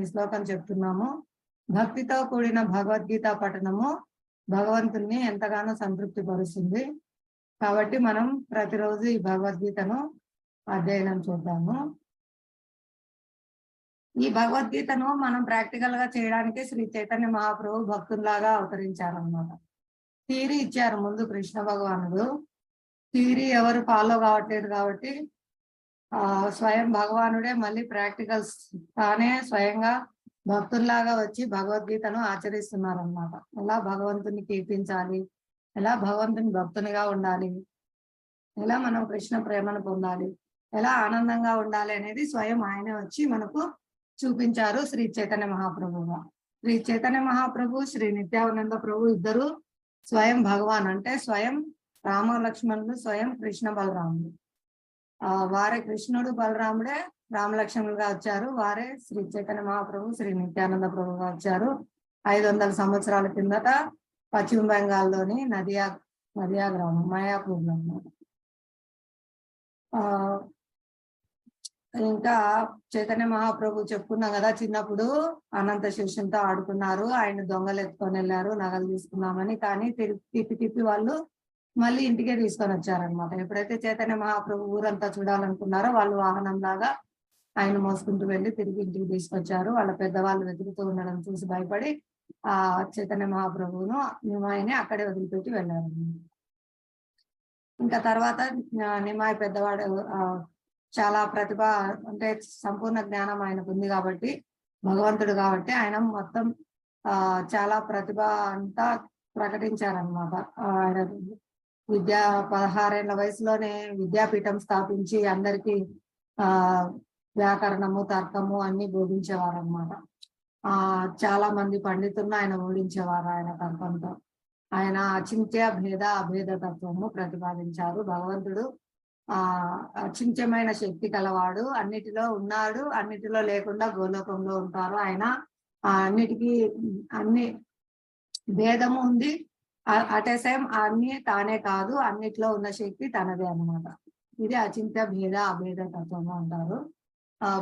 ఈ శ్లోకం చెప్తున్నాము. భక్తితో కూడిన భగవద్గీత పఠనము భగవంతుణ్ణి ఎంతగానో సంతృప్తి పరుస్తుంది. కాబట్టి మనం ప్రతిరోజు ఈ భగవద్గీతను అధ్యయనం చేద్దాము. ఈ భగవద్గీతను మనం ప్రాక్టికల్ గా చేయడానికి శ్రీ చైతన్య మహాప్రభు భక్తుల్లాగా అవతరించారన్నమాట. థియరీ ఇచ్చారు ముందు కృష్ణ భగవానుడు. థియరీ ఎవరు ఫాలో కావట్లేదు కాబట్టి స్వయం భగవానుడే మళ్ళీ ప్రాక్టికల్స్ తానే స్వయంగా భక్తుల్లాగా వచ్చి భగవద్గీతను ఆచరిస్తున్నారన్నమాట. ఎలా భగవంతుని కీర్తించాలి, ఎలా భగవంతుని భక్తునిగా ఉండాలి, ఎలా మనం కృష్ణ ప్రేమను పొందాలి, ఎలా ఆనందంగా ఉండాలి అనేది స్వయం ఆయనే వచ్చి మనకు చూపించారు శ్రీ చైతన్య మహాప్రభుగా. శ్రీ చైతన్య మహాప్రభు, శ్రీ నిత్యానంద ప్రభు ఇద్దరు స్వయం భగవాన్, అంటే స్వయం రామ లక్ష్మణుడు, స్వయం కృష్ణ బలరాముడు. వారే కృష్ణుడు బలరాముడే రామలక్ష్మణులుగా వచ్చారు. వారే శ్రీ చైతన్య మహాప్రభు, శ్రీ నిత్యానంద ప్రభుగా వచ్చారు. 500 సంవత్సరాల కిందట పశ్చిమ బెంగాల్లోని నదియా గ్రామం మాయాపూర్లో అన్నమాట. ఇంకా చైతన్య మహాప్రభు చెప్పుకున్నాం కదా, చిన్నప్పుడు అనంత శేషంతో ఆడుకున్నారు. ఆయన దొంగలు ఎత్తుకొని వెళ్ళారు నగలు తీసుకున్నామని. కానీ తిప్పి వాళ్ళు మళ్ళీ ఇంటికే తీసుకొని వచ్చారనమాట. ఎప్పుడైతే చైతన్య మహాప్రభు ఊరంతా చూడాలనుకున్నారో వాళ్ళు వాహనం లాగా ఆయన మోసుకుంటూ వెళ్ళి తిరిగి ఇంటికి తీసుకొచ్చారు. వాళ్ళ పెద్దవాళ్ళు వెతుకుతూ ఉండడం చూసి భయపడి ఆ చైతన్య మహాప్రభువును నిమాయిని అక్కడే వదిలిపెట్టి వెళ్ళారు. ఇంకా తర్వాత నిమాయి పెద్దవాడు చాలా ప్రతిభ, అంటే సంపూర్ణ జ్ఞానం ఆయనకు ఉంది కాబట్టి, భగవంతుడు కాబట్టి ఆయన మొత్తం చాలా ప్రతిభ అంతా ప్రకటించారనమాట. ఆయన 16 ఏళ్ల వయసులోనే విద్యాపీఠం స్థాపించి అందరికీ వ్యాకరణము, తర్కము అన్ని బోధించేవారు అనమాట. చాలా మంది పండితులను ఆయన ఓడించేవారు ఆయన తర్కంతో. ఆయన అచింత్య భేద అభేద తత్వము ప్రతిపాదించారు. భగవంతుడు అచింత్యమైన శక్తి కలవాడు, అన్నిటిలో ఉన్నాడు, అన్నిటిలో లేకుండా గోలోకంలో ఉంటారు. ఆయన అన్నిటికీ అన్ని భేదము ఉంది, అటే సేమ్ అన్ని తానే కాదు, అన్నిట్లో ఉన్న శక్తి తనదే అన్నమాట. ఇది అచింత్య భేద అభేద తత్వము అంటారు.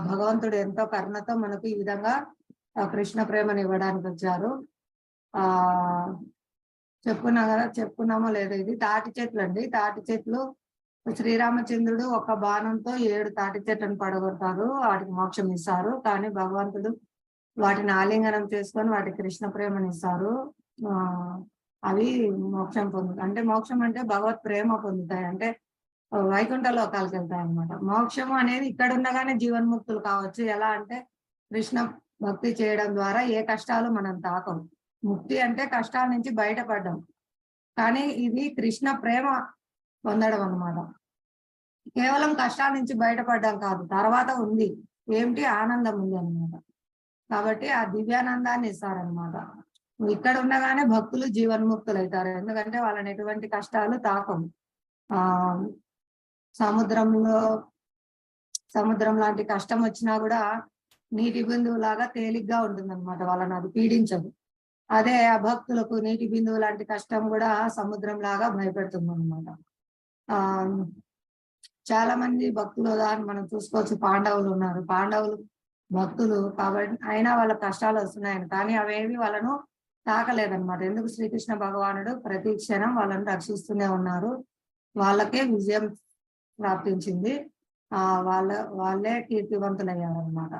భగవంతుడు ఎంతో కరుణతో మనకు ఈ విధంగా కృష్ణ ప్రేమను ఇవ్వడానికి వచ్చారు. చెప్పుకున్నామో లేదో, ఇది తాటి చెట్లు అండి. తాటి చెట్లు శ్రీరామచంద్రుడు ఒక బాణంతో 7 తాటి చెట్లను పడగొడతారు, వాటికి మోక్షం ఇస్తారు. కానీ భగవంతుడు వాటిని ఆలింగనం చేసుకొని వాటి కృష్ణ ప్రేమను ఇస్తారు. అవి మోక్షం అంటే మోక్షం అంటే భగవత్ ప్రేమ పొందుతాయి, అంటే వైకుంఠ లోకాలకు వెళ్తాయి అన్నమాట. మోక్షము అనేది ఇక్కడ ఉండగానే జీవన్ముక్తులు కావచ్చు. ఎలా అంటే కృష్ణ భక్తి చేయడం ద్వారా ఏ కష్టాలు మనం తాకం. ముక్తి అంటే కష్టాల నుంచి బయటపడడం, కానీ ఇది కృష్ణ ప్రేమ పొందడం అన్నమాట. కేవలం కష్టాల నుంచి బయటపడడం కాదు, తర్వాత ఉంది ఏమిటి, ఆనందం ఉంది అన్నమాట. కాబట్టి ఆ దివ్యానందాన్ని ఇస్తారనమాట. ఇక్కడ ఉండగానే భక్తులు జీవన్ముక్తులు అవుతారు, ఎందుకంటే వాళ్ళని ఎటువంటి కష్టాలు తాకం. సముద్రం లాంటి కష్టం వచ్చినా కూడా నీటి బిందువు లాగా తేలిగ్గా ఉంటుంది అనమాట, వాళ్ళని అది పీడించదు. అదే అభక్తులకు నీటి బిందువు లాంటి కష్టం కూడా సముద్రం లాగా భయపెడుతుంది అనమాట. చాలా మంది భక్తులు ఉదాహరణ మనం చూసుకోవచ్చు. పాండవులు ఉన్నారు, పాండవులు భక్తులు కాబట్టి అయినా వాళ్ళ కష్టాలు వస్తున్నాయని, కానీ అవేవి వాళ్ళను తాకలేదన్నమాట. ఎందుకు? శ్రీకృష్ణ భగవానుడు ప్రతి క్షణం వాళ్ళని రక్షిస్తూనే ఉన్నారు. వాళ్ళకే విజయం ప్రాప్తించింది, వాళ్ళే కీర్తివంతులయ్యారు అనమాట.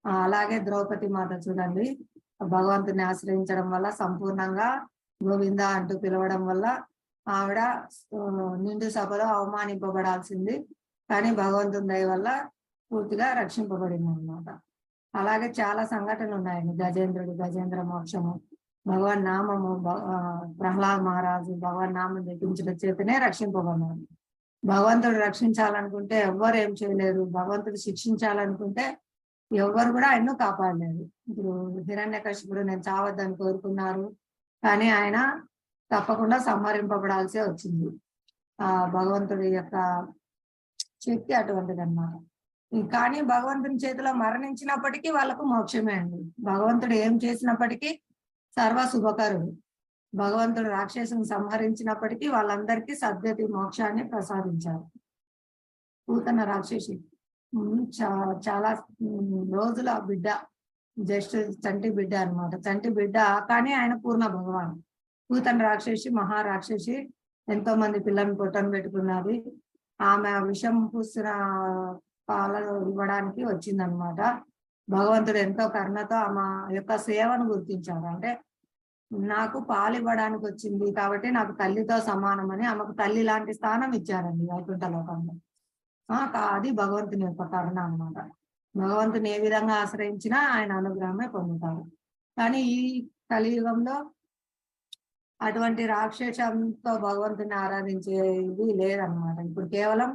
అలాగే ద్రౌపది మాత చూడండి, భగవంతుని ఆశ్రయించడం వల్ల సంపూర్ణంగా గోవింద అంటూ పిలవడం వల్ల ఆవిడ నిండు సభలో అవమానింపబడాల్సింది, కానీ భగవంతుని దయ వల్ల పూర్తిగా రక్షింపబడింది అనమాట. అలాగే చాలా సంఘటనలు ఉన్నాయండి. గజేంద్ర మోక్షము, భగవన్ నామము, ప్రహ్లాద్ మహారాజు భగవన్ నామం జపించడం చేతనే రక్షింపబడినారు. భగవంతుడు రక్షించాలనుకుంటే ఎవ్వరు ఏం చేయలేరు, భగవంతుడు శిక్షించాలనుకుంటే ఎవ్వరు కూడా ఆయన్ను కాపాడలేదు. ఇప్పుడు హిరణ్యకశిపుడు నేను చావద్దని కోరుకున్నారు, కానీ ఆయన తప్పకుండా సంహరింపబడాల్సి వచ్చింది. భగవంతుడి యొక్క శక్తి అటువంటిది అన్నమాట. కానీ భగవంతుని చేతిలో మరణించినప్పటికీ వాళ్ళకు మోక్షమే అండి. భగవంతుడు ఏం చేసినప్పటికీ సర్వ శుభకరుడు. భగవంతుడు రాక్షసుని సంహరించినప్పటికీ వాళ్ళందరికీ సద్గతి మోక్షాన్ని ప్రసాదించారు. పూతన రాక్షసి చాలా రోజుల బిడ్డ, జస్ట్ చంటి బిడ్డ అన్నమాట. చంటి బిడ్డ కానీ ఆయన పూర్ణ భగవాన్. పూతన రాక్షసి మహారాక్షసి ఎంతో మంది పిల్లల్ని పొట్టన పెట్టుకున్నది. ఆమె విషం పూసిన పాలను ఇవ్వడానికి వచ్చిందనమాట. భగవంతుడు ఎంతో కరుణతో ఆమె యొక్క సేవను గుర్తించాడు. అంటే నాకు పాలు ఇవ్వడానికి వచ్చింది కాబట్టి నాకు తల్లితో సమానమని ఆమెకు తల్లి లాంటి స్థానం ఇచ్చారండి వైకుంఠ లోకంలో. అది భగవంతుని యొక్క కరుణ అన్నమాట. భగవంతుని ఏ విధంగా ఆశ్రయించినా ఆయన అనుగ్రహమే పొందుతారు. కానీ ఈ కలియుగంలో అటువంటి రాక్షసంతో భగవంతుని ఆరాధించే ఇది లేదన్నమాట. ఇప్పుడు కేవలం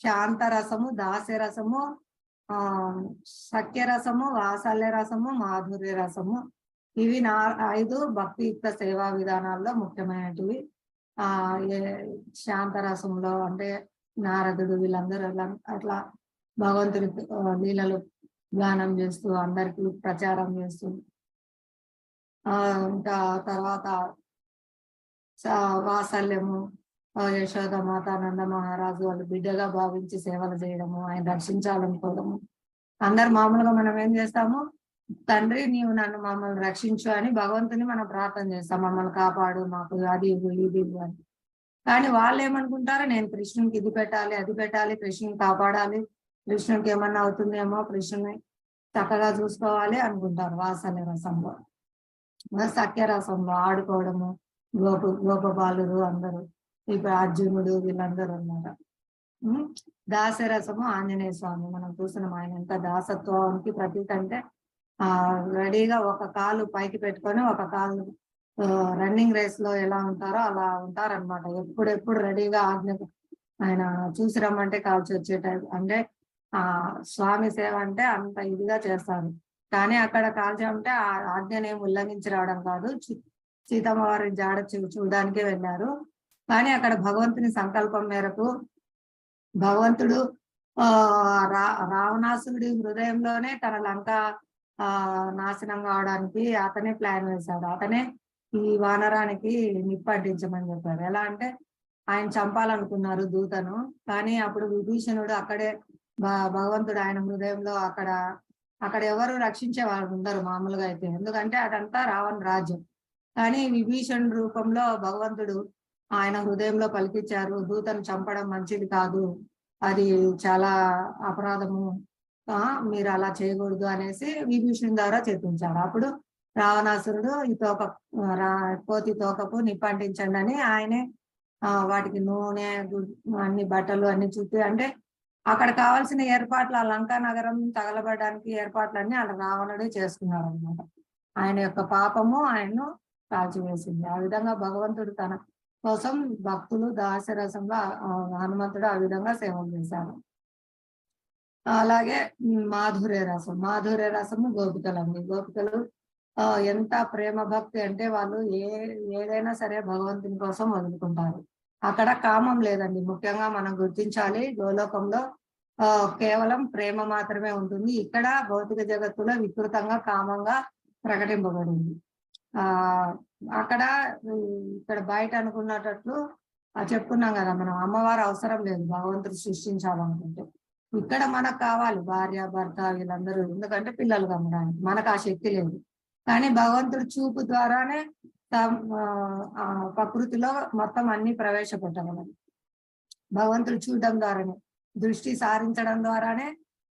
శాంత రసము, దాస్య రసము, సఖ్య రసము, వాత్సల్య రసము, మాధుర్య రసము, ఇవి 5 భక్తియుక్త సేవా విధానాల్లో ముఖ్యమైనటివి. శాంత రసంలో అంటే నారదుడు వీళ్ళందరూ అట్లా భగవంతుడి లీలలు గానం చేస్తూ అందరికి ప్రచారం చేస్తూ ఇంకా తర్వాత వాత్సల్యము, యశోదమాత, నంద మహారాజు వాళ్ళు బిడ్డగా భావించి సేవలు చేయడము, ఆయన రక్షించాలనుకోవడము. అందరు మామూలుగా మనం ఏం చేస్తాము, తండ్రి నీవు నన్ను మమ్మల్ని రక్షించు అని భగవంతుని మనం ప్రార్థన చేస్తాం, మమ్మల్ని కాపాడు, మాకు అది ఇది అని. కానీ వాళ్ళు ఏమనుకుంటారు, నేను కృష్ణునికి ఇది పెట్టాలి అది పెట్టాలి, కృష్ణుని కాపాడాలి, కృష్ణునికి ఏమన్నా అవుతుందేమో, కృష్ణుని చక్కగా చూసుకోవాలి అనుకుంటారు. వాత్సల్య రసంలో, సఖ్య రసంలో ఆడుకోవడము, గోపబాలురు అందరూ, ఇప్పుడు అర్జునుడు వీళ్ళందరూ అన్నమాట. దాసరసము ఆంజనేయ స్వామి, మనం చూస్తున్నాం ఆయన ఎంత దాసత్వానికి ప్రతీక అంటే రెడీగా ఒక కాలు పైకి పెట్టుకొని ఒక కాలు రన్నింగ్ రేస్ లో ఎలా ఉంటారో అలా ఉంటారనమాట. ఎప్పుడెప్పుడు రెడీగా ఆజ్ఞ ఆయన చూసి రమ్మంటే కాల్చి వచ్చే టైం. అంటే స్వామి సేవ అంటే అంత ఇదిగా చేస్తారు. కానీ అక్కడ కాల్చమంటే ఆ ఆజ్ఞని ఉల్లంఘించి రావడం కాదు, సీతమ్మ వారి జాడ చూడడానికే వెళ్ళారు. కానీ అక్కడ భగవంతుని సంకల్పం మేరకు భగవంతుడు రావణాసురుడి హృదయంలోనే తన లంక నాశనం కావడానికి అతనే ప్లాన్ వేశాడు. అతనే ఈ వానరానికి నిప్పంటించమని చెప్పారు. ఎలా అంటే ఆయన చంపాలనుకున్నారు దూతను, కానీ అప్పుడు విభీషణుడు అక్కడే భగవంతుడు ఆయన హృదయంలో అక్కడ ఎవరు రక్షించే వాళ్ళు ఉండరు మామూలుగా అయితే, ఎందుకంటే అదంతా రావణ రాజ్యం. కానీ విభీషణ్ రూపంలో భగవంతుడు ఆయన హృదయంలో పలికించారు, దూతను చంపడం మంచిది కాదు, అది చాలా అపరాధము, మీరు అలా చేయకూడదు అనేసి విభీషణ్ ద్వారా చెప్పించారు. అప్పుడు రావణాసురుడు ఈ కోతి తోకకు నిప్పంటించండి అని ఆయనే వాటికి నూనె అన్ని బట్టలు అన్ని చుట్టి, అంటే అక్కడ కావాల్సిన ఏర్పాట్లు, ఆ లంకా నగరం తగలబడడానికి ఏర్పాట్లన్నీ అలా రావణుడే చేసుకున్నాడు అనమాట. ఆయన యొక్క పాపము ఆయన్ను కాల్చివేసింది. ఆ విధంగా భగవంతుడు తన కోసం భక్తులు దాసరసంలో హనుమంతుడు ఆ విధంగా సేవలు చేశారు. అలాగే మాధుర్య రసము గోపికలండి. గోపికలు ఎంత ప్రేమ భక్తి అంటే వాళ్ళు ఏదైనా సరే భగవంతుని కోసం వదులుకుంటారు. అక్కడ కామం లేదండి. ముఖ్యంగా మనం గుర్తించాలి, గోలోకంలో కేవలం ప్రేమ మాత్రమే ఉంటుంది. ఇక్కడ భౌతిక జగత్తులో వికృతంగా కామంగా ప్రకటింపబడింది. ఇక్కడ బయట అనుకున్నట్లు చెప్పుకున్నాం కదా మనం, అమ్మవారు అవసరం లేదు భగవంతుడు సృష్టించాలనుకుంటే. ఇక్కడ మనకు కావాలి భార్య భర్త వీళ్ళందరూ, ఎందుకంటే పిల్లలు కమ్మడానికి మనకు ఆ శక్తి లేదు. కానీ భగవంతుడు చూపు ద్వారానే ప్రకృతిలో మొత్తం అన్ని ప్రవేశపెట్టగలరు. భగవంతుడు చూడడం ద్వారానే, దృష్టి సారించడం ద్వారానే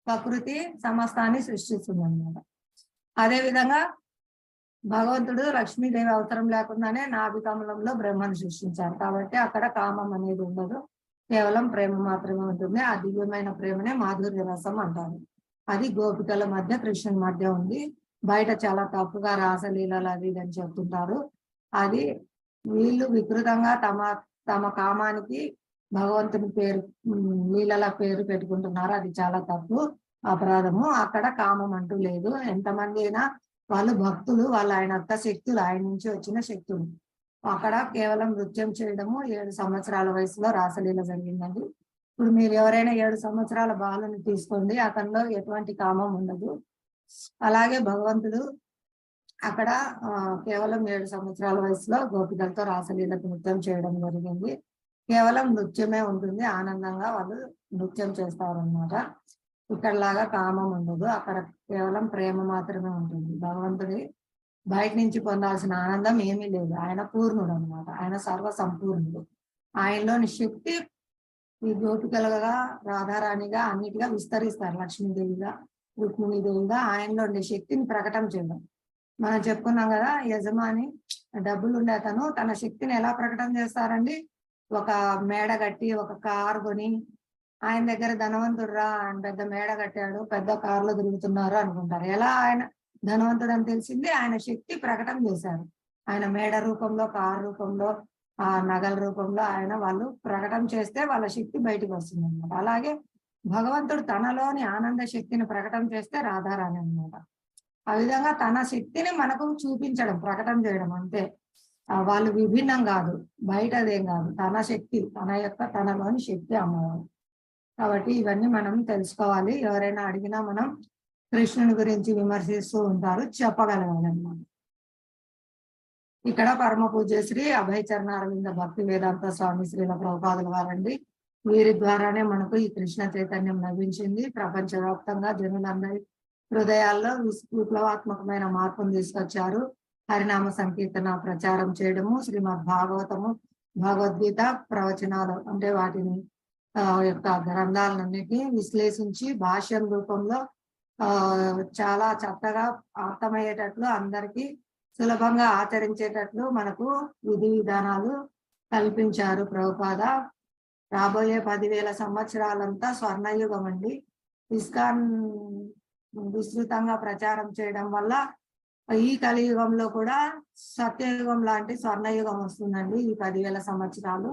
ప్రకృతి సమస్తాన్ని సృష్టిస్తుంది అన్నమాట. అదే విధంగా భగవంతుడు లక్ష్మీదేవి అవసరం లేకుండానే నాభికమలంలో బ్రహ్మను సృష్టించారు. కాబట్టి అక్కడ కామం అనేది ఉండదు, కేవలం ప్రేమ మాత్రమే ఉంటుంది. ఆ దివ్యమైన ప్రేమనే మాధుర్య రసం అంటారు. అది గోపికల మధ్య కృష్ణుని మధ్య ఉంది. బయట చాలా తప్పుగా రాసలీలలు అది ఇది అని చెప్తుంటారు. అది వీళ్ళు వికృతంగా తమ కామానికి భగవంతుని పేరు లీలల పేరు పెట్టుకుంటున్నారు. అది చాలా తప్పు, అపరాధము. అక్కడ కామం అంటూ లేదు. ఎంతమంది అయినా వాళ్ళు భక్తులు, వాళ్ళు ఆయన యొక్క శక్తులు, ఆయన నుంచి వచ్చిన శక్తులు. అక్కడ కేవలం నృత్యం చేయడము, 7 సంవత్సరాల వయసులో రాసలీల జరిగిందండి. ఇప్పుడు మీరు ఎవరైనా 7 సంవత్సరాల బాలుని తీసుకోండి, అతనిలో ఎటువంటి కామం ఉండదు. అలాగే భగవంతుడు అక్కడ కేవలం 7 సంవత్సరాల వయసులో గోపికలతో రాసలీలకు నృత్యం చేయడం జరిగింది. కేవలం నృత్యమే ఉంటుంది, ఆనందంగా వాళ్ళు నృత్యం చేస్తారు అన్నమాట. ఇక్కడలాగా కామం ఉండదు. అక్కడ కేవలం ప్రేమ మాత్రమే ఉంటుంది. భగవంతుడి బయట నుంచి పొందాల్సిన ఆనందం ఏమీ లేదు. ఆయన పూర్ణుడు అనమాట. ఆయన సర్వ సంపూర్ణుడు. ఆయనలోని శక్తి ఈ గోపికలుగా, రాధారాణిగా అన్నిటిగా విస్తరిస్తారు. లక్ష్మీదేవిగా, రుక్మిణీదేవిగా ఆయనలో ఉండే శక్తిని ప్రకటన చేయడం. మనం చెప్పుకున్నాం కదా, యజమాని డబ్బులుండే అతను తన శక్తిని ఎలా ప్రకటన చేస్తారండి? ఒక మేడ కట్టి, ఒక కారు కొని, ఆయన దగ్గర ధనవంతుడు రా, ఆయన పెద్ద మేడ కట్టాడు, పెద్ద కారులో తిరుగుతున్నారు అనుకుంటారు. ఎలా ఆయన ధనవంతుడు అని తెలిసింది? ఆయన శక్తి ప్రకటన చేశారు. ఆయన మేడ రూపంలో, కారు రూపంలో, ఆ నగల రూపంలో ఆయన వాళ్ళు ప్రకటన చేస్తే వాళ్ళ శక్తి బయటకు వస్తుంది అనమాట. అలాగే భగవంతుడు తనలోని ఆనంద శక్తిని ప్రకటన చేస్తే రాధారాణి అనమాట. ఆ విధంగా తన శక్తిని మనకు చూపించడం, ప్రకటన చేయడం అంతే. వాళ్ళు విభిన్నం కాదు, బయటదేం కాదు. తన శక్తి, తనలోని శక్తి అమ్మవారు. కాబట్టి ఇవన్నీ మనం తెలుసుకోవాలి. ఎవరైనా అడిగినా మనం కృష్ణుని గురించి విమర్శిస్తూ ఉంటారు, చెప్పగలగాలి అన్నమాట. ఇక్కడ పరమ పూజ్య శ్రీ అభయ చరణ అరవింద భక్తి వేదాంత స్వామి శ్రీల ప్రభుపాదుల వారండి. వీరి ద్వారానే మనకు ఈ కృష్ణ చైతన్యం లభించింది. ప్రపంచవ్యాప్తంగా జనులందరి హృదయాల్లో విప్లవాత్మకమైన మార్పును తీసుకొచ్చారు. హరినామ సంకీర్తన ప్రచారం చేయడము, శ్రీమద్ భాగవతము, భగవద్గీత ప్రవచనాలు అంటే వాటిని యొక్క గ్రంథాలన్నిటినీ విశ్లేషించి భాష్యం రూపంలో చాలా చక్కగా అర్థమయ్యేటట్లు, అందరికీ సులభంగా ఆచరించేటట్లు మనకు విధి విధానాలు కల్పించారు ప్రభుపాద. రాబోయే 10,000 సంవత్సరాలంతా స్వర్ణయుగం అండి. ఇస్కాన్ విస్తృతంగా ప్రచారం చేయడం వల్ల ఈ కలియుగంలో కూడా సత్యయుగం లాంటి స్వర్ణయుగం వస్తుందండి. ఈ 10,000 సంవత్సరాలు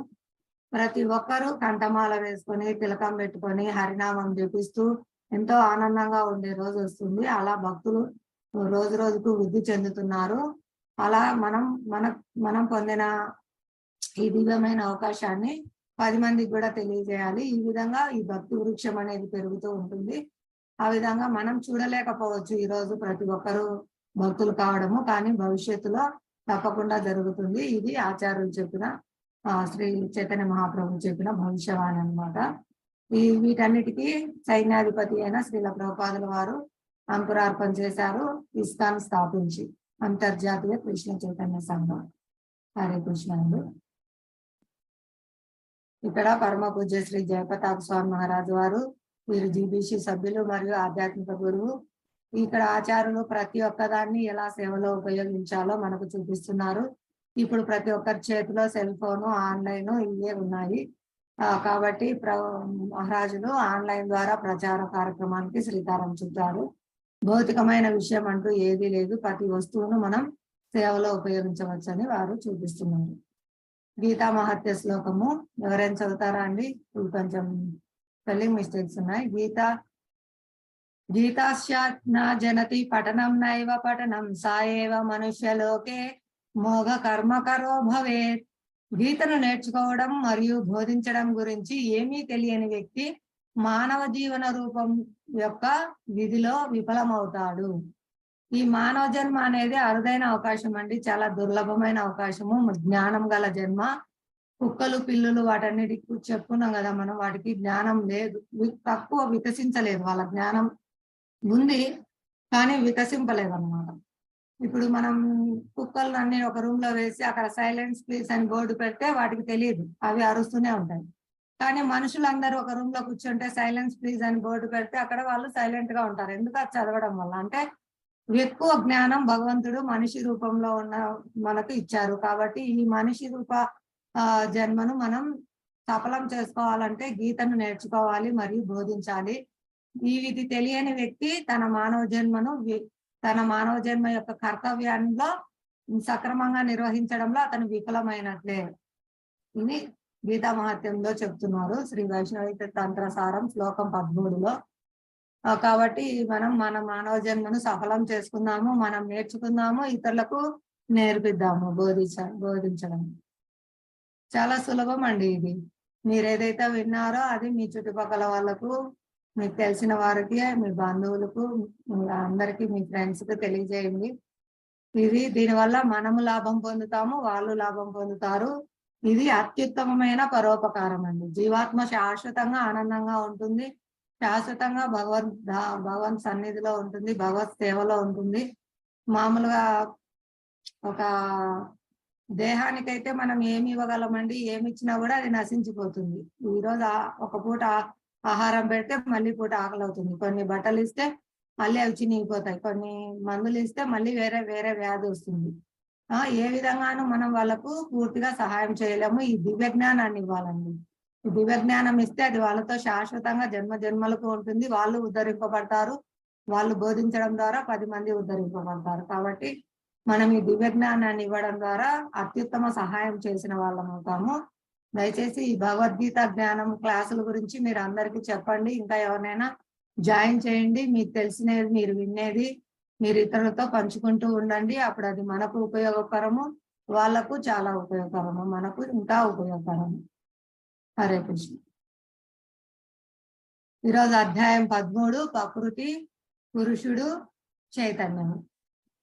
ప్రతి ఒక్కరూ కంఠమాల వేసుకొని, తిలకం పెట్టుకొని, హరినామం జపిస్తూ ఎంతో ఆనందంగా ఉండే రోజు వస్తుంది. అలా భక్తులు రోజు రోజుకు వృద్ధి చెందుతున్నారు. అలా మనం పొందిన ఈ దివ్యమైన అవకాశాన్ని 10 మందికి కూడా తెలియజేయాలి. ఈ విధంగా ఈ భక్తి వృక్షం అనేది పెరుగుతూ ఉంటుంది. ఆ విధంగా మనం చూడలేకపోవచ్చు ఈ రోజు ప్రతి ఒక్కరూ భక్తులు కావడము, కానీ భవిష్యత్తులో తప్పకుండా జరుగుతుంది. ఇది ఆచార్యులు చెప్పిన శ్రీ చైతన్య మహాప్రభు చెప్పిన భవిష్యవాణి అన్నమాట. వీటన్నిటికీ సైన్యాధిపతి అయిన శ్రీల ప్రభుపాదుల వారు అంకురార్పణ చేశారు, ఇస్కాన్ స్థాపించి అంతర్జాతీయ కృష్ణ చైతన్య సంఘం. హరే కృష్ణ అండి. ఇక్కడ పరమ పూజ్య శ్రీ జయప్రతాప్ స్వామి మహారాజు వారు, వీరు జీబీసీ సభ్యులు మరియు ఆధ్యాత్మిక గురువు. ఇక్కడ ఆచార్యులు ప్రతి ఒక్కదాన్ని ఎలా సేవలో ఉపయోగించాలో మనకు చూపిస్తున్నారు. ఇప్పుడు ప్రతి ఒక్కరి చేతిలో సెల్ ఫోను, ఆన్లైన్ ఇవే ఉన్నాయి. కాబట్టి మహారాజులు ఆన్లైన్ ద్వారా ప్రచార కార్యక్రమానికి శ్రీకారం చుట్టారు. భౌతికమైన విషయం అంటూ ఏదీ లేదు, ప్రతి వస్తువును మనం సేవలో ఉపయోగించవచ్చని వారు చూపిస్తున్నారు. గీతా మహత్య శ్లోకము ఎవరైనా చదువుతారా అండి? కొంచెం స్పెల్లింగ్ మిస్టేక్స్ ఉన్నాయి. గీతాశ్చాత్న జనతి పఠనం నైవ పఠనం సాయేవ మనుష్యలోకే మోఘ కర్మకరో భవేత్. గీతను నేర్చుకోవడం మరియు బోధించడం గురించి ఏమీ తెలియని వ్యక్తి మానవ జీవన రూపం యొక్క విధిలో విఫలమవుతాడు. ఈ మానవ జన్మ అనేది అరుదైన అవకాశం అండి, చాలా దుర్లభమైన అవకాశము. జ్ఞానం గల జన్మ. కుక్కలు, పిల్లులు వాటన్నిటికి చెప్పుకున్నాం కదా మనం, వాటికి జ్ఞానం లేదు, తక్కువ వికసించలేదు. వాళ్ళ జ్ఞానం ఉంది కానీ వికసింపలేదు అన్నమాట. ఇప్పుడు మనం కుక్కలన్నీ ఒక రూమ్ లో వేసి అక్కడ సైలెన్స్ ప్లీజ్ అని బోర్డు పెడితే వాటికి తెలియదు, అవి అరుస్తూనే ఉంటాయి. కానీ మనుషులందరూ ఒక రూమ్ లో కూర్చుంటే సైలెన్స్ ప్లీజ్ అని బోర్డు పెడితే అక్కడ వాళ్ళు సైలెంట్ గా ఉంటారు. ఎందుకు? అది చదవడం వల్ల. అంటే ఎక్కువ జ్ఞానం భగవంతుడు మనిషి రూపంలో ఉన్న మనకు ఇచ్చారు. కాబట్టి ఈ మనిషి రూప జన్మను మనం సఫలం చేసుకోవాలంటే గీతను నేర్చుకోవాలి మరియు బోధించాలి. ఇది తెలియని వ్యక్తి తన మానవ జన్మ యొక్క కర్తవ్యంలో సక్రమంగా నిర్వహించడంలో అతను విఫలమైనట్లే. ఇది గీతా మహత్యంలో చెప్తున్నారు శ్రీ వైష్ణవ తంత్రసారం శ్లోకం 13లో. కాబట్టి మనం మన మానవ జన్మను సఫలం చేసుకుందాము, మనం నేర్చుకుందాము, ఇతరులకు నేర్పిద్దాము. బోధించడం చాలా సులభం అండి. ఇది మీరు ఏదైతే విన్నారో అది మీ చుట్టుపక్కల వాళ్ళకు, మీకు తెలిసిన వారికి, మీ బంధువులకు, అందరికీ, మీ ఫ్రెండ్స్ కి తెలియజేయండి. దీనివల్ల మనము లాభం పొందుతాము, వాళ్ళు లాభం పొందుతారు. ఇది అత్యుత్తమమైన పరోపకారం అండి. జీవాత్మ శాశ్వతంగా ఆనందంగా ఉంటుంది, శాశ్వతంగా భగవంత్ సన్నిధిలో ఉంటుంది, భగవత్ సేవలో ఉంటుంది. మామూలుగా ఒక దేహానికైతే మనం ఏమి ఇవ్వగలమండి, ఏమి ఇచ్చినా కూడా అది నశించిపోతుంది. ఈరోజు ఒక పూట ఆహారం పెడితే మళ్ళీ పూట ఆకలి అవుతుంది. కొన్ని బట్టలు ఇస్తే మళ్ళీ అవి చినిగిపోతాయి, కొన్ని మందులు ఇస్తే మళ్ళీ వేరే వేరే వ్యాధి వస్తుంది. ఏ విధంగానూ మనం వాళ్ళకు పూర్తిగా సహాయం చేయలేము. ఈ దివ్య జ్ఞానాన్ని ఇవ్వాలండి. ఈ దివ్య జ్ఞానం ఇస్తే అది వాళ్ళతో శాశ్వతంగా జన్మ జన్మలకు ఉంటుంది. వాళ్ళు ఉద్ధరింపబడతారు. వాళ్ళు బోధించడం ద్వారా 10 మంది ఉద్ధరింపబడతారు. కాబట్టి మనం ఈ దివ్య జ్ఞానాన్ని ఇవ్వడం ద్వారా అత్యుత్తమ సహాయం చేసిన వాళ్ళం అవుతాము. దయచేసి ఈ భగవద్గీత జ్ఞానం క్లాసుల గురించి మీరు అందరికీ చెప్పండి. ఇంకా ఎవరినైనా జాయిన్ చేయండి. మీకు తెలిసినది మీరు వినేది మీరు ఇతరులతో పంచుకుంటూ ఉండండి. అప్పుడు అది మనకు ఉపయోగకరము, వాళ్ళకు చాలా ఉపయోగకరము, మనకు ఇంకా ఉపయోగకరము. హరే కృష్ణ. ఈరోజు అధ్యాయం 13 ప్రకృతి, పురుషుడు, చైతన్యము.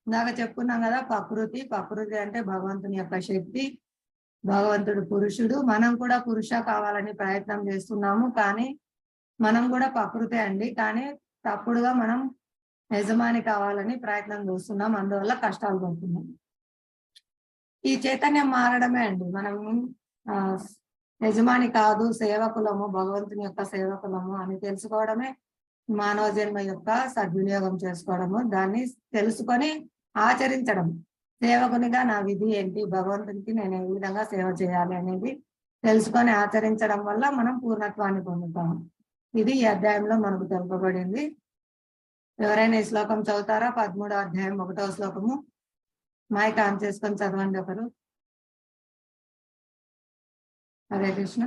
ఇందాక చెప్పుకున్నాం కదా, ప్రకృతి అంటే భగవంతుని యొక్క శక్తి, భగవంతుడు పురుషుడు. మనం కూడా పురుష కావాలని ప్రయత్నం చేస్తున్నాము, కానీ మనం కూడా ప్రకృతే అండి. కానీ తప్పుడుగా మనం యజమాని కావాలని ప్రయత్నం చేస్తున్నాం, అందువల్ల కష్టాలు పడుతున్నాం. ఈ చైతన్యం మారడమే అండి. మనం యజమాని కాదు, సేవకులము, భగవంతుని యొక్క సేవకులము అని తెలుసుకోవడమే మానవ జన్మ యొక్క సద్వినియోగం చేసుకోవడము. దాన్ని తెలుసుకొని ఆచరించడం. సేవకునిగా నా విధి ఏంటి, భగవంతునికి నేను ఏ విధంగా సేవ చేయాలి అనేది తెలుసుకొని ఆచరించడం వల్ల మనం పూర్ణత్వాన్ని పొందుతాము. ఇది ఈ అధ్యాయంలో మనకు తెలుపబడింది. ఎవరైనా ఈ శ్లోకం చదువుతారా? 13వ అధ్యాయం 1వ శ్లోకము. మైక్ ఆన్ చేసుకొని చదవండి ఒకరు. హరే కృష్ణ.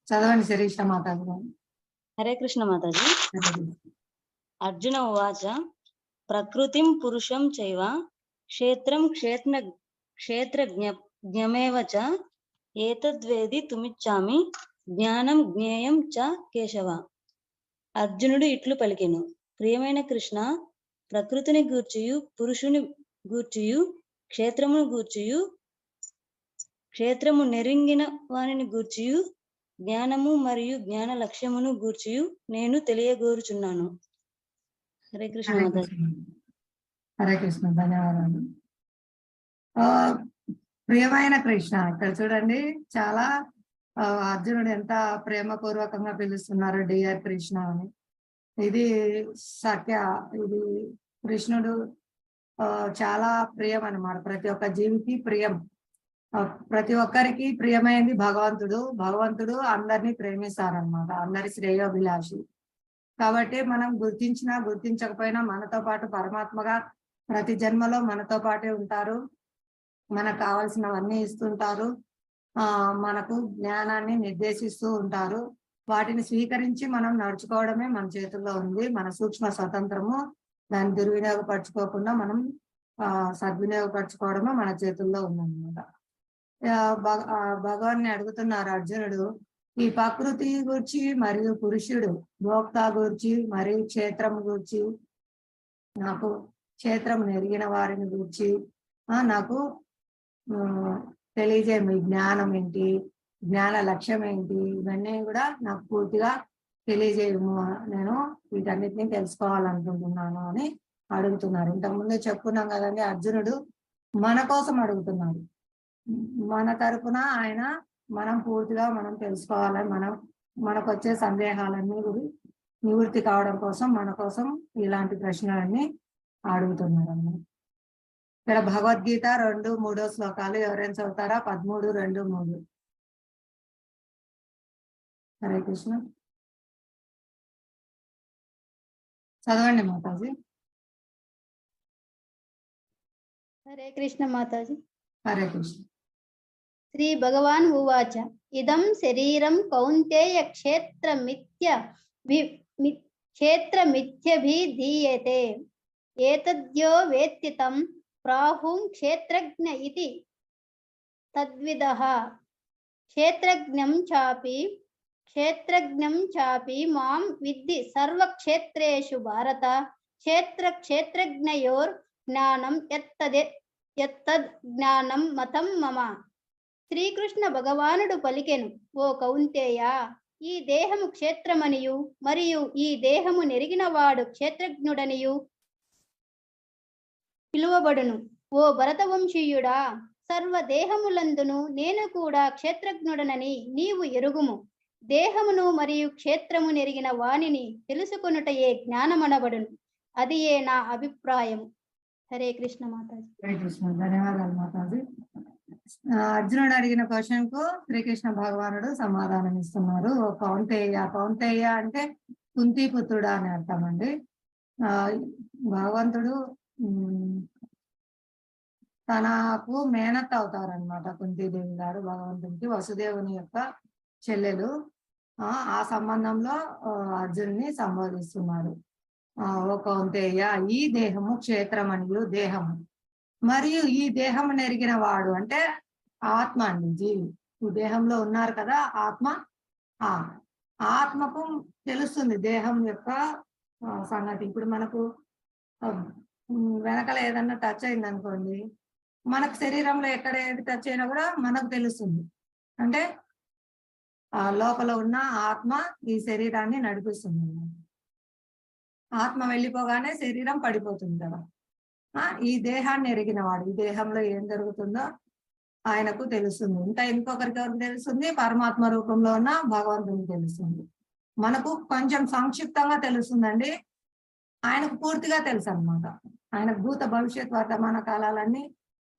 చదవండి శిరీష మాతాజీ. హరే కృష్ణ మాతాజీ. అర్జున ఉవాచ ప్రకృతిం పురుషం చైవ క్షేత్రం క్షేత్రజ్ఞమేవ చ ఏతద్వేది తుమిచ్చామి జ్ఞానం జ్ఞేయం చ కేశవ. అర్జునుడు ఇట్లు పలికెను, ప్రియమైన కృష్ణ, ప్రకృతిని గూర్చియు పురుషుని గూర్చియు క్షేత్రమును గూర్చియు క్షేత్రము నెరింగిన వానిని గూర్చియు జ్ఞానము మరియు జ్ఞాన లక్ష్యమును గూర్చియు నేను తెలియగోరుచున్నాను. హరే కృష్ణ. హరే కృష్ణ. ధన్యవాదాలు. ప్రియమైన కృష్ణ, ఇక్కడ చూడండి, చాలా అర్జునుడు ఎంత ప్రేమపూర్వకంగా పిలుస్తున్నారు, డియర్ కృష్ణ అని. ఇది ఇది కృష్ణుడు చాలా ప్రియం అన్నమాట. ప్రతి ఒక్క జీవికి ప్రియం. ప్రతి ఒక్కరికి ప్రియమైనది భగవంతుడు అందరినీ ప్రేమిస్తారనమాట, అందరి శ్రేయోభిలాషి. కాబట్టి మనం గుర్తించినా గుర్తించకపోయినా మనతో పాటు పరమాత్మగా ప్రతి జన్మలో మనతో పాటే ఉంటారు. మనకు కావాల్సినవన్నీ ఇస్తుంటారు, మనకు జ్ఞానాన్ని నిర్దేశిస్తూ ఉంటారు. వాటిని స్వీకరించి మనం నడుచుకోవడమే మన చేతుల్లో ఉంది. మన సూక్ష్మ స్వతంత్రము, దాన్ని దుర్వినియోగపరచుకోకుండా మనం సద్వినియోగపరచుకోవడమే మన చేతుల్లో ఉందన్నమాట. భగవాన్ని అడుగుతున్నారు అర్జునుడు, ఈ ప్రకృతి గురించి మరియు పురుషుడు, భోక్త గురించి మరియు క్షేత్రం గురించి, నాకు క్షేత్రం నెరిగిన వారిని గురించి నాకు తెలియజేయము. జ్ఞానం ఏంటి, జ్ఞాన లక్ష్యం ఏంటి, ఇవన్నీ కూడా నాకు పూర్తిగా తెలియజేయము. నేను వీటన్నిటిని తెలుసుకోవాలనుకుంటున్నాను అని అడుగుతున్నారు. ఇంతకుముందు చెప్పుకున్నాం కదండి, అర్జునుడు మన కోసం అడుగుతున్నాడు. మన తరపున ఆయన మనం పూర్తిగా మనం తెలుసుకోవాలని, మనకు వచ్చే సందేహాలన్నీ నివృత్తి కావడం కోసం మన కోసం ఇలాంటి ప్రశ్నలన్నీ అడుగుతున్నారు అన్నమాట. ఇక్కడ భగవద్గీత 2-3 శ్లోకాలు ఎవరైనా చదువుతారా? 13, 2, 3. హరే కృష్ణ. చదవండి మాతాజీ. హరే కృష్ణ మాతాజీ. హరే కృష్ణ. శ్రీ భగవాన్ ఉవాచ ఇదం శరీరం కౌంతేయ క్షేత్రమిథ్యభిధీయతే ఏతద్యో వేత్తి తం ప్రాహుం క్షేత్రజ్ఞ ఇతి తద్విదః. క్షేత్రజ్ఞం చాపి మాం విద్ధి సర్వక్షేత్రేషు భారత. క్షేత్రజ్ఞయోర్ జ్ఞానం యత్తద్ జ్ఞానం మతం మమ. శ్రీకృష్ణ భగవానుడు పలికెను, ఓ కౌంతేయ, ఈ దేహము క్షేత్రమనియు మరియు ఈ దేహము నెరిగిన వాడు క్షేత్రజ్ఞుడనియు పిలువబడును. ఓ భరతవంశీయుడా, సర్వదేహములందును నేను కూడా క్షేత్రజ్ఞుడనని నీవు ఎరుగుము. దేహమును మరియు క్షేత్రము నెరిగిన వానిని తెలుసుకొనుటయే జ్ఞానమనబడును. అది నా అభిప్రాయము. హరే కృష్ణ మాతాజీ. హరే కృష్ణ. ధన్యవాదాలు మాతాజీ. అర్జునుడు అడిగిన క్వశ్చన్ కు శ్రీకృష్ణ భగవానుడు సమాధానం ఇస్తున్నారు. ఓ కౌంతేయ, కౌంతేయ అంటే కుంతిపుత్రుడా అని అర్థం అండి. భగవంతుడు తనకు మేనత్ అవుతారనమాట కుంతీదేవి గారు భగవంతునికి, వసుదేవుని యొక్క చెల్లెలు. ఆ సంబంధంలో అర్జునుని సంబోధిస్తున్నారు. ఓ కౌంతేయ, ఈ దేహము క్షేత్రమనియు దేహము మరియు ఈ దేహము నెరిగిన వాడు అంటే ఆత్మ అండి, జీవి. ఈ దేహంలో ఉన్నారు కదా ఆత్మ. ఆత్మకు తెలుస్తుంది దేహం యొక్క సంగతి. ఇప్పుడు మనకు వెనకాల ఏదన్నా టచ్ అయింది అనుకోండి, మనకు శరీరంలో ఎక్కడ ఏది టచ్ అయినా కూడా మనకు తెలుస్తుంది. అంటే లోపల ఉన్న ఆత్మ ఈ శరీరాన్ని నడిపిస్తుంది. ఆత్మ వెళ్ళిపోగానే శరీరం పడిపోతుంది కదా. ఈ దేహాన్ని ఎరిగిన వాడు, ఈ దేహంలో ఏం జరుగుతుందో ఆయనకు తెలుస్తుంది. ఇంకా ఇంకొకరికి ఎవరికి తెలుస్తుంది? పరమాత్మ రూపంలో ఉన్న భగవంతునికి తెలుస్తుంది. మనకు కొంచెం సంక్షిప్తంగా తెలుస్తుందండి, ఆయనకు పూర్తిగా తెలుసు అన్నమాట. ఆయనకు భూత భవిష్యత్ వర్తమాన కాలాలన్నీ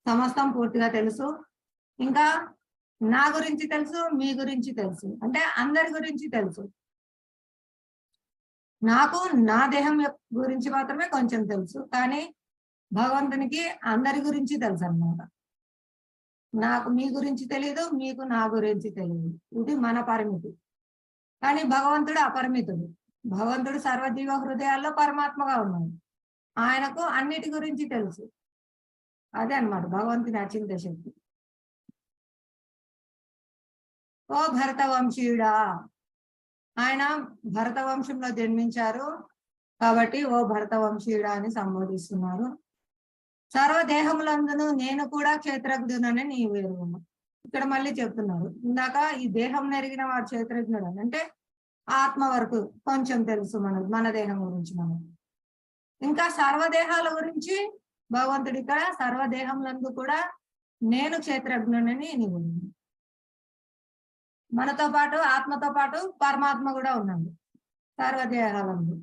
సమస్తం పూర్తిగా తెలుసు. ఇంకా నా గురించి తెలుసు, మీ గురించి తెలుసు, అంటే అందరి గురించి తెలుసు. నాకు నా దేహం గురించి మాత్రమే కొంచెం తెలుసు, కానీ భగవంతునికి అందరి గురించి తెలుసు అన్నమాట. నాకు మీ గురించి తెలియదు, మీకు నా గురించి తెలియదు. ఇది మన పరిమితి. కానీ భగవంతుడు అపరిమితుడు. భగవంతుడు సర్వజీవ హృదయాల్లో పరమాత్మగా ఉన్నాడు. ఆయనకు అన్నిటి గురించి తెలుసు. అదే అన్నమాట భగవంతుని అచింత శక్తి. ఓ భరత వంశీయుడా, ఆయన భరత వంశంలో జన్మించారు కాబట్టి ఓ భరత వంశీయుడా అని సంబోధిస్తున్నారు. సర్వదేహములందును నేను కూడా క్షేత్రజ్ఞుడని నీవు ఎరుగుము. ఇక్కడ మళ్ళీ చెప్తున్నారు. ఇందాక ఈ దేహం నెరిగిన వాడు క్షేత్రజ్ఞుడు అని అంటే ఆత్మ వరకు కొంచెం తెలుసు మనకు, మన దేహం గురించి మనకు. ఇంకా సర్వదేహాల గురించి భగవంతుడి ఇక్కడ సర్వదేహములందు కూడా నేను క్షేత్రజ్ఞుడని నీవు. మనతో పాటు ఆత్మతో పాటు పరమాత్మ కూడా ఉన్నాడు సర్వదేహాలందు.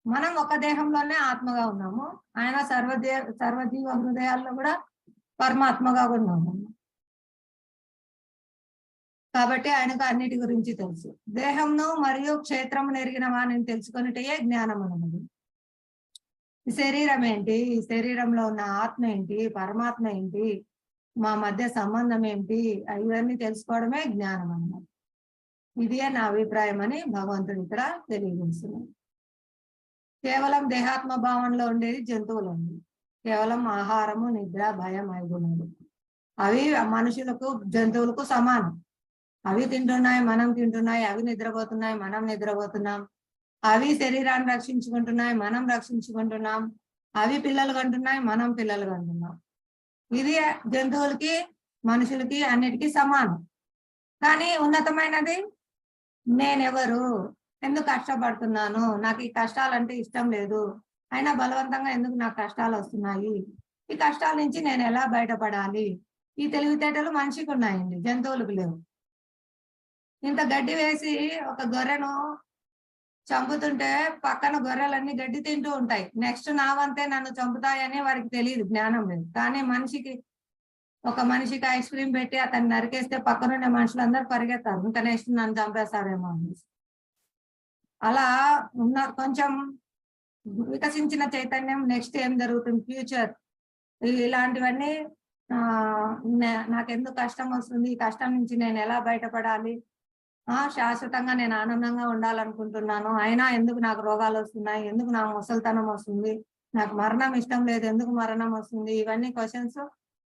మనం ఒక దేహంలోనే ఆత్మగా ఉన్నాము, ఆయన సర్వజీవ హృదయాల్లో కూడా పరమాత్మగా ఉన్నాము. కాబట్టి ఆయనకు అన్నిటి గురించి తెలుసు. దేహంను మరియు క్షేత్రము ఎరిగిన వాణిని తెలుసుకున్నట్టే జ్ఞానం అన్నది. ఈ శరీరం ఏంటి, ఈ శరీరంలో ఉన్న ఆత్మ ఏంటి, పరమాత్మ ఏంటి, మా మధ్య సంబంధం ఏంటి, ఇవన్నీ తెలుసుకోవడమే జ్ఞానం అన్నమాట. ఇదే నా అభిప్రాయం అని భగవంతుడు ఇక్కడ తెలియజేస్తున్నాడు. కేవలం దేహాత్మ భావంలో ఉండేది జంతువులు అండి. కేవలం ఆహారము, నిద్ర, భయం, 5 గుణాలు. అవి మనుషులకు జంతువులకు సమానం. అవి తింటున్నాయి, మనం తింటున్నాయి. అవి నిద్రపోతున్నాయి, మనం నిద్రపోతున్నాం. అవి శరీరాన్ని రక్షించుకుంటున్నాయి, మనం రక్షించుకుంటున్నాం. అవి పిల్లలు కంటున్నాయి, మనం పిల్లలు కంటున్నాం. ఇది జంతువులకి మనుషులకి అన్నిటికీ సమానం. కానీ ఉన్నతమైనది నేనెవరు, ఎందుకు కష్టపడుతున్నాను, నాకు ఈ కష్టాలంటే ఇష్టం లేదు, అయినా బలవంతంగా ఎందుకు నాకు కష్టాలు వస్తున్నాయి, ఈ కష్టాల నుంచి నేను ఎలా బయటపడాలి, ఈ తెలివితేటలు మనిషికి ఉన్నాయండి, జంతువులకు లేవు. ఇంత గడ్డి వేసి ఒక గొర్రెను చంపుతుంటే పక్కన గొర్రెలన్నీ గడ్డి తింటూ ఉంటాయి. నెక్స్ట్ నా వంతే నన్ను చంపుతాయని వారికి తెలియదు, జ్ఞానం లేదు. కానీ ఒక మనిషికి ఐస్ క్రీమ్ పెట్టి అతన్ని నరికేస్తే పక్కనుండే మనుషులందరూ పరిగెత్తారు, ఇంకా నెక్స్ట్ నన్ను చంపేస్తారేమో అని. అలా ఉన్న కొంచెం వికసించిన చైతన్యం నెక్స్ట్ ఏం జరుగుతుంది, ఫ్యూచర్, ఇలాంటివన్నీ నాకెందుకు కష్టం వస్తుంది, ఈ కష్టం నుంచి నేను ఎలా బయటపడాలి, శాశ్వతంగా నేను ఆనందంగా ఉండాలనుకుంటున్నాను, అయినా ఎందుకు నాకు రోగాలు వస్తున్నాయి, ఎందుకు నాకు ముసలితనం వస్తుంది, నాకు మరణం ఇష్టం లేదు, ఎందుకు మరణం వస్తుంది, ఇవన్నీ క్వశ్చన్స్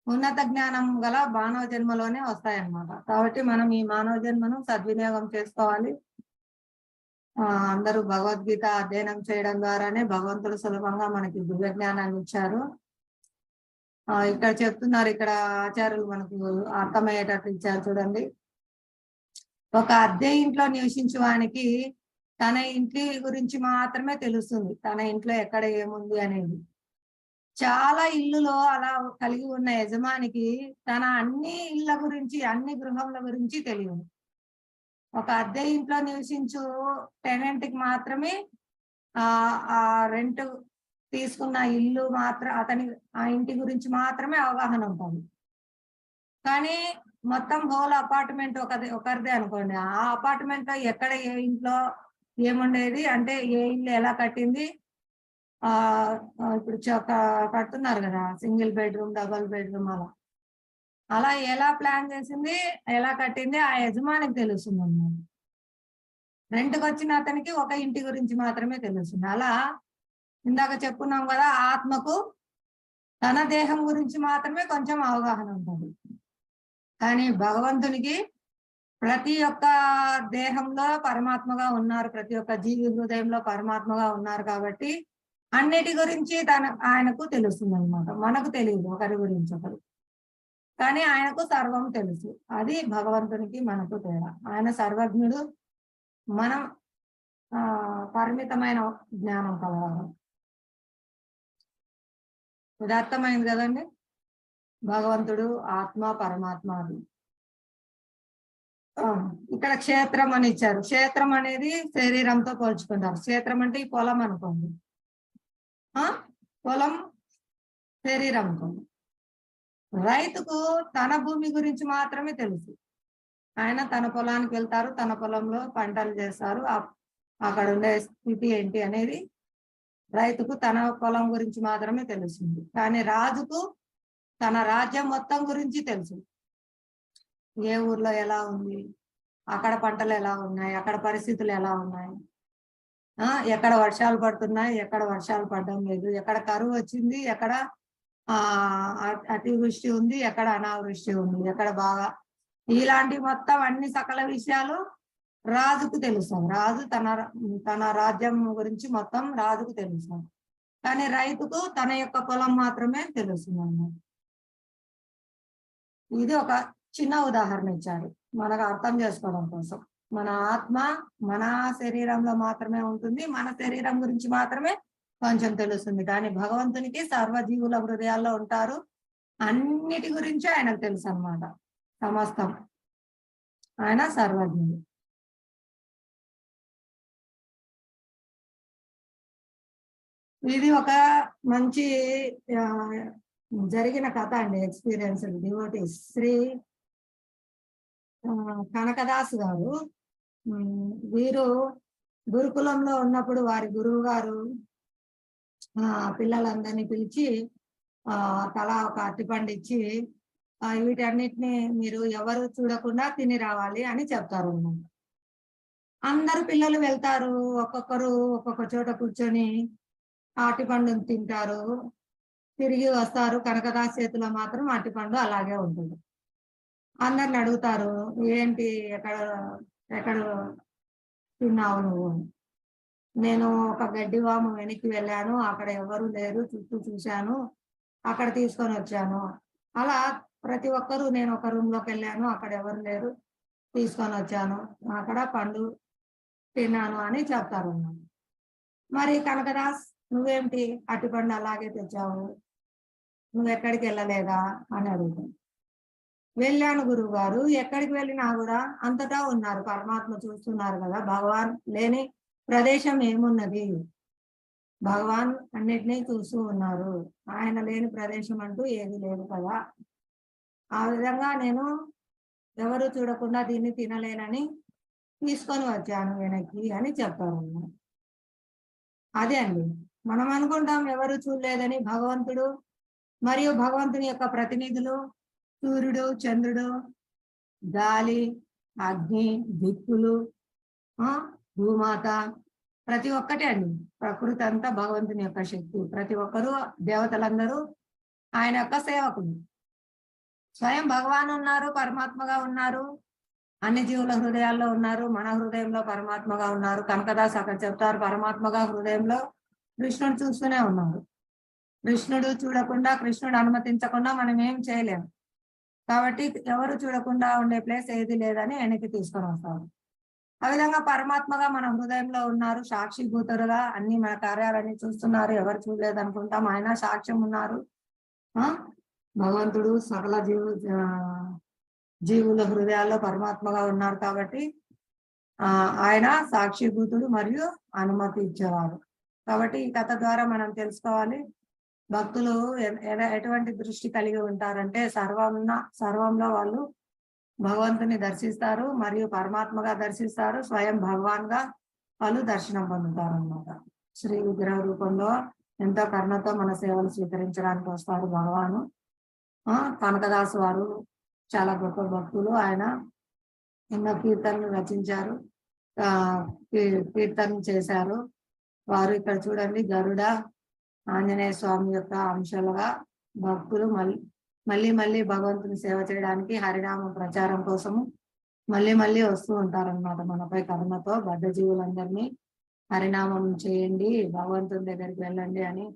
ఉన్నత జ్ఞానం గల మానవ జన్మలోనే వస్తాయన్నమాట. కాబట్టి మనం ఈ మానవ జన్మను సద్వినియోగం చేసుకోవాలి. అందరూ భగవద్గీత అధ్యయనం చేయడం ద్వారానే భగవంతుడు సులభంగా మనకి దివ్య జ్ఞానాన్ని ఇచ్చారు. ఇక్కడ చెప్తున్నారు, ఇక్కడ ఆచార్యులు మనకు అర్థమయ్యేటట్టు ఇచ్చారు చూడండి. ఒక అద్దె ఇంట్లో నివసించే వానికి తన ఇంటి గురించి మాత్రమే తెలుస్తుంది, తన ఇంట్లో ఎక్కడ ఏముంది అనేది. చాలా ఇల్లులో అలా కలిగి ఉన్న యజమానికి తన అన్ని ఇళ్ళ గురించి, అన్ని గృహముల గురించి తెలియదు. ఒక అద్దె ఇంట్లో నివసించు టెనెంట్ కి మాత్రమే ఆ రెంట్ తీసుకున్న ఇల్లు మాత్రం, అతని ఆ ఇంటి గురించి మాత్రమే అవగాహన ఉంటుంది. కానీ మొత్తం హోల్ అపార్ట్మెంట్ ఒకరిదే అనుకోండి, ఆ అపార్ట్మెంట్ లో ఎక్కడ ఏ ఇంట్లో ఏముండేది అంటే, ఏ ఇల్లు ఎలా కట్టింది, ఇప్పుడు కడుతున్నారు కదా సింగిల్ బెడ్రూమ్, డబుల్ బెడ్రూమ్, అలా ఎలా ప్లాన్ చేసింది, ఎలా కట్టింది ఆ యజమానికి తెలుస్తుంది అన్నమాట. రెంట్కి వచ్చిన అతనికి ఒక ఇంటి గురించి మాత్రమే తెలుస్తుంది. అలా ఇందాక చెప్పుకున్నాం కదా, ఆత్మకు తన దేహం గురించి మాత్రమే కొంచెం అవగాహన ఉంటుంది. కానీ భగవంతునికి ప్రతి ఒక్క దేహంలో పరమాత్మగా ఉన్నారు, ప్రతి ఒక్క జీవి హృదయంలో పరమాత్మగా ఉన్నారు. కాబట్టి అన్నిటి గురించి ఆయనకు తెలుస్తుంది అన్నమాట. మనకు తెలియదు ఒకరి గురించి ఒకరు, కానీ ఆయనకు సర్వం తెలుసు. అది భగవంతునికి మనకు తేడా. ఆయన సర్వజ్ఞుడు, మనం పరిమితమైన జ్ఞానం కలవాలి. ఇది అర్థమైంది కదండి. భగవంతుడు ఆత్మ, పరమాత్మ. అది ఇక్కడ క్షేత్రం అని ఇచ్చారు. క్షేత్రం అనేది శరీరంతో పోల్చుకుంటారు. క్షేత్రం అంటే ఈ పొలం అనుకోండి, పొలం శరీరం అనుకోండి. రైతుకు తన భూమి గురించి మాత్రమే తెలుసు. ఆయన తన పొలానికి వెళ్తారు, తన పొలంలో పంటలు చేస్తారు, అక్కడ ఉండే స్థితి ఏంటి అనేది రైతుకు తన పొలం గురించి మాత్రమే తెలుస్తుంది. కానీ రాజుకు తన రాజ్యం మొత్తం గురించి తెలుసు. ఏ ఊర్లో ఎలా ఉంది, అక్కడ పంటలు ఎలా ఉన్నాయి, అక్కడ పరిస్థితులు ఎలా ఉన్నాయి, ఎక్కడ వర్షాలు పడుతున్నాయి, ఎక్కడ వర్షాలు పడడం లేదు, ఎక్కడ కరువు వచ్చింది, ఎక్కడ అతివృష్టి ఉంది, ఎక్కడ అనావృష్టి ఉంది, ఎక్కడ బాగా, ఇలాంటి మొత్తం అన్ని సకల విషయాలు రాజుకు తెలుస్తాం. రాజు తన రాజ్యం గురించి మొత్తం రాజుకు తెలుస్తాం. కానీ రైతుకు తన యొక్క పొలం మాత్రమే తెలుస్తుంది అన్నమాట. ఇది ఒక చిన్న ఉదాహరణ ఇచ్చారు మనకు అర్థం చేసుకోవడం కోసం. మన ఆత్మ మన శరీరంలో మాత్రమే ఉంటుంది, మన శరీరం గురించి మాత్రమే కొంచెం తెలుస్తుంది. కానీ భగవంతునికి సర్వజీవుల హృదయాల్లో ఉంటారు, అన్నిటి గురించి ఆయనకు తెలుసు అన్నమాట, సమస్తం. ఆయన సర్వజ్ఞుడు. ఇది ఒక మంచి జరిగిన కథ అండి, ఎక్స్పీరియన్స్. డివోటీస్ శ్రీ కనకదాస్ గారు, వీరు గురుకులంలో ఉన్నప్పుడు వారి గురువు గారు పిల్లలందరినీ పిలిచి తలా ఒక అరటిపండు ఇచ్చి, వీటన్నిటిని మీరు ఎవరు చూడకుండా తిని రావాలి అని చెప్తారు. అందరు పిల్లలు వెళ్తారు, ఒక్కొక్కరు ఒక్కొక్క చోట కూర్చొని అరటిపండుని తింటారు, తిరిగి వస్తారు. కనకదాస్ చేతిలో మాత్రం అరటిపండు అలాగే ఉంటుంది. అందరిని అడుగుతారు, ఏంటి, ఎక్కడ తిన్నావు నువ్వు? నేను ఒక గడ్డివాము వెనక్కి వెళ్ళాను, అక్కడ ఎవరు లేరు, చుట్టూ చూశాను, అక్కడ తీసుకొని వచ్చాను. అలా ప్రతి ఒక్కరూ, నేను ఒక రూమ్ లోకి వెళ్ళాను, అక్కడ ఎవరు లేరు, తీసుకొని వచ్చాను, అక్కడ పండు తిన్నాను అని చెప్తారు. మరి కనకదాస్, నువ్వేమిటి అరటిపండు అలాగే తెచ్చావు, నువ్వు ఎక్కడికి వెళ్ళలేదా అని అడుగుతాను. వెళ్ళాను గురువు గారు, ఎక్కడికి వెళ్ళినా కూడా అంతటా ఉన్నారు, పరమాత్మ చూస్తున్నారు కదా, భగవాన్ లేని ప్రదేశం ఏమున్నది, భగవాన్ అన్నిటినీ చూస్తూ ఉన్నారు, ఆయన లేని ప్రదేశం అంటూ ఏది లేదు కదా. ఆ విధంగా నేను ఎవరు చూడకుండా దీన్ని తినలేనని తీసుకొని వచ్చాను వెనక్కి అని చెప్తారు. అదే అండి, మనం అనుకుంటాం ఎవరు చూడలేదని. భగవంతుడు మరియు భగవంతుని యొక్క ప్రతినిధులు, సూర్యుడు, చంద్రుడు, గాలి, అగ్ని, దిక్కులు, భూమాత, ప్రతి ఒక్కటే అండి. ప్రకృతి అంతా భగవంతుని యొక్క శక్తి. ప్రతి ఒక్కరూ, దేవతలందరూ ఆయన యొక్క సేవకులు. స్వయం భగవాన్ ఉన్నారు, పరమాత్మగా ఉన్నారు, అన్ని జీవుల హృదయాల్లో ఉన్నారు, మన హృదయంలో పరమాత్మగా ఉన్నారు. కనకదాస్ అక్కడ చెప్తారు, పరమాత్మగా హృదయంలో కృష్ణుడు చూస్తూనే ఉన్నారు. కృష్ణుడు చూడకుండా, కృష్ణుడు అనుమతించకుండా మనం ఏం చేయలేము. కాబట్టి ఎవరు చూడకుండా ఉండే ప్లేస్ ఏది లేదని వెనక్కి తీసుకొని వస్తారు. ఆ విధంగా పరమాత్మగా మన హృదయంలో ఉన్నారు, సాక్షిభూతుడుగా అన్ని మన కార్యాలన్నీ చూస్తున్నారు. ఎవరు చూడలేదు అనుకుంటాం, ఆయన సాక్ష్యం ఉన్నారు. భగవంతుడు సకల జీవుల హృదయాల్లో పరమాత్మగా ఉన్నారు కాబట్టి ఆయన సాక్షిభూతుడు మరియు అనుమతి ఇచ్చేవారు. కాబట్టి ఈ కథ ద్వారా మనం తెలుసుకోవాలి, భక్తులు ఎటువంటి దృష్టి కలిగి ఉంటారంటే సర్వంలో వాళ్ళు భగవంతుని దర్శిస్తారు మరియు పరమాత్మగా దర్శిస్తారు, స్వయం భగవాన్ గా వాళ్ళు దర్శనం పొందుతారు అన్నమాట. శ్రీ విగ్రహ రూపంలో ఎంతో కరుణతో మన సేవలు స్వీకరించడానికి వస్తారు భగవాను. కనకదాసు వారు చాలా గొప్ప భక్తులు. ఆయన ఎన్నో కీర్తనలు రచించారు, కీర్తన చేశారు. వారు ఇక్కడ చూడండి, గరుడ ఆంజనేయ స్వామి యొక్క అంశాలుగా భక్తులు మళ్ళీ మళ్ళీ భగవంతుని సేవ చేయడానికి, హరినామం ప్రచారం కోసము మళ్ళీ వస్తూ ఉంటారన్నమాట. మనపై కరుణతో బద్ధ జీవులందరినీ హరినామం చేయండి, భగవంతుని దగ్గరికి వెళ్ళండి అని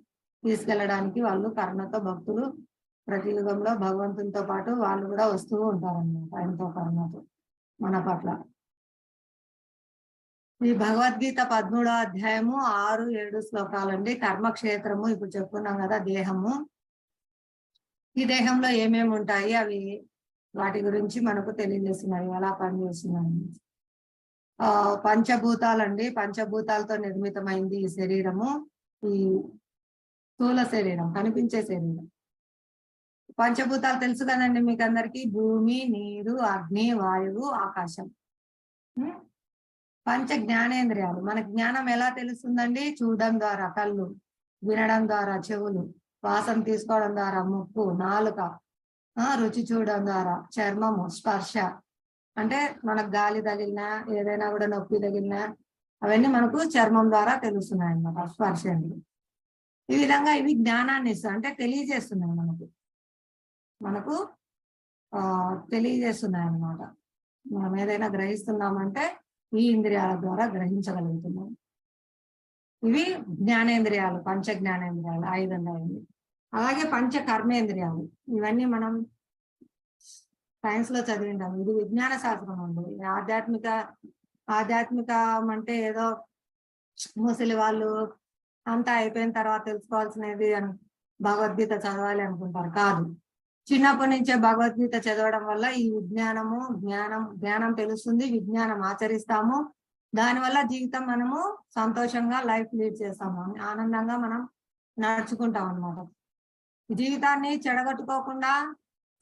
తీసుకెళ్ళడానికి వాళ్ళు కరుణతో, భక్తులు ప్రతి యుగంలో భగవంతునితో పాటు వాళ్ళు కూడా వస్తూ ఉంటారన్నమాట. ఎంతో కరుణతో మన పట్ల. ఈ భగవద్గీత 13వ అధ్యాయము 6-7 శ్లోకాలండి. కర్మక్షేత్రము ఇప్పుడు చెప్పుకున్నాం కదా, దేహము. ఈ దేహంలో ఏమేమి ఉంటాయి, అవి వాటి గురించి మనకు తెలియజేస్తున్నాయి, ఎలా పనిచేస్తున్నాయి. పంచభూతాలండి, పంచభూతాలతో నిర్మితమైంది ఈ శరీరము. ఈ స్థూల శరీరం, కనిపించే శరీరం. పంచభూతాలు తెలుసు కదండి మీకు అందరికి, భూమి, నీరు, అగ్ని, వాయువు, ఆకాశం. పంచ జ్ఞానేంద్రియాలు. మన జ్ఞానం ఎలా తెలుస్తుందండి? చూడడం ద్వారా కళ్ళు, వినడం ద్వారా చెవులు, వాసన తీసుకోవడం ద్వారా ముక్కు, నాలుక, రుచి చూడడం ద్వారా చర్మము, స్పర్శ అంటే మనకు గాలి తగిలినా, ఏదైనా కూడా నొప్పి తగిలినా అవన్నీ మనకు చర్మం ద్వారా తెలుస్తున్నాయి అన్నమాట, స్పర్శ. ఈ విధంగా ఇవి జ్ఞానాన్ని ఇస్తాయి, అంటే తెలియజేస్తున్నాయి మనకు తెలియజేస్తున్నాయి అన్నమాట. మనం ఏదైనా గ్రహిస్తున్నామంటే ఈ ఇంద్రియాల ద్వారా గ్రహించగలుగుతున్నాం. ఇవి జ్ఞానేంద్రియాలు, పంచ జ్ఞానేంద్రియాలు 5 అయింది. అలాగే పంచ కర్మేంద్రియాలు, ఇవన్నీ మనం సైన్స్ లో చదివింటాం. ఇది విజ్ఞాన శాస్త్రం అండి. ఆధ్యాత్మికం అంటే ఏదో ముసలి వాళ్ళు అంతా అయిపోయిన తర్వాత తెలుసుకోవాల్సినది అని భగవద్గీత చదవాలి అనుకుంటారు. కాదు, చిన్నప్పటి నుంచే భగవద్గీత చదవడం వల్ల ఈ జ్ఞానం తెలుస్తుంది, విజ్ఞానం ఆచరిస్తాము. దానివల్ల జీవితం మనము సంతోషంగా లైఫ్ లీడ్ చేస్తాము, ఆనందంగా మనం నడుచుకుంటాం అన్నమాట. జీవితాన్ని చెడగొట్టుకోకుండా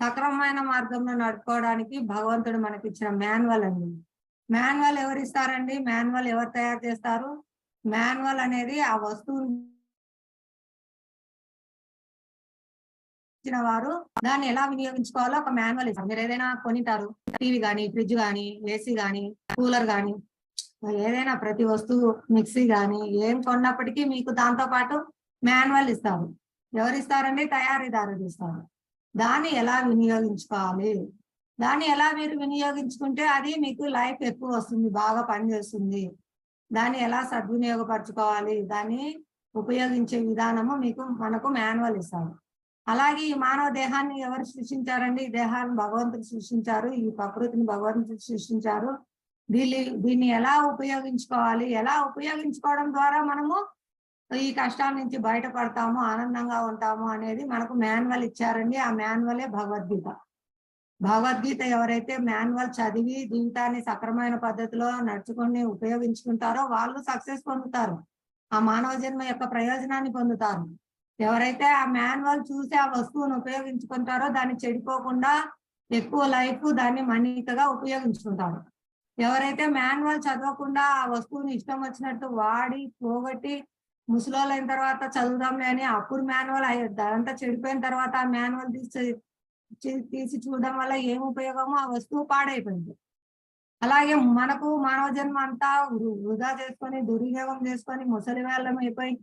సక్రమమైన మార్గంలో నడుపుకోవడానికి భగవంతుడు మనకి ఇచ్చిన మాన్యువల్ అండి. మాన్యువల్ ఎవరు ఇస్తారండి? మాన్యువల్ ఎవరు తయారు చేస్తారు? మాన్యువల్ అనేది ఆ వస్తువు వారు దాన్ని ఎలా వినియోగించుకోవాలో ఒక మాన్యువల్ ఇస్తారు. మీరు ఏదైనా కొనిటారు, టీవీ కానీ, ఫ్రిడ్జ్ కానీ, ఏసీ కానీ, కూలర్ కానీ, ఏదైనా ప్రతి వస్తువు, మిక్సీ కానీ ఏం కొన్నప్పటికీ మీకు దాంతో పాటు మాన్యువల్ ఇస్తారు. ఎవరు ఇస్తారండి? తయారీదారులు ఇస్తారు. దాన్ని ఎలా వినియోగించుకోవాలి, దాన్ని ఎలా మీరు వినియోగించుకుంటే అది మీకు లైఫ్ ఎక్కువ వస్తుంది, బాగా పనిచేస్తుంది. దాన్ని ఎలా సద్వినియోగపరచుకోవాలి, దాన్ని ఉపయోగించే విధానము మనకు మాన్యువల్ ఇస్తారు. అలాగే ఈ మానవ దేహాన్ని ఎవరు సృష్టించారండి? ఈ దేహాన్ని భగవంతుడు సృష్టించారు, ఈ ప్రకృతిని భగవంతుడు సృష్టించారు. దీన్ని ఎలా ఉపయోగించుకోవాలి, ఎలా ఉపయోగించుకోవడం ద్వారా మనము ఈ కష్టాల నుంచి బయటపడతాము, ఆనందంగా ఉంటాము అనేది మనకు మాన్యువల్ ఇచ్చారండి. ఆ మాన్యువలే భగవద్గీత. భగవద్గీత ఎవరైతే మాన్యువల్ చదివి జీవితాన్ని సక్రమైన పద్ధతిలో నడుచుకొని ఉపయోగించుకుంటారో వాళ్ళు సక్సెస్ పొందుతారు, ఆ మానవ జన్మ యొక్క ప్రయోజనాన్ని పొందుతారు. ఎవరైతే ఆ మాన్యువల్ చూసి ఆ వస్తువును ఉపయోగించుకుంటారో దాన్ని చెడిపోకుండా ఎక్కువ లైఫ్ దాన్ని మన్నికగా ఉపయోగించుకుంటారు. ఎవరైతే మాన్యువల్ చదవకుండా ఆ వస్తువుని ఇష్టం వచ్చినట్టు వాడి పోగొట్టి ముసలోళ్ళైన తర్వాత చదువుదాంలే అని అప్పుడు మాన్యువల్ అదంతా చెడిపోయిన తర్వాత ఆ మాన్యువల్ తీసి చూడడం వల్ల ఏం ఉపయోగమో ఆ వస్తువు పాడైపోయింది. అలాగే మనకు మానవ జన్మ అంతా వృధా చేసుకొని, దుర్వినియోగం చేసుకొని ముసలి వాళ్ళం అయిపోయి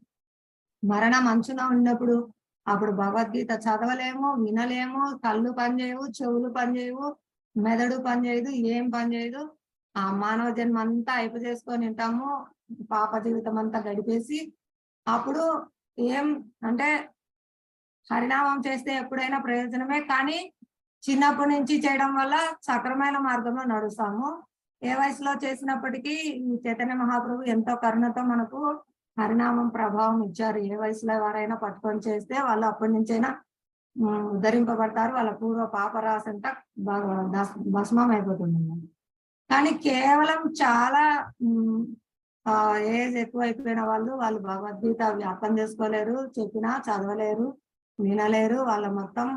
మరణం అంచున ఉన్నప్పుడు అప్పుడు భగవద్గీత చదవలేము, వినలేము, కళ్ళు పనిచేయవు, చెవులు పనిచేయవు, మెదడు పనిచేయదు, ఏం పనిచేయదు. ఆ మానవ జన్మ అంతా చేసుకొని ఉంటాము, పాప జీవితం అంతా గడిపేసి అప్పుడు ఏం అంటే హరినామం చేస్తే ఎప్పుడైనా ప్రయోజనమే, కానీ చిన్నప్పటి నుంచి చేయడం వల్ల సక్రమైన మార్గంలో నడుస్తాము. ఏ వయసులో చేసినప్పటికీ ఈ చైతన్య మహాప్రభు ఎంతో కరుణతో మనకు హరినామం ప్రభావం ఇచ్చారు. ఏ వయసులో వారైనా పట్టుకొని చేస్తే వాళ్ళు అప్పటి నుంచైనా ఉద్ధరింపబడతారు. వాళ్ళ పూర్వ పాపరాశి అంతా భస్మం అయిపోతుంది. కానీ కేవలం చాలా ఏజ్ ఎక్కువ అయిపోయిన వాళ్ళు భగవద్గీత అర్థం చేసుకోలేరు, చెప్పినా చదవలేరు, వినలేరు. వాళ్ళ మొత్తం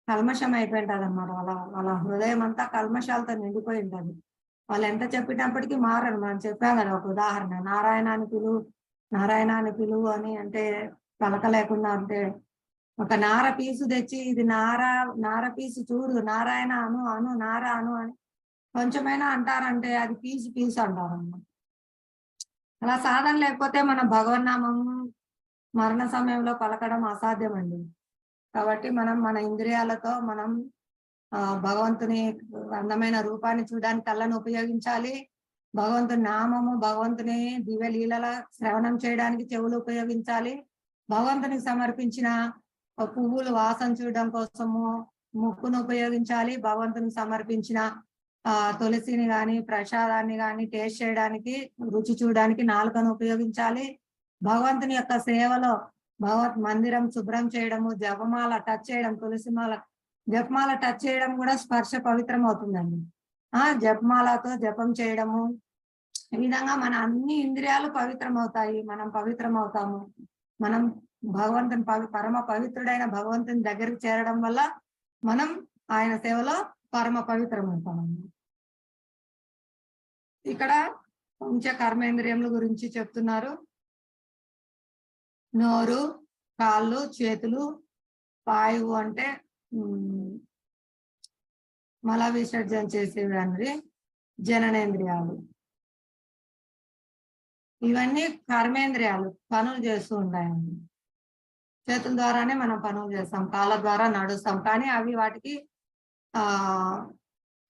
కల్మషం అయిపోయింటది అనమాట. వాళ్ళ హృదయం అంతా కల్మషాలతో నిండిపోయి ఉంటుంది. వాళ్ళు ఎంత చెప్పినప్పటికీ మారరు. మనం చెప్పాం కదా ఒక ఉదాహరణ, నారాయణాన్ని పిలువు అని అంటే పలకలేకుండా అంటే, ఒక నార పీసు తెచ్చి ఇది నార పీసు చూడు, నారాయణ అను నార అను అని కొంచెమైనా అంటారంటే అది పీసు అంటారన్నమాట. అలా సాధన లేకపోతే మన భగవన్నామం మరణ సమయంలో పలకడం అసాధ్యం అండి. కాబట్టి మనం మన ఇంద్రియాలతో మనం భగవంతుని అందమైన రూపాన్ని చూడడానికి కళ్ళను ఉపయోగించాలి. భగవంతుని నామము, భగవంతుని దివ్య లీలల శ్రవణం చేయడానికి చెవులు ఉపయోగించాలి. భగవంతునికి సమర్పించిన పువ్వులు వాసన చూడడం కోసము ముక్కును ఉపయోగించాలి. భగవంతునికి సమర్పించిన తులసిని గాని ప్రసాదాన్ని గాని టేస్ట్ చేయడానికి, రుచి చూడడానికి నాలుకను ఉపయోగించాలి. భగవంతుని యొక్క సేవలో భగవత్ మందిరం శుభ్రం చేయడము, జపమాల టచ్ చేయడం, తులసిమాల జపమాల టచ్ చేయడం కూడా స్పర్శ పవిత్రం అవుతుందండి. జపమాలతో జపం చేయడము, ఈ విధంగా మన అన్ని ఇంద్రియాలు పవిత్రం అవుతాయి. మనం పవిత్రం అవుతాము. మనం భగవంతుని పరమ పవిత్రుడైన భగవంతుని దగ్గరికి చేరడం వల్ల మనం ఆయన సేవలో పరమ పవిత్రం అవుతామన్నమాట. ఇక్కడ పంచ కర్మేంద్రియముల గురించి చెప్తున్నారు. నోరు, కాళ్ళు, చేతులు, వాయువు అంటే మల విసర్జన చేసేవి జననేంద్రియాలు. ఇవన్నీ కర్మేంద్రియాలు పనులు చేస్తూ ఉంటాయండి. చేతుల ద్వారానే మనం పనులు చేస్తాం, కాళ్ళ ద్వారా నడుస్తాం. కానీ అవి వాటికి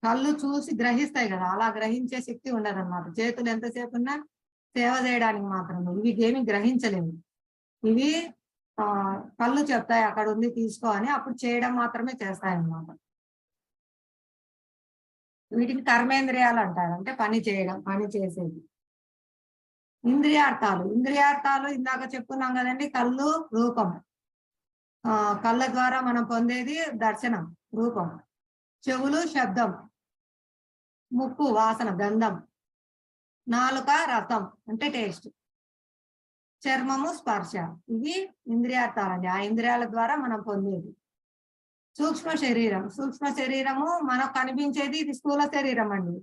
కళ్ళు చూసి గ్రహిస్తాయి కదా, అలా గ్రహించే శక్తి ఉండదన్నమాట. చేతులు ఎంతసేపు ఉన్నా సేవ చేయడానికి మాత్రమే, ఇవి ఏమి గ్రహించలేవు. ఇవి కళ్ళు చెప్తాయి అక్కడ ఉంది తీసుకో అని, అప్పుడు చేయడం మాత్రమే చేస్తాయి అన్నమాట. వీటిని కర్మేంద్రియాలు అంటారు, అంటే పని చేయడం, పని చేసేది. ఇంద్రియార్థాలు ఇందాక చెప్పుకున్నాం కదండి. కళ్ళు రూపం, కళ్ళ ద్వారా మనం పొందేది దర్శనం రూపం, చెవులు శబ్దం, ముక్కు వాసన గంధం, నాలుక రసం అంటే టేస్ట్, చర్మము స్పర్శ. ఇవి ఇంద్రియార్థాలండి. ఆ ఇంద్రియాల ద్వారా మనం పొందేది. సూక్ష్మ శరీరము మనకు కనిపించేది, ఇది స్థూల శరీరం అండి.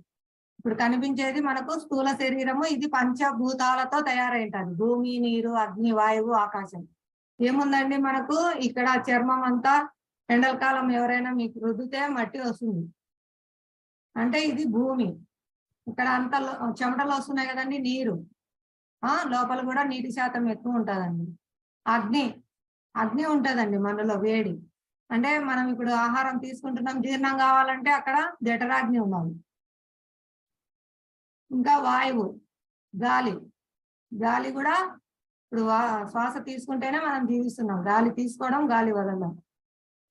ఇప్పుడు కనిపించేది మనకు స్థూల శరీరము. ఇది పంచభూతాలతో తయారైంటది. భూమి, నీరు, అగ్ని, వాయువు, ఆకాశం. ఏముందండి మనకు ఇక్కడ చర్మం అంతా ఎండలకాలం ఎవరైనా మీకు రుద్దితే మట్టి వస్తుంది అంటే ఇది భూమి. ఇక్కడ అంత చెమటలు వస్తున్నాయి కదండి, నీరు. లోపల కూడా నీటి శాతం ఎక్కువ ఉంటుందండి. అగ్ని ఉంటుందండి మనలో, వేడి. అంటే మనం ఇప్పుడు ఆహారం తీసుకుంటున్నాం, జీర్ణం కావాలంటే అక్కడ జఠరాగ్ని ఉండాలి. ఇంకా వాయువు, గాలి కూడా ఇప్పుడు శ్వాస తీసుకుంటేనే మనం జీవిస్తున్నాం. గాలి తీసుకోవడం, గాలి వదలడం.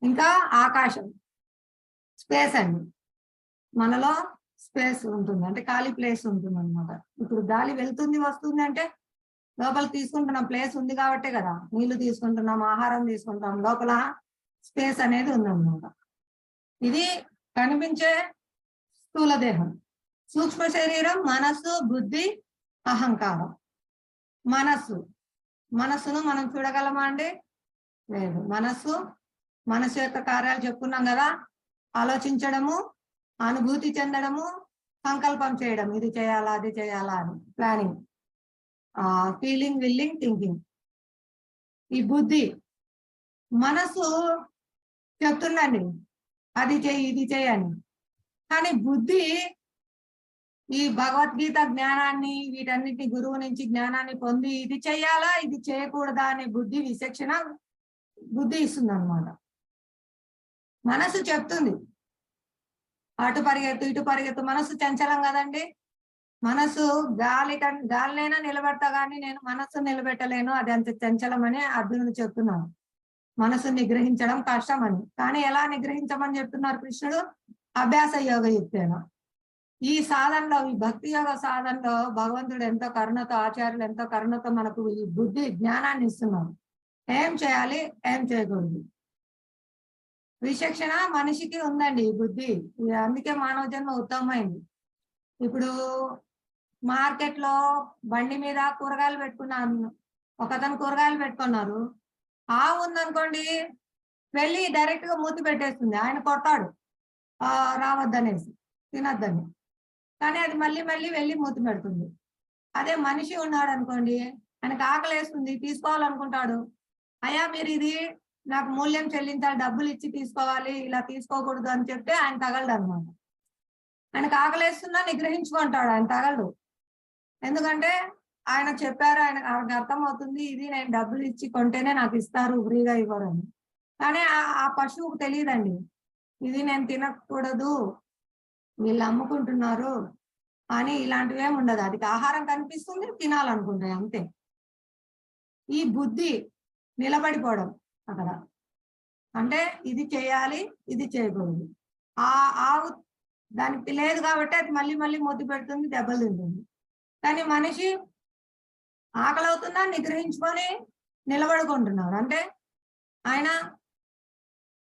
ఇంకా ఆకాశం, స్పేస్ అండి. మనలో స్పేస్ ఉంటుంది, అంటే ఖాళీ ప్లేస్ ఉంటుంది అనమాట. ఇప్పుడు గాలి వెళ్తుంది వస్తుంది అంటే లోపల తీసుకుంటున్నాం, ప్లేస్ ఉంది కాబట్టే కదా. నీళ్లు తీసుకుంటున్నాం, ఆహారం తీసుకుంటాం, లోపల స్పేస్ అనేది ఉందన్నమాట. ఇది కనిపించే స్థూల దేహం. సూక్ష్మ శరీరం మనస్సు, బుద్ధి, అహంకారం. మనస్సును మనం చూడగలమా అండి? లేదు. మనస్సు యొక్క కార్యాలు చెప్పుకున్నాం కదా. ఆలోచించడము, అనుభూతి చెందడము, సంకల్పం చేయడం, ఇది చేయాలా అది చేయాలా అని ప్లానింగ్, ఫీలింగ్, విల్లింగ్, థింకింగ్. ఈ బుద్ధి, మనసు చెప్తుండండి అది చెయ్యి ఇది చేయని, కానీ బుద్ధి ఈ భగవద్గీత జ్ఞానాన్ని, వీటన్నిటి గురువు నుంచి జ్ఞానాన్ని పొంది ఇది చెయ్యాలా ఇది చేయకూడదా అనే విచక్షణ బుద్ధి ఇస్తుంది అనమాట. మనసు చెప్తుంది అటు పరిగెత్తు ఇటు పరిగెత్తు. మనసు చంచలం కదండి. మనసు గాలినైనా నిలబెడతా కానీ నేను మనస్సు నిలబెట్టలేను, అది అంత చంచలం అని అర్జునుడు చెప్తున్నాను. మనసుని నిగ్రహించడం కష్టం అని. కానీ ఎలా నిగ్రహించమని చెప్తున్నారు కృష్ణుడు? అభ్యాస యోగ యుక్తేన. ఈ సాధనలో, ఈ భక్తి యోగ సాధనలో భగవంతుడు ఎంతో కరుణతో, ఆచార్యులు ఎంతో కరుణతో మనకు ఈ బుద్ధి జ్ఞానాన్ని ఇస్తున్నారు. ఏం చేయాలి, ఏం చేయకూడదు. విచక్షణ మనిషికి ఉందండి ఈ బుద్ధి. అందుకే మానవ జన్మ ఉత్తమమైంది. ఇప్పుడు మార్కెట్ లో బండి మీద కూరగాయలు పెట్టుకున్నాను, ఒకతను కూరగాయలు పెట్టుకున్నారు. ఆవు ఉందనుకోండి, వెళ్ళి డైరెక్ట్ గా మూతి పెట్టేస్తుంది, ఆయన కొడతాడు రావద్దనేసి, తినద్దని. కానీ అది మళ్ళీ మళ్ళీ వెళ్ళి మూతి పెడుతుంది. అదే మనిషి ఉన్నాడు అనుకోండి, ఆయనకు ఆకలి వేస్తుంది, తీసుకోవాలనుకుంటాడు. అయ్యా మీరు ఇది నాకు మూల్యం చెల్లించాలి, డబ్బులు ఇచ్చి తీసుకోవాలి, ఇలా తీసుకోకూడదు అని చెప్తే ఆయన తగలడు అనమాట. ఆయనకు ఆకలేస్తున్నా నిగ్రహించుకుంటాడు, ఆయన తగలడు. ఎందుకంటే ఆయన చెప్పారు, ఆయనకు అర్థమవుతుంది ఇది నేను డబ్బులు ఇచ్చి కొంటేనే నాకు ఇస్తారు, ఫ్రీగా ఇవ్వరు అని. కానీ ఆ పశువుకు తెలియదండి, ఇది నేను తినకూడదు, వీళ్ళు అమ్ముకుంటున్నారు అని. ఇలాంటివి ఏమి ఉండదు. అది ఆహారం కనిపిస్తుంది, తినాలనుకుంటాయి అంతే. ఈ బుద్ధి నిలబడిపోవడం అక్కడ, అంటే ఇది చేయాలి, ఇది చేయకూడదు. ఆవు దానికి లేదు కాబట్టి అది మళ్ళీ మళ్ళీ మొద్దు పెడుతుంది, దెబ్బలు తింటుంది. కానీ మనిషి ఆకలి అవుతున్నా నిగ్రహించుకొని నిలబడుకుంటున్నాడు. అంటే ఆయన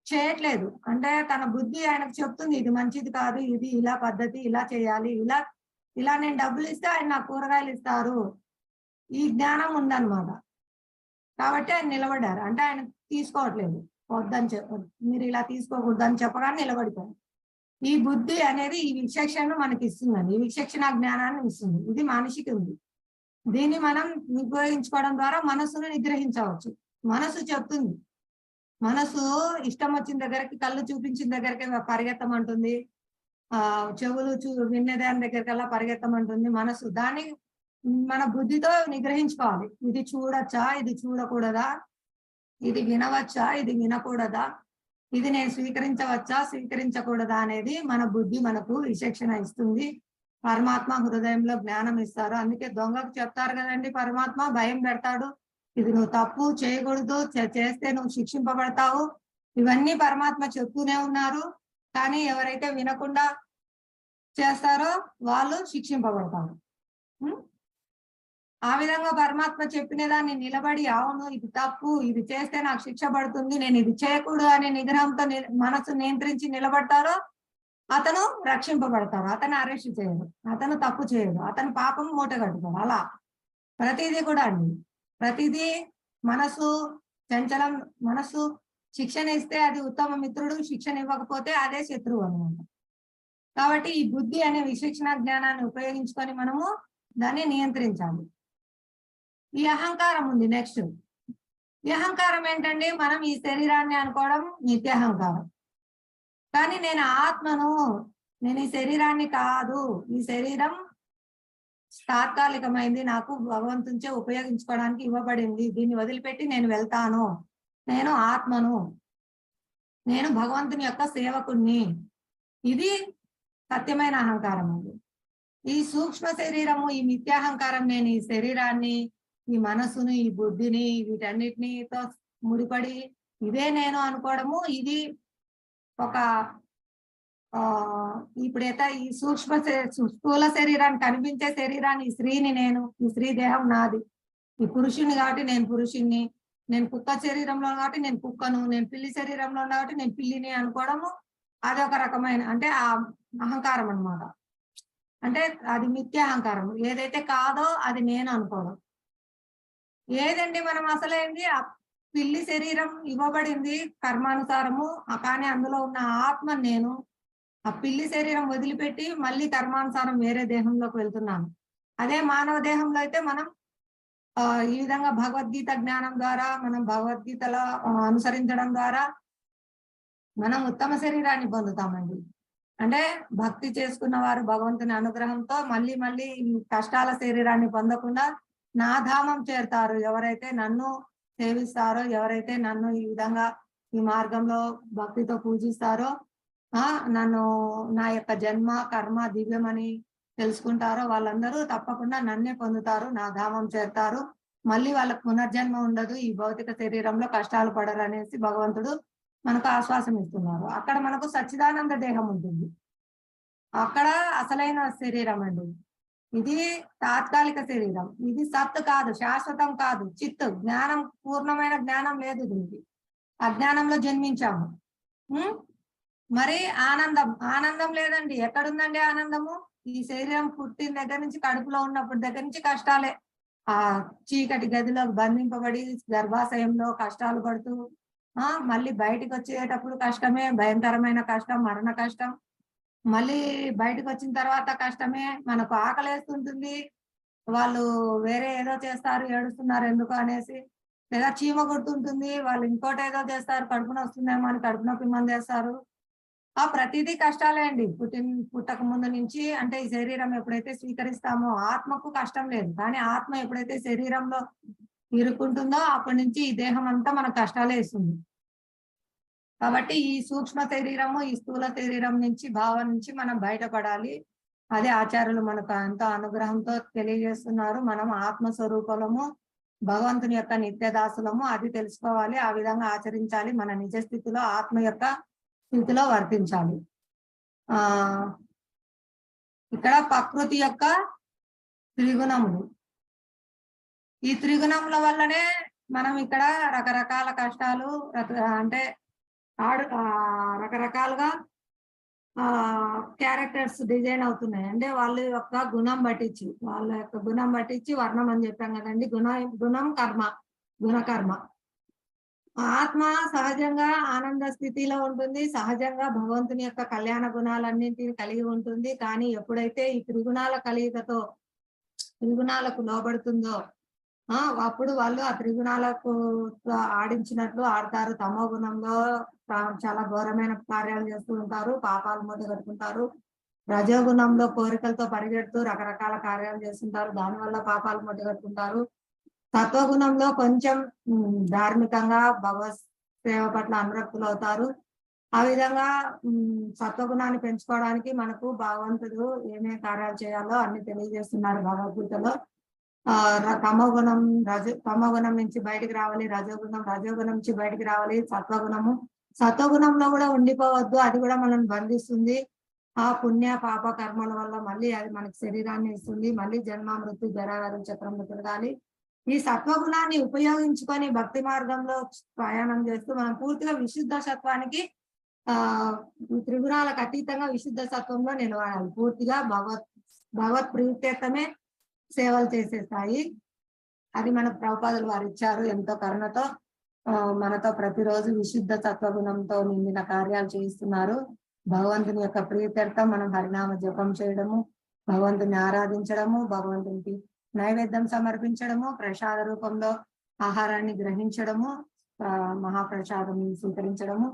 చేయట్లేదు, అంటే తన బుద్ధి ఆయనకు చెప్తుంది ఇది మంచిది కాదు, ఇది ఇలా పద్ధతి, ఇలా చేయాలి, ఇలా నేను డబ్బులు ఇస్తే ఆయన నాకు కూరగాయలు ఇస్తారు, ఈ జ్ఞానం ఉందన్నమాట. కాబట్టి ఆయన నిలబడ్డారు. అంటే ఆయన తీసుకోవట్లేదు, వద్దని మీరు ఇలా తీసుకోకూడదు అని చెప్పగానే నిలబడిపోయారు. ఈ బుద్ధి అనేది ఈ విచక్షణ మనకి ఇస్తుందండి, ఈ విచక్షణ జ్ఞానాన్ని ఇస్తుంది. ఇది మనిషికి ఉంది. దీన్ని మనం ఉపయోగించుకోవడం ద్వారా మనసును నిగ్రహించవచ్చు. మనసు చెప్తుంది, మనసు ఇష్టం వచ్చిన దగ్గరకి, కళ్ళు చూపించిన దగ్గరకి పరిగెత్తమంటుంది, చెవులు విన్నదాని దగ్గరకల్లా పరిగెత్తమంటుంది మనసు. దాన్ని మన బుద్ధితో నిగ్రహించుకోవాలి. ఇది చూడొచ్చా, ఇది చూడకూడదా, ఇది వినవచ్చా, ఇది వినకూడదా, ఇది నేను స్వీకరించవచ్చా, స్వీకరించకూడదా అనేది మన బుద్ధి మనకు విచక్షణ ఇస్తుంది. పరమాత్మ హృదయంలో జ్ఞానం ఇస్తారు. అందుకే దొంగకు చెప్తారు కదండి, పరమాత్మ భయం పెడతాడు, ఇది నువ్వు తప్పు చేయకూడదు, చేస్తే నువ్వు శిక్షింపబడతావు. ఇవన్నీ పరమాత్మ చెప్తూనే ఉన్నారు. కానీ ఎవరైతే వినకుండా చేస్తారో వాళ్ళు శిక్షింపబడతారు. ఆ విధంగా పరమాత్మ చెప్పిన దాన్ని నిలబడి, అవును ఇది తప్పు, ఇది చేస్తే నాకు శిక్ష పడుతుంది, నేను ఇది చేయకూడదు అనే నిగ్రహంతో మనసు నియంత్రించి నిలబడతారో అతను రక్షింపబడతారు. అతను అరెస్ట్ చేయడు, అతను తప్పు చేయడు, అతను పాపం మూట కట్టుతాడు. అలా ప్రతిదీ కూడా అండి, ప్రతిదీ మనసు చంచలం. మనసు శిక్షణ ఇస్తే అది ఉత్తమ మిత్రుడు, శిక్షణ ఇవ్వకపోతే అదే శత్రువు అన్నమాట. కాబట్టి ఈ బుద్ధి అనే విచక్షణ జ్ఞానాన్ని ఉపయోగించుకొని మనము దాన్ని నియంత్రించాలి. ఈ అహంకారం ఉంది. నెక్స్ట్ ఈ అహంకారం ఏంటండి, మనం ఈ శరీరాన్ని అనుకోవడం నిత్యాహంకారం. కానీ నేను ఆత్మను, నేను ఈ శరీరాన్ని కాదు, ఈ శరీరం తాత్కాలికమైంది, నాకు భగవంతునిచే ఉపయోగించుకోవడానికి ఇవ్వబడింది, దీన్ని వదిలిపెట్టి నేను వెళ్తాను, నేను ఆత్మను, నేను భగవంతుని యొక్క సేవకుణ్ణి. ఇది సత్యమైన అహంకారం అండి. ఈ సూక్ష్మ శరీరము, ఈ మిథ్యాహంకారం, నేను ఈ శరీరాన్ని, ఈ మనసును, ఈ బుద్ధిని, వీటన్నిటితో ముడిపడి ఇదే నేను అనుకోవడము, ఇది ఒక ఇప్పుడైతే ఈ స్థూల శరీరాన్ని, కనిపించే శరీరాన్ని, ఈ స్త్రీని నేను, ఈ స్త్రీ దేహం నాది, ఈ పురుషుని కాబట్టి నేను పురుషుణ్ణి, నేను కుక్క శరీరంలో కాబట్టి నేను కుక్కను, నేను పిల్లి శరీరంలో కాబట్టి నేను పిల్లిని అనుకోవడము, అది ఒక రకమైన అంటే ఆ అహంకారం అన్నమాట. అంటే అది మిథ్యాహంకారం. ఏదైతే కాదో అది నేను అనుకోవడం. ఏదండి మనం అసలేంది, ఆ పిల్లి శరీరం ఇవ్వబడింది కర్మానుసారము, కానీ అందులో ఉన్న ఆత్మ నేను. ఆ పిల్లి శరీరం వదిలిపెట్టి మళ్ళీ కర్మానుసారం వేరే దేహంలోకి వెళ్తున్నాను. అదే మానవ దేహంలో అయితే మనం ఈ విధంగా భగవద్గీత జ్ఞానం ద్వారా, మనం భగవద్గీతలో అనుసరించడం ద్వారా మనం ఉత్తమ శరీరాన్ని పొందుతామండి. అంటే భక్తి చేసుకున్న వారు భగవంతుని అనుగ్రహంతో మళ్ళీ మళ్ళీ ఈ కష్టాల శరీరాన్ని పొందకుండా నా ధామం చేరుతారు. ఎవరైతే నన్ను సేవిస్తారో, ఎవరైతే నన్ను ఈ విధంగా ఈ మార్గంలో భక్తితో పూజిస్తారో, నన్ను నా యొక్క జన్మ కర్మ దివ్యమని తెలుసుకుంటారో వాళ్ళందరూ తప్పకుండా నన్నే పొందుతారు, నా ధామం చేరుతారు. మళ్ళీ వాళ్ళకు పునర్జన్మ ఉండదు, ఈ భౌతిక శరీరంలో కష్టాలు పడరు అనేసి భగవంతుడు మనకు ఆశ్వాసం ఇస్తున్నారు. అక్కడ మనకు సచ్చిదానంద దేహం ఉంటుంది, అక్కడ అసలైన శరీరం అండి. ఇది తాత్కాలిక శరీరం, ఇది సత్ కాదు, శాశ్వతం కాదు, చిత్ జ్ఞానం, పూర్ణమైన జ్ఞానం లేదు దీనికి. అజ్ఞానంలో జన్మించాము. మరి ఆనందం లేదండి. ఎక్కడుందండి ఆనందము? ఈ శరీరం పుట్టిన దగ్గర నుంచి, కడుపులో ఉన్నప్పటి దగ్గర నుంచి కష్టాలే. ఆ చీకటి గదిలో బంధింపబడి గర్భాశయంలో కష్టాలు పడుతూ మళ్ళీ బయటకు వచ్చేటప్పుడు కష్టమే, భయంకరమైన కష్టం, మరణ కష్టం. మళ్ళీ బయటకు వచ్చిన తర్వాత కష్టమే, మనకు ఆకలేస్తుంటుంది, వాళ్ళు వేరే ఏదో చేస్తారు, ఏడుస్తున్నారు ఎందుకు అనేసి, లేదా చీమ కొడుతుంటుంది, వాళ్ళు ఇంకోటి ఏదో చేస్తారు, కడుపు వస్తుందేమో అని కడుపు నొప్పి మంది చేస్తారు. ప్రతిదీ కష్టాలే అండి. పుట్టక ముందు నుంచి. అంటే ఈ శరీరం ఎప్పుడైతే స్వీకరిస్తామో ఆత్మకు కష్టం లేదు, కానీ ఆత్మ ఎప్పుడైతే శరీరంలో ఇరుక్కుంటుందో అప్పటి నుంచి ఈ దేహం అంతా మనకు కష్టాలే ఇస్తుంది. కాబట్టి ఈ సూక్ష్మ శరీరము, ఈ స్థూల శరీరం నుంచి, భావం నుంచి మనం బయటపడాలి. అదే ఆచార్యులు మనకు ఎంతో అనుగ్రహంతో తెలియజేస్తున్నారు. మనం ఆత్మస్వరూపము, భగవంతుని యొక్క నిత్యదాసులము, అది తెలుసుకోవాలి, ఆ విధంగా ఆచరించాలి, మన నిజ స్థితిలో ఆత్మ యొక్క స్థితిలో వర్తించాలి. ఇక్కడ ప్రకృతి యొక్క త్రిగుణములు, ఈ త్రిగుణముల వల్లనే మనం ఇక్కడ రకరకాల కష్టాలు, అంటే రకరకాలుగా క్యారెక్టర్స్ డిజైన్ అవుతున్నాయి. అంటే వాళ్ళ యొక్క గుణం బట్టించి వర్ణం అని చెప్పాం కదండి. గుణం కర్మ, గుణకర్మ. ఆత్మ సహజంగా ఆనంద స్థితిలో ఉంటుంది, సహజంగా భగవంతుని యొక్క కళ్యాణ గుణాలన్నింటినీ కలిగి ఉంటుంది. కానీ ఎప్పుడైతే ఈ త్రిగుణాలకు లోబడుతుందో అప్పుడు వాళ్ళు ఆ త్రిగుణాలకు ఆడించినట్లు ఆడతారు. తమో గుణంలో చాలా ఘోరమైన కార్యాలు చేస్తూ ఉంటారు, పాపాలు మూట కట్టుకుంటారు. రజోగుణంలో కోరికలతో పరిగెడుతూ రకరకాల కార్యాలు చేస్తుంటారు, దానివల్ల పాపాలు మూట కట్టుకుంటారు. సత్వగుణంలో కొంచెం ధార్మికంగా భగవత్ సేవ పట్ల అనురక్తులు అవుతారు. ఆ విధంగా సత్వగుణాన్ని పెంచుకోవడానికి మనకు భగవంతుడు ఏమేమి కార్యాలు చేయాలో అన్ని తెలియజేస్తున్నారు భగవద్గీతలో. తమోగుణం నుంచి బయటికి రావాలి, రజోగుణం నుంచి బయటికి రావాలి, సత్వగుణంలో కూడా ఉండిపోవద్దు, అది కూడా మనం బంధిస్తుంది. ఆ పుణ్య పాప కర్మల వల్ల మళ్ళీ అది మనకి శరీరాన్ని ఇస్తుంది, మళ్ళీ జన్మ మృత్యు జరావ్యాధుల చక్రంలో తిరగాలి. ఈ సత్వగుణాన్ని ఉపయోగించుకొని భక్తి మార్గంలో ప్రయాణం చేస్తూ మనం పూర్తిగా విశుద్ధ సత్వానికి, త్రిగుణాలకు అతీతంగా విశుద్ధ సత్వంలో నిలబడాలి. పూర్తిగా భగవత్ ప్రీత్యర్థమే సేవలు చేసేస్తాయి. అది మనకు ప్రభుపాదులు వారు ఇచ్చారు ఎంతో కరుణతో. మనతో ప్రతిరోజు విశుద్ధ సత్వగుణంతో నిండిన కార్యాలు చేయిస్తున్నారు. భగవంతుని యొక్క ప్రీత్యర్థం మనం హరినామ జపం చేయడము, భగవంతుని ఆరాధించడము, భగవంతునికి నైవేద్యం సమర్పించడము, ప్రసాద రూపంలో ఆహారాన్ని గ్రహించడము, మహాప్రసాదం స్వీకరించడము.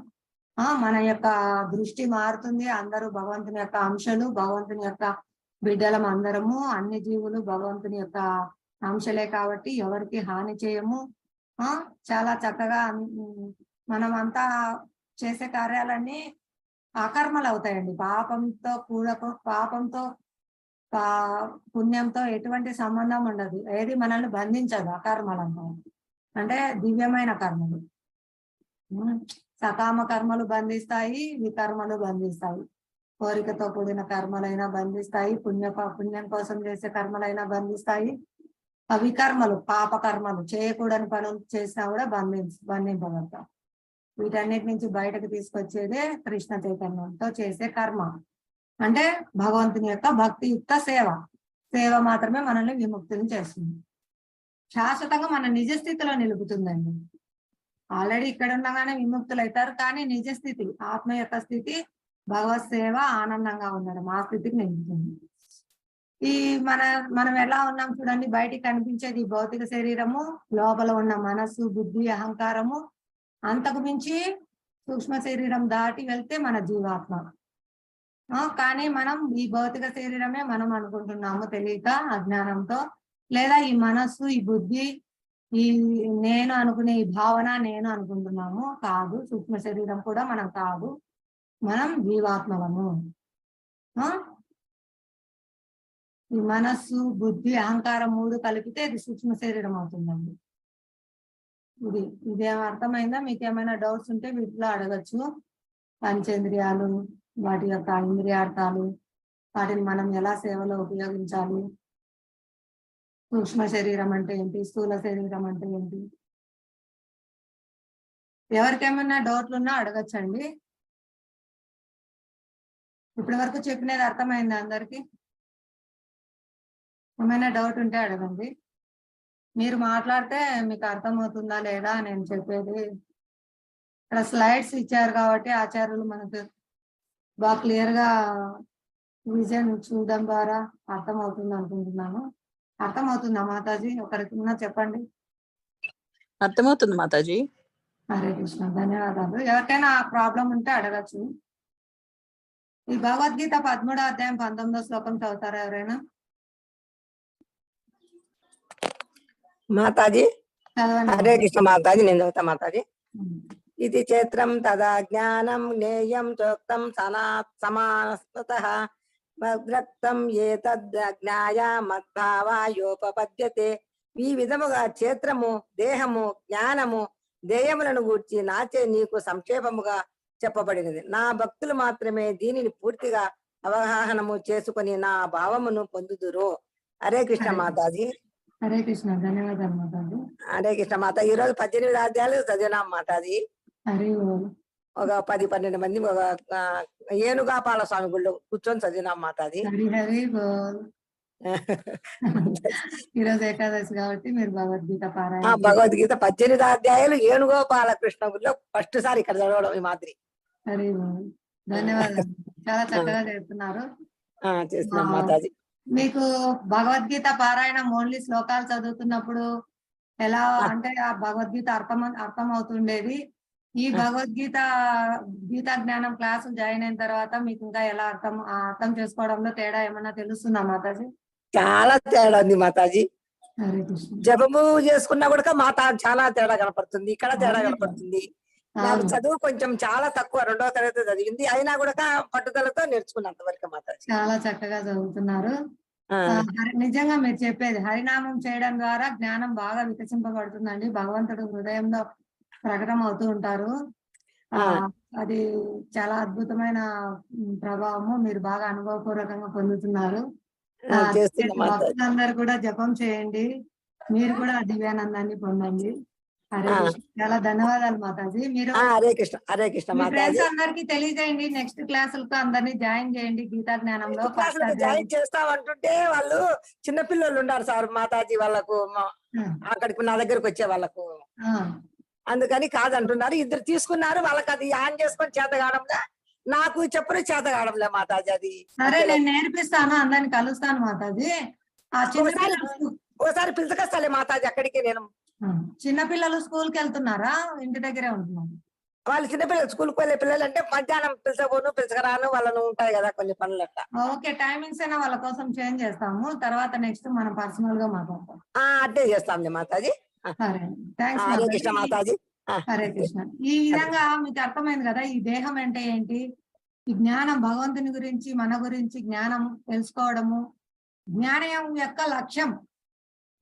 మన యొక్క దృష్టి మారుతుంది. అందరూ భగవంతుని యొక్క అంశాలు, భగవంతుని యొక్క బిడ్డలం అందరము. అన్ని జీవులు భగవంతుని యొక్క అంశలే కాబట్టి ఎవరికి హాని చేయము. చాలా చక్కగా మనం అంతా చేసే కార్యాలన్నీ అకర్మలు అవుతాయండి. పాపంతో పుణ్యంతో ఎటువంటి సంబంధం ఉండదు. ఏది మనల్ని బంధించదు. అకర్మలు అంటే దివ్యమైన కర్మలు. సకామ కర్మలు బంధిస్తాయి, వికర్మలు బంధిస్తాయి. కోరికతో కూడిన కర్మలైనా బంధిస్తాయి, పుణ్యం కోసం చేసే కర్మలైనా బంధిస్తాయి. వికర్మలు, పాప కర్మలు, చేయకూడని పనులు చేసినా కూడా బంధింపబడతాం. వీటన్నిటి నుంచి బయటకు తీసుకొచ్చేదే కృష్ణ చైతన్యంతో చేసే కర్మ. అంటే భగవంతుని యొక్క భక్తియుక్త సేవ మాత్రమే మనల్ని విముక్తిని చేస్తుంది, శాశ్వతంగా మన నిజస్థితిలో నిలుపుతుందండి. ఆల్రెడీ ఇక్కడ ఉండగానే విముక్తులు అవుతారు, కానీ నిజస్థితి, ఆత్మ యొక్క స్థితి, భగవత్ సేవ, ఆనందంగా ఉండడం, ఆ స్థితికి నిలుపుతుంది. ఈ మనం ఎలా ఉన్నాం చూడండి. బయటికి కనిపించేది భౌతిక శరీరము, లోపల ఉన్న మనస్సు, బుద్ధి, అహంకారము. అంతకు మించి సూక్ష్మ శరీరం దాటి వెళ్తే మన జీవాత్మ. కానీ మనం ఈ భౌతిక శరీరమే మనం అనుకుంటున్నాము తెలియక, అజ్ఞానంతో. లేదా ఈ మనస్సు, ఈ బుద్ధి, ఈ నేను అనుకునే ఈ భావన నేను అనుకుంటున్నాము. కాదు, సూక్ష్మ శరీరం కూడా మనం కాదు, మనం జీవాత్మలము. ఈ మనస్సు, బుద్ధి, అహంకారం 3 కలిపితే ఇది సూక్ష్మ శరీరం అవుతుందండి. ఇదేం అర్థమైందా? మీకు ఏమైనా డౌట్స్ ఉంటే వీటిలో అడగచ్చు. పంచేంద్రియాలు, వాటి యొక్క ఇంద్రియార్థాలు, వాటిని మనం ఎలా సేవలో ఉపయోగించాలి, సూక్ష్మ శరీరం అంటే ఏంటి, స్థూల శరీరం అంటే ఏంటి, ఎవరికేమైనా డౌట్లు ఉన్నా అడగచ్చండి. ఇప్పటి వరకు చెప్పినది అర్థమైందా అందరికి? ఏమైనా డౌట్ ఉంటే అడగండి. మీరు మాట్లాడితే మీకు అర్థమవుతుందా లేదా నేను చెప్పేది. ఇక్కడ స్లైడ్స్ ఇచ్చారు కాబట్టి ఆచార్యులు మనకు బాగా క్లియర్ గా విజన్ చూడడం ద్వారా అర్థమవుతుంది అనుకుంటున్నాను. అర్థమవుతుందా మాతాజీ? ఒకరికి చెప్పండి. అర్థమవుతుంది మాతాజీ. హరే కృష్ణ, ధన్యవాదాలు. ఎవరికైనా ప్రాబ్లం ఉంటే అడగచ్చు. ఈ భగవద్గీత 13వ అధ్యాయం 19వ శ్లోకం చదువుతారా ఎవరైనా? మాతాజీ చదవండి. హరే కృష్ణ మాతాజీ. నేను చదువుతా మాతాజీ. ఇది క్షేత్రం తదా జ్ఞానం జ్ఞేయం చోక్తం సమానస్తతః మద్రక్తం ఏతద్ జ్ఞాయ మద్భావాయోపపద్యతే. ఈ విధముగా క్షేత్రము, దేహము, జ్ఞానము, ధ్యేయములను గూర్చి నాచే నీకు సంక్షేపముగా చెప్పబడినది. నా భక్తులు మాత్రమే దీనిని పూర్తిగా అవగాహనము చేసుకొని నా భావమును పొందుదురు. హరే కృష్ణ మాతాజీ. హరే కృష్ణ, ధన్యవాదాలు మాతాజీ. హరే కృష్ణ మాత. ఈ రోజు 18 అధ్యాయాలు చదివినాం మాతాజీ. హరి ఒక 10-12 మంది ఒక ఏనుగాపాల స్వామి గుళ్ళో కూర్చొని చదివినాం మాతాజీ. హరి హరి బోల్. ఈరోజు ఏకాదశి కాబట్టి మీరు భగవద్గీత పారాయణ. భగవద్గీత 18 అధ్యాయాలు ఏనుగోపాల కృష్ణ గుళ్ళో ఫస్ట్ సారి ఇక్కడ చదవడం ఈ మాదిరి. హరి బోల్. ధన్యవాదాలు. చాలా చక్కగా చేస్తున్నారు. చేస్తున్నాం మాతాజీ. మీకు భగవద్గీత పారాయణం ఓన్లీ శ్లోకాలు చదువుతున్నప్పుడు ఎలా అంటే ఆ భగవద్గీత అర్థం అవుతుండేది. ఈ భగవద్గీత గీతా జ్ఞానం క్లాసు జాయిన్ అయిన తర్వాత మీకు ఇంకా ఎలా అర్థం చేసుకోవడంలో తేడా ఏమన్నా తెలుస్తుందా మాతాజీ? చాలా తేడా ఉంది మాతాజీ. హరే కృష్ణ. జపము చేసుకున్నా కూడా మాతా చాలా తేడా కనపడుతుంది. ఇక్కడ తేడా కనపడుతుంది. నాకు చదువు కొంచెం చాలా తక్కువ, 2వ తరగతి చదివింది, అయినా కూడా పట్టుదలతో నేర్చుకున్నంత వరకు మాతాజీ. చాలా చక్కగా చదువుతున్నారు. నిజంగా మీరు చెప్పేది హరినామం చేయడం ద్వారా జ్ఞానం బాగా వికసింపబడుతుందండి. భగవంతుడు హృదయంలో ప్రకటన అవుతూ ఉంటారు. అది చాలా అద్భుతమైన ప్రభావము. మీరు బాగా అనుభవపూర్వకంగా పొందుతున్నారు. భక్తులందరూ కూడా జపం చేయండి. మీరు కూడా దివ్యానందాన్ని పొందండి. హరే కృష్ణ. చాలా ధన్యవాదాలు మాతాజీ. మీరు హరే కృష్ణ. హరే కృష్ణ మాతాజీ. అందరికి తెలియజేయండి. నెక్స్ట్ క్లాసులకు అందరినీ జాయిన్ చేయండి గీతా జ్ఞానంలో. జాయిన్ చేస్తామంటుంటే వాళ్ళు చిన్నపిల్లలు ఉన్నారు సార్ మాతాజీ. వాళ్ళకు అక్కడికి నా దగ్గరకు వచ్చే వాళ్ళకు అందుకని కాదంటున్నారు. 2 తీసుకున్నారు. వాళ్ళకి అది ఆన్ చేసుకొని చేత కావడంలే, నాకు చెప్పరు చేత కావడంలే మాతాజీ. అది సరే, నేను నేర్పిస్తాను, అందరిని కలుస్తాను మాతాజీ. ఒకసారి పిలుచుకొస్తాలే మాతాజీ అక్కడికి. నేను చిన్నపిల్లలు స్కూల్కి వెళ్తున్నారా, ఇంటి దగ్గరే ఉంటున్నారు? వాళ్ళు చిన్నపిల్లలు స్కూల్కి వెళ్ళే పిల్లలు అంటే మధ్యాహ్నం పిలుచుకురాను వాళ్ళను ఉంటాయి కదా కొన్ని పనులు అట్లా. ఓకే, టైమింగ్స్ అయినా వాళ్ళ కోసం చేంజ్ చేస్తాము. తర్వాత నెక్స్ట్ మనం పర్సనల్ గా మాట్లాడతాం. అట్టే చేస్తాంలే మాతాజీ. సరే, థ్యాంక్స్. హరే కృష్ణ మాతాజీ. హరే కృష్ణ. ఈ విధంగా మీకు అర్థమైంది కదా ఈ దేహం అంటే ఏంటి, ఈ జ్ఞానం భగవంతుని గురించి, మన గురించి జ్ఞానం తెలుసుకోవడము, జ్ఞానం యొక్క లక్ష్యం.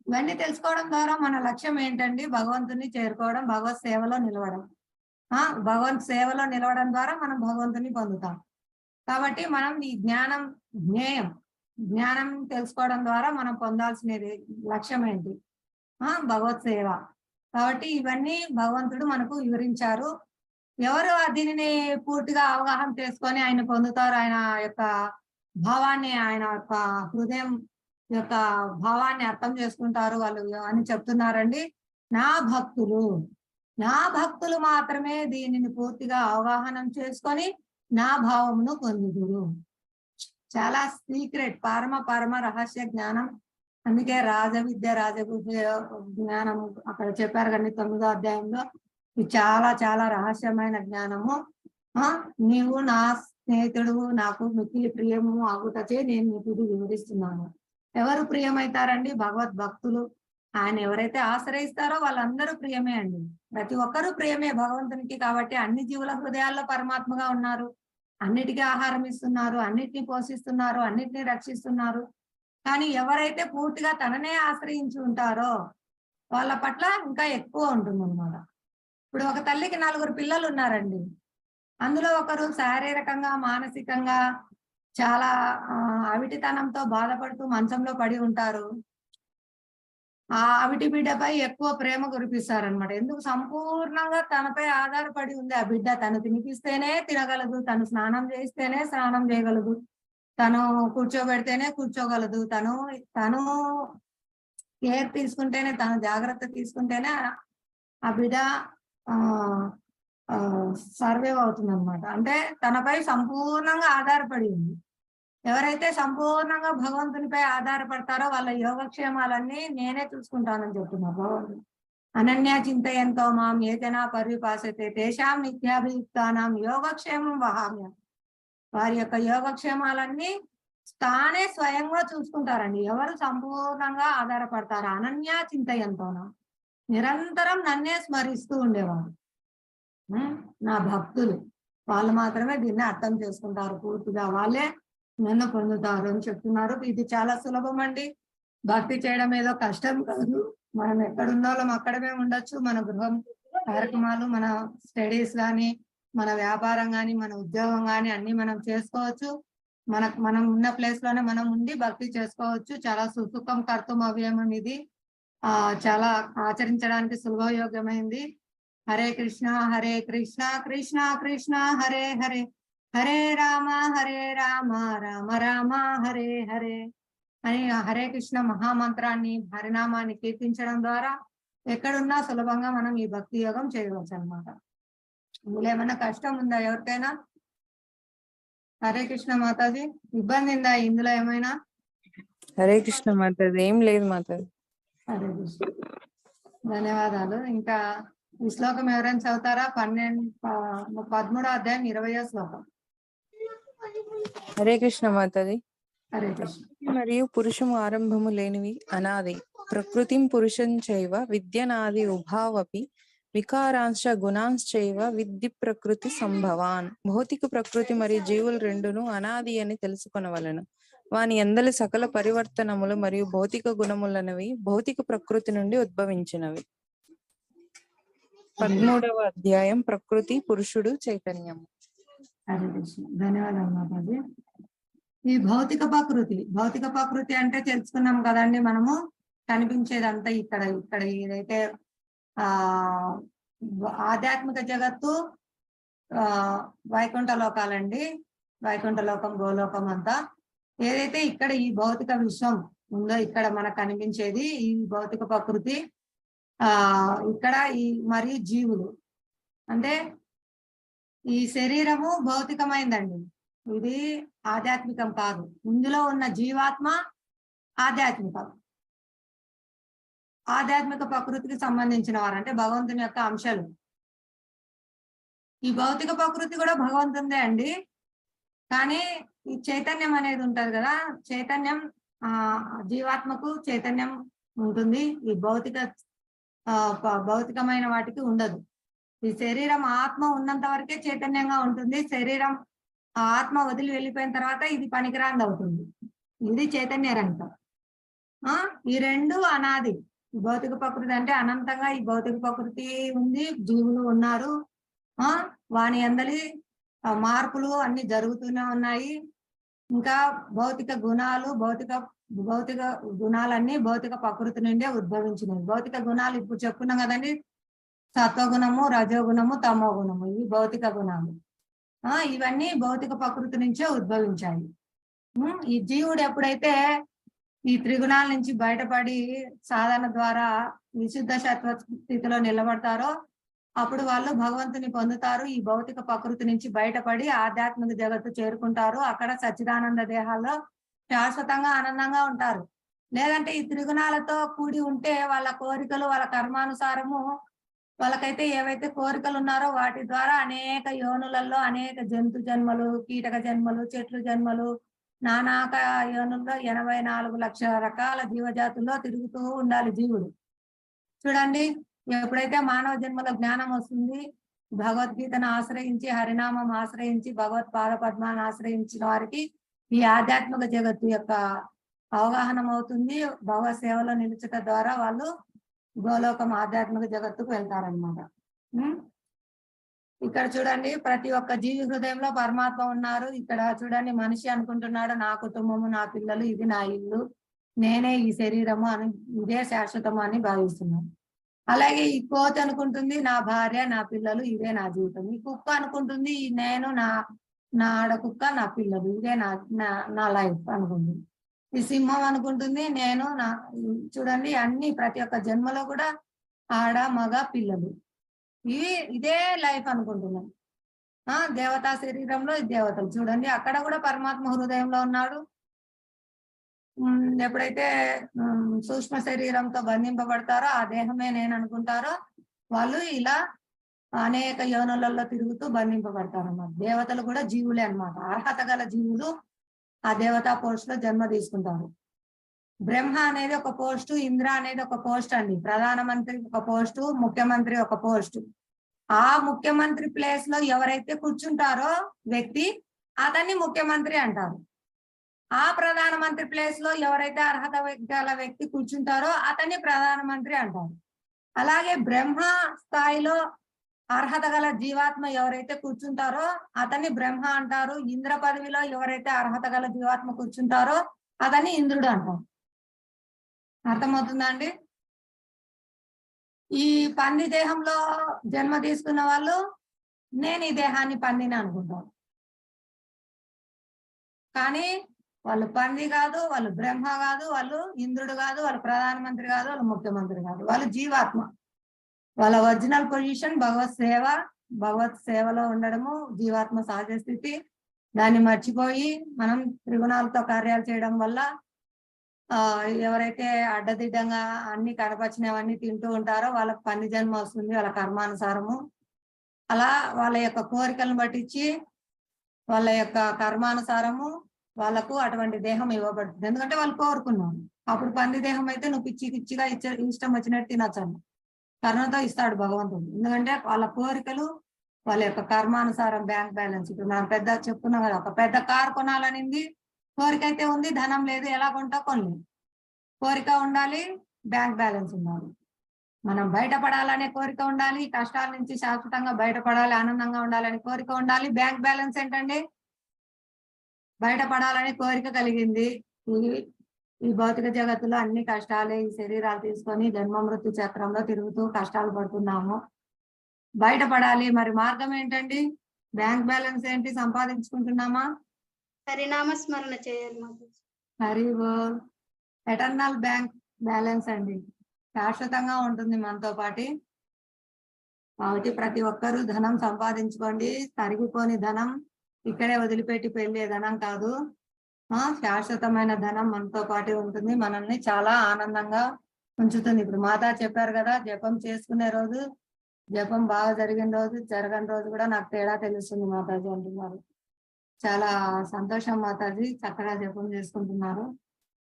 ఇవన్నీ తెలుసుకోవడం ద్వారా మన లక్ష్యం ఏంటండి? భగవంతుని చేరుకోవడం, భగవత్ సేవలో నిలవడం. భగవంత్ సేవలో నిలవడం ద్వారా మనం భగవంతుని పొందుతాం. కాబట్టి మనం ఈ జ్ఞానం తెలుసుకోవడం ద్వారా మనం పొందాల్సినది లక్ష్యం ఏంటి? భగవత్ సేవ. కాబట్టి ఇవన్నీ భగవంతుడు మనకు వివరించారు. ఎవరు దీనిని పూర్తిగా అవగాహన చేసుకొని ఆయన పొందుతారు, ఆయన యొక్క భావాన్ని, ఆయన యొక్క హృదయం యొక్క భావాన్ని అర్థం చేసుకుంటారు వాళ్ళు అని చెప్తున్నారండి. నా భక్తులు మాత్రమే దీనిని పూర్తిగా అవగాహన చేసుకొని నా భావమును పొందుదురు. చాలా సీక్రెట్, పరమ రహస్య జ్ఞానం. అందుకే రాజవిద్య జ్ఞానం అక్కడ చెప్పారు కానీ 9వ అధ్యాయంలో ఇది చాలా చాలా రహస్యమైన జ్ఞానము. నీవు నా స్నేహితుడు, నాకు మిక్కిలి ప్రియము ఆగుటచే నేను నీకు ఇది వివరిస్తున్నాను. ఎవరు ప్రియమైతారండి? భగవద్భక్తులు. ఆయన ఎవరైతే ఆశ్రయిస్తారో వాళ్ళందరూ ప్రియమే అండి. ప్రతి ఒక్కరూ ప్రియమే భగవంతునికి. కాబట్టి అన్ని జీవుల హృదయాల్లో పరమాత్మగా ఉన్నారు. అన్నిటికీ ఆహారం ఇస్తున్నారు, అన్నిటినీ పోషిస్తున్నారు, అన్నిటినీ రక్షిస్తున్నారు. కానీ ఎవరైతే పూర్తిగా తననే ఆశ్రయించి ఉంటారో వాళ్ళ పట్ల ఇంకా ఎక్కువ ఉంటుంది అన్నమాట. ఇప్పుడు ఒక తల్లికి 4 పిల్లలు ఉన్నారండి. అందులో ఒకరు శారీరకంగా మానసికంగా చాలా అవిటితనంతో బాధపడుతూ మంచంలో పడి ఉంటారు. ఆ అవిటి బిడ్డపై ఎక్కువ ప్రేమ కురిపిస్తారనమాట. ఎందుకు? సంపూర్ణంగా తనపై ఆధారపడి ఉంది ఆ బిడ్డ. తను తినిపిస్తేనే తినగలదు, తను స్నానం చేయిస్తేనే స్నానం చేయగలదు, తను కూర్చోబెడితేనే కూర్చోగలదు, తను తను కేర్ తీసుకుంటేనే, తను జాగ్రత్త తీసుకుంటేనే ఆ బిడ్డ సర్వైవ్ అవుతుంది అనమాట. అంటే తనపై సంపూర్ణంగా ఆధారపడి ఉంది. ఎవరైతే సంపూర్ణంగా భగవంతునిపై ఆధారపడతారో వాళ్ళ యోగక్షేమాలన్నీ నేనే చూసుకుంటానని చెప్తున్నారు భగవంతుడు. అనన్య చింతయంతో మాం ఏ జనా పర్యుపాసతే తేషాం నిత్యాభియుక్తానాం యోగక్షేమం వహామ్యం. వారి యొక్క యోగక్షేమాలన్నీ తానే స్వయంగా చూసుకుంటారండి. ఎవరు సంపూర్ణంగా ఆధారపడతారు? అనన్య చింతయంతోనా, నిరంతరం నన్నే స్మరిస్తూ ఉండేవారు నా భక్తులు. వాళ్ళు మాత్రమే దీన్ని అర్థం చేసుకుంటారు పూర్తిగా, వాళ్ళే నన్ను పొందుతారు అని చెప్తున్నారు. ఇది చాలా సులభం అండి. భక్తి చేయడం ఏదో కష్టం కాదు. మనం ఎక్కడుండాలో అక్కడమే ఉండొచ్చు. మన గృహం కార్యక్రమాలు, మన స్టడీస్ కానీ, మన వ్యాపారం కానీ, మన ఉద్యోగం కానీ అన్ని మనం చేసుకోవచ్చు. మనం ఉన్న ప్లేస్ లోనే మనం ఉండి భక్తి చేసుకోవచ్చు. చాలా సుసుఖం కర్తం అవ్యయం ఇది. చాలా ఆచరించడానికి సులభయోగ్యమైంది. హరే కృష్ణ కృష్ణ కృష్ణ హరే హరే, హరే రామ రామ రామ హరే హరే అని హరే కృష్ణ మహామంత్రాన్ని, హరినామాన్ని కీర్తించడం ద్వారా ఎక్కడున్నా సులభంగా మనం ఈ భక్తి యోగం చేయవచ్చు అన్నమాట. ఇందులో ఏమైనా కష్టం ఉందా ఎవరికైనా? హరే కృష్ణ మాతాజీ, ఇబ్బంది ఉందా ఇందులో ఏమైనా? హరే కృష్ణ మాతాజీ, ఏం లేదు మాతాజీ. హరే కృష్ణ, ధన్యవాదాలు. ఇంకా ఈ శ్లోకం ఎవరైనా చదువుతారా? 13వ అధ్యాయం 20వ శ్లోకం. హరే కృష్ణ మాతాజీ. హరే కృష్ణ. మరియు పురుషము ఆరంభము లేనివి అనాది, ప్రకృతిం పురుషం చైవ విద్యనాది ఉభావపి, వికారాంశ గుణాంశ్చైవ విద్ధి ప్రకృతి సంభవాన్. భౌతిక ప్రకృతి మరియు జీవులు రెండును అనాది అని తెలుసుకొనవలెను. వాని ఎందలి సకల పరివర్తనములు మరియు భౌతిక గుణములనవి భౌతిక ప్రకృతి నుండి ఉద్భవించినవి. 13వ అధ్యాయం ప్రకృతి, పురుషుడు, చైతన్యం. హరే కృష్ణ, ధన్యవాదాలు మాతాజీ. ఈ భౌతిక ప్రకృతి అంటే తెలుసుకున్నాం కదండి మనము. కనిపించేదంతా ఇక్కడ ఏదైతే ఆధ్యాత్మిక జగత్తు, వైకుంఠ లోకాలండి. వైకుంఠ లోకం, గోలోకం అంతా ఏదైతే ఇక్కడ ఈ భౌతిక విశ్వం ఉందో, ఇక్కడ మనకు కనిపించేది ఈ భౌతిక ప్రకృతి. ఇక్కడ ఈ మరియు జీవులు అంటే ఈ శరీరము భౌతికమైందండి, ఇది ఆధ్యాత్మికం కాదు. ఇందులో ఉన్న జీవాత్మ ఆధ్యాత్మిక ప్రకృతికి సంబంధించిన వారు, అంటే భగవంతుని యొక్క అంశాలు. ఈ భౌతిక ప్రకృతి కూడా భగవంతుందే అండి. కానీ ఈ చైతన్యం అనేది ఉంటది కదా, చైతన్యం జీవాత్మకు చైతన్యం ఉంటుంది. ఈ భౌతికమైన వాటికి ఉండదు. ఈ శరీరం ఆత్మ ఉన్నంత వరకే చైతన్యంగా ఉంటుంది. శరీరం ఆత్మ వదిలి వెళ్ళిపోయిన తర్వాత ఇది పనికిరాంది అవుతుంది. ఇది చైతన్య రంగం. ఈ రెండు అనాది. ఈ భౌతిక ప్రకృతి అంటే అనంతంగా ఈ భౌతిక ప్రకృతి ఉంది, జీవులు ఉన్నారు. వాని అందలి మార్పులు అన్ని జరుగుతూనే ఉన్నాయి. ఇంకా భౌతిక గుణాలన్నీ భౌతిక ప్రకృతి నుండే ఉద్భవించినవి. భౌతిక గుణాలు ఇప్పుడు చెప్పుకున్నాం కదండి, సత్వగుణము, రజోగుణము, తమో గుణము, ఇవి భౌతిక గుణాలు. ఇవన్నీ భౌతిక ప్రకృతి నుంచే ఉద్భవించాయి. ఈ జీవుడు ఎప్పుడైతే ఈ త్రిగుణాల నుంచి బయటపడి సాధన ద్వారా విశుద్ధ సత్వ స్థితిలో నిలబడతారో అప్పుడు వాళ్ళు భగవంతుని పొందుతారు. ఈ భౌతిక ప్రకృతి నుంచి బయటపడి ఆధ్యాత్మిక జగత్తు చేరుకుంటారు. అక్కడ సచ్చిదానంద దేహాల్లో శాశ్వతంగా ఆనందంగా ఉంటారు. లేదంటే ఈ త్రిగుణాలతో కూడి ఉంటే వాళ్ళ కోరికలు, వాళ్ళ కర్మానుసారము వాళ్ళకైతే ఏవైతే కోరికలు ఉన్నారో వాటి ద్వారా అనేక యోనులలో అనేక జంతు జన్మలు, కీటక జన్మలు, చెట్లు జన్మలు, నానాక యోనుల్లో 84 లక్షల రకాల జీవజాతుల్లో తిరుగుతూ ఉండాలి జీవుడు. చూడండి, ఎప్పుడైతే మానవ జన్మలో జ్ఞానం వస్తుంది, భగవద్గీతను ఆశ్రయించి, హరినామం ఆశ్రయించి, భగవత్ పాద పద్మాన్ని ఆశ్రయించిన వారికి ఈ ఆధ్యాత్మిక జగత్తు యొక్క అవగాహన అవుతుంది. భగవత్ సేవలో నిలుచుట ద్వారా వాళ్ళు గోలోకం ఆధ్యాత్మిక జగత్తుకు వెళ్తారనమాట. ఇక్కడ చూడండి, ప్రతి ఒక్క జీవి హృదయంలో పరమాత్మ ఉన్నారు. ఇక్కడ చూడండి, మనిషి అనుకుంటున్నాడు నా కుటుంబము, నా పిల్లలు, ఇది నా ఇల్లు, నేనే ఈ శరీరము అని, ఇదే శాశ్వతము అని భావిస్తున్నాను. అలాగే ఈ కోతి అనుకుంటుంది నా భార్య, నా పిల్లలు, ఇదే నా జీవితం. ఈ కుక్క అనుకుంటుంది నేను, నా ఆడ కుక్క, నా పిల్లలు, ఇదే నా లైఫ్ అనుకుంటుంది. ఈ సింహం అనుకుంటుంది నేను చూడండి, అన్ని ప్రతి ఒక్క జన్మలో కూడా ఆడ, మగ, పిల్లలు, ఇదే లైఫ్ అనుకుంటున్నాం. దేవతా శరీరంలో దేవతలు చూడండి, అక్కడ కూడా పరమాత్మ హృదయంలో ఉన్నాడు. ఎప్పుడైతే సూక్ష్మ శరీరంతో బంధింపబడతారో, ఆ దేహమే నేను అనుకుంటారో, వాళ్ళు ఇలా అనేక యోనులలో తిరుగుతూ బంధింపబడతారు అన్నమాట. దేవతలు కూడా జీవులే అన్నమాట. అర్హత గల జీవులు ఆ దేవతా పోస్ట్ లో జన్మ తీసుకుంటారు. బ్రహ్మ అనేది ఒక పోస్టు, ఇంద్ర అనేది ఒక పోస్ట్ అండి. ప్రధానమంత్రి ఒక పోస్టు, ముఖ్యమంత్రి ఒక పోస్టు. ఆ ముఖ్యమంత్రి ప్లేస్ లో ఎవరైతే కూర్చుంటారో వ్యక్తి, అతన్ని ముఖ్యమంత్రి అంటారు. ఆ ప్రధానమంత్రి ప్లేస్ లో ఎవరైతే అర్హత గల వ్యక్తి కూర్చుంటారో అతన్ని ప్రధానమంత్రి అంటారు. అలాగే బ్రహ్మ స్థాయిలో అర్హత గల జీవాత్మ ఎవరైతే కూర్చుంటారో అతన్ని బ్రహ్మ అంటారు. ఇంద్ర పదవిలో ఎవరైతే అర్హత గల జీవాత్మ కూర్చుంటారో అతన్ని ఇంద్రుడు అంటారు. అర్థమవుతుందా అండి? ఈ పంది దేహంలో జన్మ తీసుకున్న వాళ్ళు నేను ఈ దేహాన్ని పందిని అనుకుంటారు. కానీ వాళ్ళు పంది కాదు, వాళ్ళు బ్రహ్మ కాదు, వాళ్ళు ఇంద్రుడు కాదు, వాళ్ళు ప్రధానమంత్రి కాదు, వాళ్ళు ముఖ్యమంత్రి కాదు, వాళ్ళు జీవాత్మ. వాళ్ళ ఒరిజినల్ పొజిషన్ భగవత్ సేవలో ఉండడము జీవాత్మ సహజ స్థితి. దాన్ని మర్చిపోయి మనం త్రిగుణాలతో కార్యాలు చేయడం వల్ల ఎవరైతే అడ్డదిడ్డంగా అన్ని కనపచ్చినవన్నీ తింటూ ఉంటారో వాళ్ళకి పంది జన్మ వస్తుంది, వాళ్ళ కర్మానుసారము. అలా వాళ్ళ యొక్క కోరికలను బట్టించి వాళ్ళ యొక్క కర్మానుసారము వాళ్ళకు అటువంటి దేహం ఇవ్వబడుతుంది. ఎందుకంటే వాళ్ళు కోరుకున్నారు. అప్పుడు పంది దేహం అయితే నువ్వు పిచ్చిగా ఇష్టం వచ్చినట్టు తినచ్చండి, కరుణతో ఇస్తాడు భగవంతుడు. ఎందుకంటే వాళ్ళ కోరికలు వాళ్ళ యొక్క కర్మానుసారం బ్యాంక్ బ్యాలెన్స్. ఇప్పుడు మనం చెప్పుకున్నాం కదా, ఒక పెద్ద కార్ కొనాలనింది, కోరిక అయితే ఉంది, ధనం లేదు, ఎలా కొంటా కొనలేదు. కోరిక ఉండాలి, బ్యాంక్ బ్యాలెన్స్ ఉండాలి. మనం బయటపడాలనే కోరిక ఉండాలి, కష్టాల నుంచి శాశ్వతంగా బయటపడాలి, ఆనందంగా ఉండాలని కోరిక ఉండాలి. బ్యాంక్ బ్యాలెన్స్ ఏంటండి? బయటపడాలని కోరిక కలిగింది. ఈ భౌతిక జగత్తులో అన్ని కష్టాలే, ఈ శరీరాలు తీసుకొని జన్మ మృత్యు చక్రంలో తిరుగుతూ కష్టాలు పడుతున్నాము. బయటపడాలి, మరి మార్గం ఏంటండి? బ్యాంక్ బ్యాలెన్స్ ఏంటి? సంపాదించుకుంటున్నామా? హరినామ స్మరణ చేయాలి. హరి బోల్. ఎటర్నల్ బ్యాంక్ బ్యాలెన్స్ అండి, శాశ్వతంగా ఉంటుంది మనతో పాటు. కాబట్టి ప్రతి ఒక్కరూ ధనం సంపాదించుకోండి. తరిగిపోని ధనం, ఇక్కడే వదిలిపెట్టి వెళ్ళే ధనం కాదు. శాశ్వతమైన ధనం మనతో పాటు ఉంటుంది, మనల్ని చాలా ఆనందంగా ఉంచుతుంది. ఇప్పుడు మాతా చెప్పారు కదా, జపం చేసుకునే రోజు, జపం బాగా జరిగిన రోజు, జరగని రోజు కూడా నాకు తేడా తెలుస్తుంది మాతాజీ అంటున్నారు. చాలా సంతోషం మాతాజీ, చక్కగా జపం చేసుకుంటున్నారు.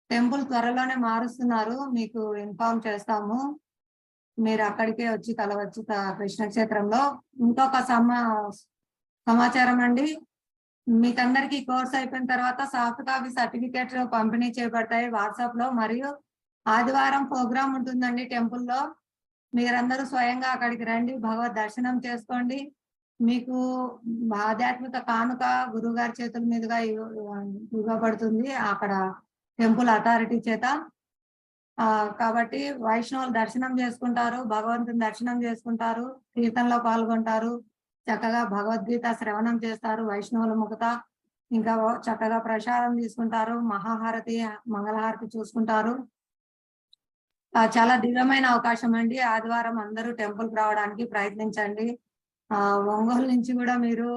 టెంపుల్ త్వరలోనే మారుస్తున్నారు, మీకు ఇన్ఫార్మ్ చేస్తాము. మీరు అక్కడికే వచ్చి కలవచ్చు కృష్ణక్షేత్రంలో. ఇంకొక సమాచారం అండి, మీకందరికి కోర్స్ అయిపోయిన తర్వాత సాఫ్ట్ కాపీ సర్టిఫికేట్ పంపిణీ చేయబడతాయి వాట్సాప్ లో. మరియు ఆదివారం ప్రోగ్రామ్ ఉంటుందండి టెంపుల్లో. మీరందరూ స్వయంగా అక్కడికి రండి, భగవద్ దర్శనం చేసుకోండి. మీకు ఆధ్యాత్మిక కానుక గురువు గారి చేతుల మీదుగా ఇవ్వబడుతుంది అక్కడ టెంపుల్ అథారిటీ చేత. కాబట్టి వైష్ణవులు దర్శనం చేసుకుంటారు, భగవంతుని దర్శనం చేసుకుంటారు, కీర్తనలో పాల్గొంటారు, చక్కగా భగవద్గీత శ్రవణం చేస్తారు వైష్ణవుల ముఖత. ఇంకా చక్కగా ప్రసాదం తీసుకుంటారు, మహాహారతి మంగళహారతి చూసుకుంటారు. చాలా దివ్యమైన అవకాశం అండి. ఆదివారం అందరూ టెంపుల్ కి రావడానికి ప్రయత్నించండి. ఒంగోలు నుంచి కూడా మీరు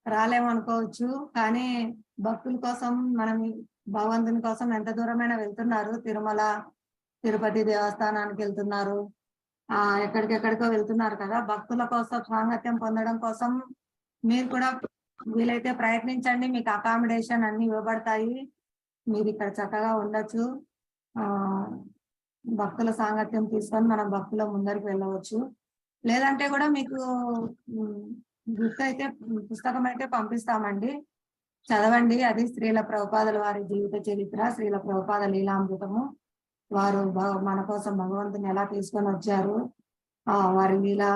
రాలేమనుకోవచ్చు, కానీ భక్తుల కోసం, మనం భగవంతుని కోసం ఎంత దూరమైనా వెళ్తున్నారు. తిరుమల తిరుపతి దేవస్థానానికి వెళ్తున్నారు, ఎక్కడికెక్కడికో వెళ్తున్నారు కదా. భక్తుల కోసం సాంగత్యం పొందడం కోసం మీరు కూడా వీలైతే ప్రయత్నించండి. మీకు అకామిడేషన్ అన్ని ఇవ్వబడతాయి, మీరు ఇక్కడ చక్కగా ఉండొచ్చు. భక్తుల సాంగత్యం తీసుకొని మనం భక్తుల ముందరికి వెళ్ళవచ్చు. లేదంటే కూడా మీకు గిఫ్ట్ అయితే పుస్తకం అయితే పంపిస్తామండి. చదవండి. అది శ్రీల ప్రభుపాదుల వారి జీవిత చరిత్ర, శ్రీల ప్రభుపాద లీలామృతము. వారు మన కోసం భగవంతుని ఎలా తీసుకొని వచ్చారు, వారి లీలా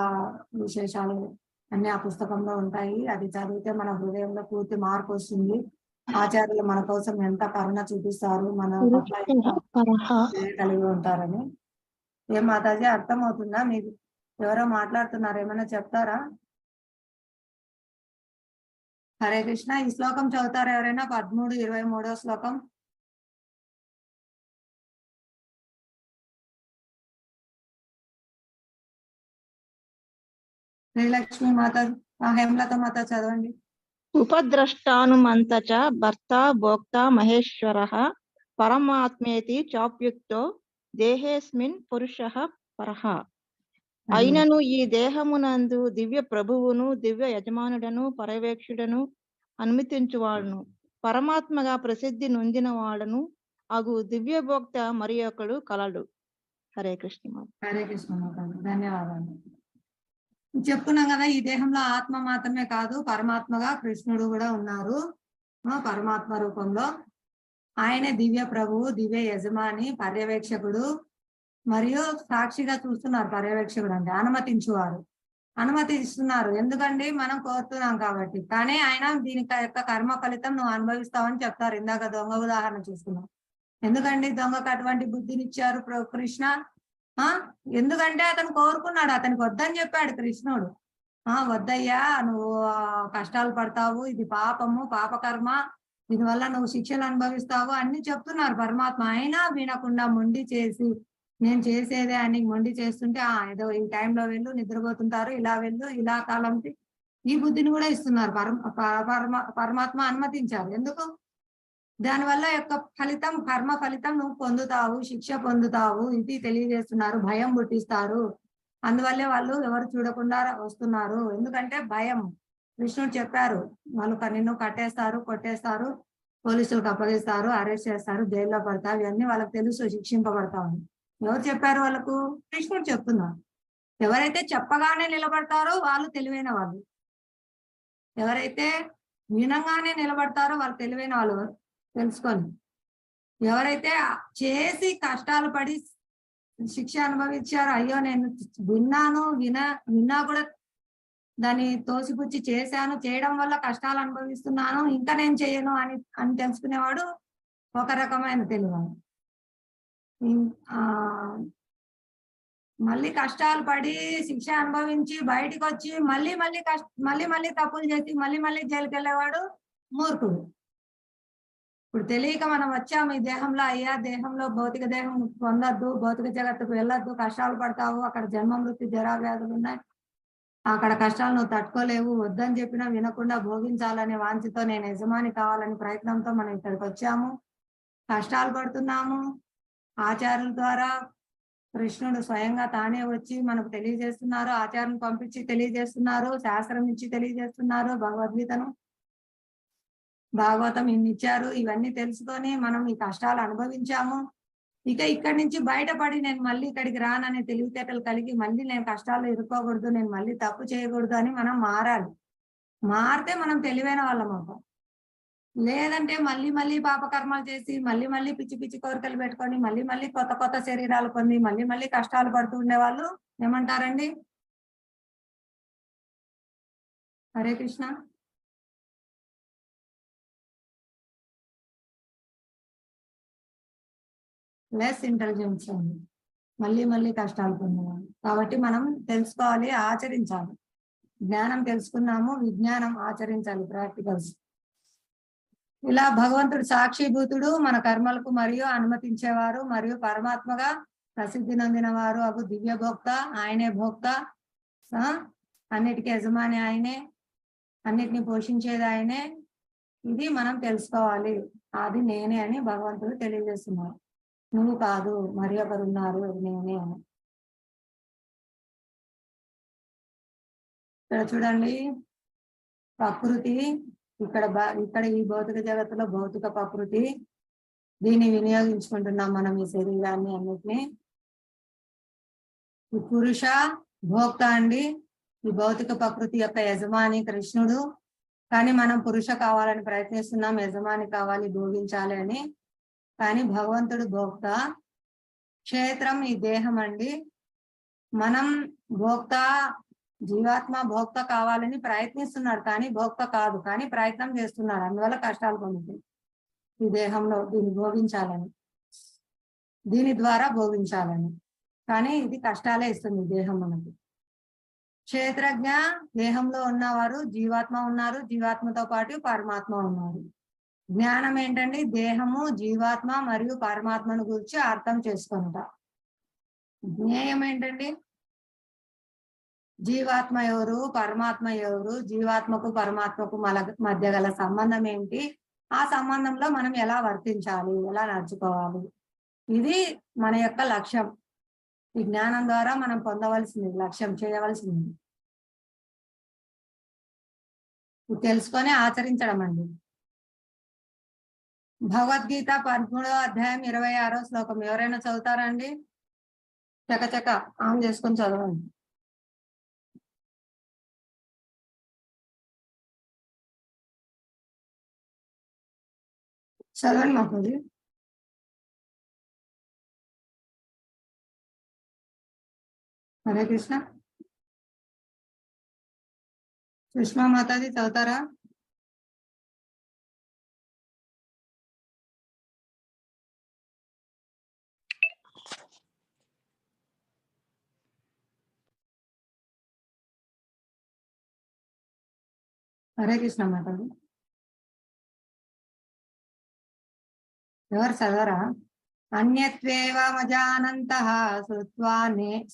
విశేషాలు అన్ని ఆ పుస్తకంలో ఉంటాయి. అది చదివితే మన హృదయంలో పూర్తి మార్పు వస్తుంది. ఆచార్యులు మన కోసం ఎంత కరుణ చూపిస్తారు, మన పట్ల ఎంత దయ కలిగి ఉంటారని. ఏం మాతాజీ అర్థమవుతుందా మీకు? ఎవరో మాట్లాడుతున్నారు, ఏమైనా చెప్తారా? హరే కృష్ణ. ఈ శ్లోకం చదువుతారా ఎవరైనా? 13-23 శ్లోకం. శ్రీలక్ష్మి మాత, హేమలత మాత చదవండి. ఉపద్రష్టానుమంత చ భర్త భోక్త మహేశ్వరః పరమాత్మేతి చాప్యుక్తో దేహేస్మిన్ పురుషః పరః. అయినను ఈ దేహమునందు దివ్య ప్రభువును, దివ్య యజమానుడను, పర్యవేక్షుడను, అనుమతించువాడును, పరమాత్మగా ప్రసిద్ధి నొందిన వాడను అగు దివ్య భోక్త మరి ఒకడు కలడు. హరే కృష్ణ. హరే కృష్ణ మాత, ధన్యవాదాలు. చెప్పుకున్నాం కదా, ఈ దేహంలో ఆత్మ మాత్రమే కాదు, పరమాత్మగా కృష్ణుడు కూడా ఉన్నారు. పరమాత్మ రూపంలో ఆయనే దివ్య ప్రభువు, దివ్య యజమాని, పర్యవేక్షకుడు మరియు సాక్షిగా చూస్తున్నారు. పర్యవేక్షకుడు అంటే అనుమతించువారు, అనుమతిస్తున్నారు. ఎందుకండి? మనం కోరుతున్నాం కాబట్టి. కానీ ఆయన దీని యొక్క కర్మ ఫలితం నువ్వు అనుభవిస్తావని చెప్తారు. ఇందాక దొంగ ఉదాహరణ చూసుకున్నాం. ఎందుకండి దొంగకు అటువంటి బుద్ధినిచ్చారు కృష్ణ? ఎందుకంటే అతను కోరుకున్నాడు, అతనికి వద్దని చెప్పాడు కృష్ణుడు. వద్దయ్యా, నువ్వు కష్టాలు పడతావు, ఇది పాపము, పాపకర్మ, దీనివల్ల నువ్వు శిక్షలు అనుభవిస్తావు అన్ని చెప్తున్నారు పరమాత్మ. అయినా వినకుండా మొండి చేసి, నేను చేసేదే అని మొండి చేస్తుంటే, ఏదో ఈ టైంలో వెళ్ళు, నిద్రపోతుంటారు, ఇలా వెళ్ళు, ఇలా కాలంకి ఈ బుద్ధిని కూడా ఇస్తున్నారు. పరమాత్మ అనుమతించారు. ఎందుకు? దానివల్ల యొక్క ఫలితం, కర్మ ఫలితం నువ్వు పొందుతావు, శిక్ష పొందుతావు, ఇది తెలియజేస్తున్నారు. భయం పుట్టిస్తారు. అందువల్లే వాళ్ళు ఎవరు చూడకుండా వస్తున్నారు. ఎందుకంటే భయం. కృష్ణుడు చెప్పారు, వాళ్ళు నిన్ను కట్టేస్తారు, కొట్టేస్తారు, పోలీసులకు అప్పగిస్తారు, అరెస్ట్ చేస్తారు, జైల్లో పడతారు. ఇవన్నీ వాళ్ళకి తెలుసు, శిక్షింపబడతావు. ఎవరు చెప్పారు వాళ్ళకు? కృష్ణుడు చెప్తున్నారు. ఎవరైతే చెప్పగానే నిలబడతారో వాళ్ళు తెలివైన వాళ్ళు. ఎవరైతే వినంగానే నిలబడతారో వాళ్ళు తెలివైన వాళ్ళు. తెలుసుకోండి. ఎవరైతే చేసి కష్టాలు పడి శిక్ష అనుభవించారో, అయ్యో నేను విన్నా కూడా దాన్ని తోసిపుచ్చి చేశాను, చేయడం వల్ల కష్టాలు అనుభవిస్తున్నాను, ఇంకా నేను చేయను అని తెలుసుకునేవాడు ఒక రకమైన తెలివి. మళ్ళీ కష్టాలు పడి శిక్ష అనుభవించి బయటకు వచ్చి మళ్ళీ తప్పులు చేసి మళ్ళీ జైలుకి వెళ్ళేవాడు మూర్ఖుడు. ఇప్పుడు తెలియక మనం వచ్చాము ఈ దేహంలో, అయ్యా దేహంలో భౌతిక దేహం పొందొద్దు, భౌతిక జగత్తుకు వెళ్ళొద్దు, కష్టాలు పడతావు, అక్కడ జన్మ మృత్యు జరా వ్యాధులు ఉన్నాయి, అక్కడ కష్టాలు నువ్వు తట్టుకోలేవు, వద్దని చెప్పినా వినకుండా భోగించాలనే వాంఛతో, నేను యజమాని కావాలని ప్రయత్నంతో మనం ఇక్కడికి వచ్చాము, కష్టాలు పడుతున్నాము. ఆచార్యుల ద్వారా కృష్ణుడు స్వయంగా తానే వచ్చి మనకు తెలియజేస్తున్నారు, ఆచార్యులను పంపించి తెలియజేస్తున్నారు, శాస్త్రం ఇచ్చి తెలియజేస్తున్నారు, భగవద్గీతను, భాగవతం ఇన్నిచ్చారు. ఇవన్నీ తెలుసుకొని మనం ఈ కష్టాలు అనుభవించాము. ఇక ఇక్కడి నుంచి బయటపడి నేను మళ్ళీ ఇక్కడికి రాననే తెలివితేటలు కలిగి మళ్ళీ నేను కష్టాలు ఇరుక్కోకూడదు, నేను మళ్ళీ తప్పు చేయకూడదు అని మనం మారాలి. మారితే మనం తెలివైన వాళ్ళం అవుతాం. లేదంటే మళ్ళీ పాపకర్మలు చేసి మళ్ళీ పిచ్చి కోరికలు పెట్టుకొని మళ్ళీ కొత్త శరీరాలు పొంది మళ్ళీ కష్టాలు పడుతూ ఉండే వాళ్ళు ఏమంటారండి? హరే కృష్ణ. లెస్ ఇంటెలిజెన్స్ అండి, మళ్ళీ కష్టాలు పొందేవాళ్ళు. కాబట్టి మనం తెలుసుకోవాలి, ఆచరించాలి. జ్ఞానం తెలుసుకున్నాము, విజ్ఞానం ఆచరించాలి, ప్రాక్టికల్స్. ఇలా భగవంతుడు సాక్షిభూతుడు, మన కర్మలకు మరియు అనుమతించేవారు, మరియు పరమాత్మగా ప్రసిద్ధి నొందిన వారు అగు దివ్య భోక్త. ఆయనే భోక్త, అన్నిటికీ యజమాని ఆయనే, అన్నిటిని పోషించేది ఆయనే. ఇది మనం తెలుసుకోవాలి. అది నేనే అని భగవంతుడు తెలియజేస్తున్నారు. నువ్వు కాదు, మరి ఒకరు ఉన్నారు, అది నేనే అని. ఇక్కడ చూడండి, ప్రకృతి ఇక్కడ ఈ భౌతిక జగత్తులో భౌతిక ప్రకృతి, దీన్ని వినియోగించుకుంటున్నాం మనం, ఈ శరీరాన్ని అన్నిటినీ. ఈ పురుష భోక్త అండి, ఈ భౌతిక ప్రకృతి యొక్క యజమాని కృష్ణుడు. కానీ మనం పురుష కావాలని ప్రయత్నిస్తున్నాం, యజమాని కావాలి, భోగించాలి అని. కానీ భగవంతుడు భోక్త. క్షేత్రం ఈ దేహం అండి. మనం భోక్త, జీవాత్మ భోక్త కావాలని ప్రయత్నిస్తున్నాడు, కానీ భోక్త కాదు, కానీ ప్రయత్నం చేస్తున్నాడు. అందువల్ల కష్టాలు పొందుతాయి. ఈ దేహంలో దీన్ని భోగించాలని, దీని ద్వారా భోగించాలని, కానీ ఇది కష్టాలే ఇస్తుంది దేహం మనకి. క్షేత్రజ్ఞ, దేహంలో ఉన్నవారు జీవాత్మ ఉన్నారు, జీవాత్మతో పాటు పరమాత్మ ఉన్నారు. జ్ఞానం ఏంటండి? దేహము, జీవాత్మ మరియు పరమాత్మను గురించి అర్థం చేసుకుంటా. జ్ఞేయం ఏంటండి? జీవాత్మ ఎవరు, పరమాత్మ ఎవరు, జీవాత్మకు పరమాత్మకు మధ్య గల సంబంధం ఏంటి, ఆ సంబంధంలో మనం ఎలా వర్తించాలి, ఎలా నడుచుకోవాలి, ఇది మన యొక్క లక్ష్యం. ఈ జ్ఞానం ద్వారా మనం పొందవలసింది, లక్ష్యం చేయవలసింది ఇది తెలుసుకొని ఆచరించడం అండి. భగవద్గీత 13వ అధ్యాయం 26వ శ్లోకం ఎవరైనా చదువుతారా అండి? చకచక ఆన్ చేసుకొని చదవండి. చదవండి మాతాజీ. హరే కృష్ణ. సుష్మా మాతాజీ చదువుతారా? హరే కృష్ణ మాతాజీ. ఎవరు చదవరా? అన్యత్వేవమజానంతః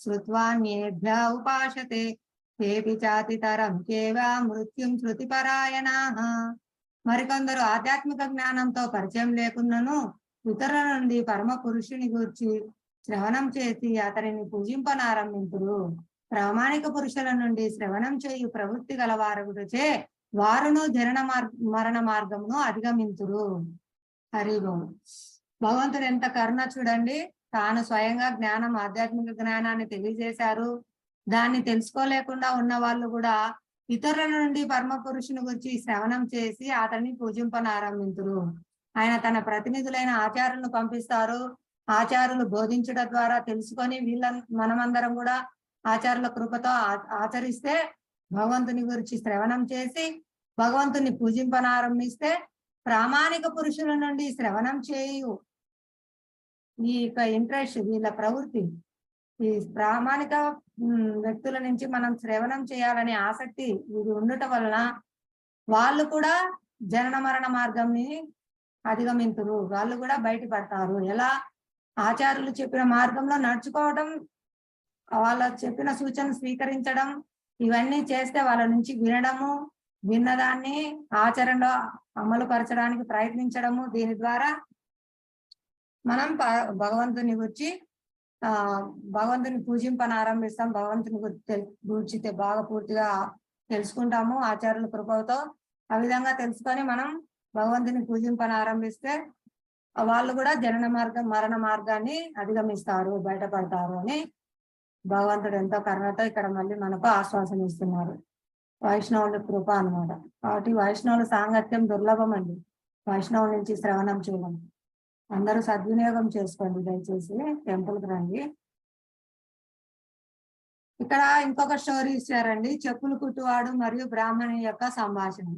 శ్రుత్వాన్యేభ్య ఉపాసతే తేపి చాతితరం కేవ మృత్యుం శృతిపరాయణాః. మరికొందరు ఆధ్యాత్మిక జ్ఞానంతో పరిచయం లేకున్నను ఇతరుల నుండి పరమ పురుషుని గూర్చి శ్రవణం చేసి అతనిని పూజింపనారంభింతురు. ప్రామాణిక పురుషుల నుండి శ్రవణం చేయు ప్రవృత్తి గలవారుగుచే వారును మరణ మార్గమును అధిగమింతురు. హరిభం. భగవంతుడు ఎంత కరుణ చూడండి. తాను స్వయంగా జ్ఞానం, ఆధ్యాత్మిక జ్ఞానాన్ని తెలియజేశారు. దాన్ని తెలుసుకోలేకుండా ఉన్న వాళ్ళు కూడా ఇతరుల నుండి పరమ పురుషుని గురించి శ్రవణం చేసి అతన్ని పూజింపనారంభింతురు. ఆయన తన ప్రతినిధులైన ఆచార్యులను పంపిస్తారు. ఆచార్యులు బోధించడం ద్వారా తెలుసుకొని మనమందరం కూడా ఆచార్యుల కృపతో ఆచరిస్తే, భగవంతుని గురించి శ్రవణం చేసి భగవంతుని పూజింపనారంభిస్తే, ప్రామాణిక పురుషుల నుండి శ్రవణం చేయు ఈ యొక్క ఇంట్రెస్ట్, వీళ్ళ ప్రవృత్తి, ఈ ప్రామాణిక వ్యక్తుల నుంచి మనం శ్రవణం చేయాలనే ఆసక్తి ఇది ఉండటం వలన వాళ్ళు కూడా జనన మరణ మార్గంని అధిగమింతురు. వాళ్ళు కూడా బయటపడతారు. ఎలా? ఆచార్యులు చెప్పిన మార్గంలో నడుచుకోవడం, వాళ్ళ చెప్పిన సూచనలు స్వీకరించడం, ఇవన్నీ చేస్తే వాళ్ళ నుంచి వినడము, విన్నదాన్ని ఆచరణలో అమలు పరచడానికి ప్రయత్నించడము, దీని ద్వారా మనం భగవంతుని గురించి భగవంతుని పూజింపనారంభిస్తాం. భగవంతుని గురించి బాగా పూర్తిగా తెలుసుకుంటాము ఆచార్యుల కృపతో. ఆ విధంగా తెలుసుకొని మనం భగవంతుని పూజింపనారంభిస్తే వాళ్ళు కూడా జనన మార్గం, మరణ మార్గాన్ని అధిగమిస్తారు, బయటపడతారు అని భగవంతుడు ఎంతో కరుణతో ఇక్కడ మళ్ళీ మనకు ఆశ్వాసం ఇస్తున్నారు. వైష్ణవుల కృప అన్నమాట. కాబట్టి వైష్ణవుల సాంగత్యం దుర్లభం అండి. వైష్ణవుల నుంచి శ్రవణం చేయడం అందరూ సద్వినియోగం చేసుకోండి. దయచేసి టెంపుల్కి రండి. ఇక్కడ ఇంకొక స్టోరీ ఇచ్చారండి. చెప్పులు కుట్టువాడు మరియు బ్రాహ్మణి యొక్క సంభాషణ.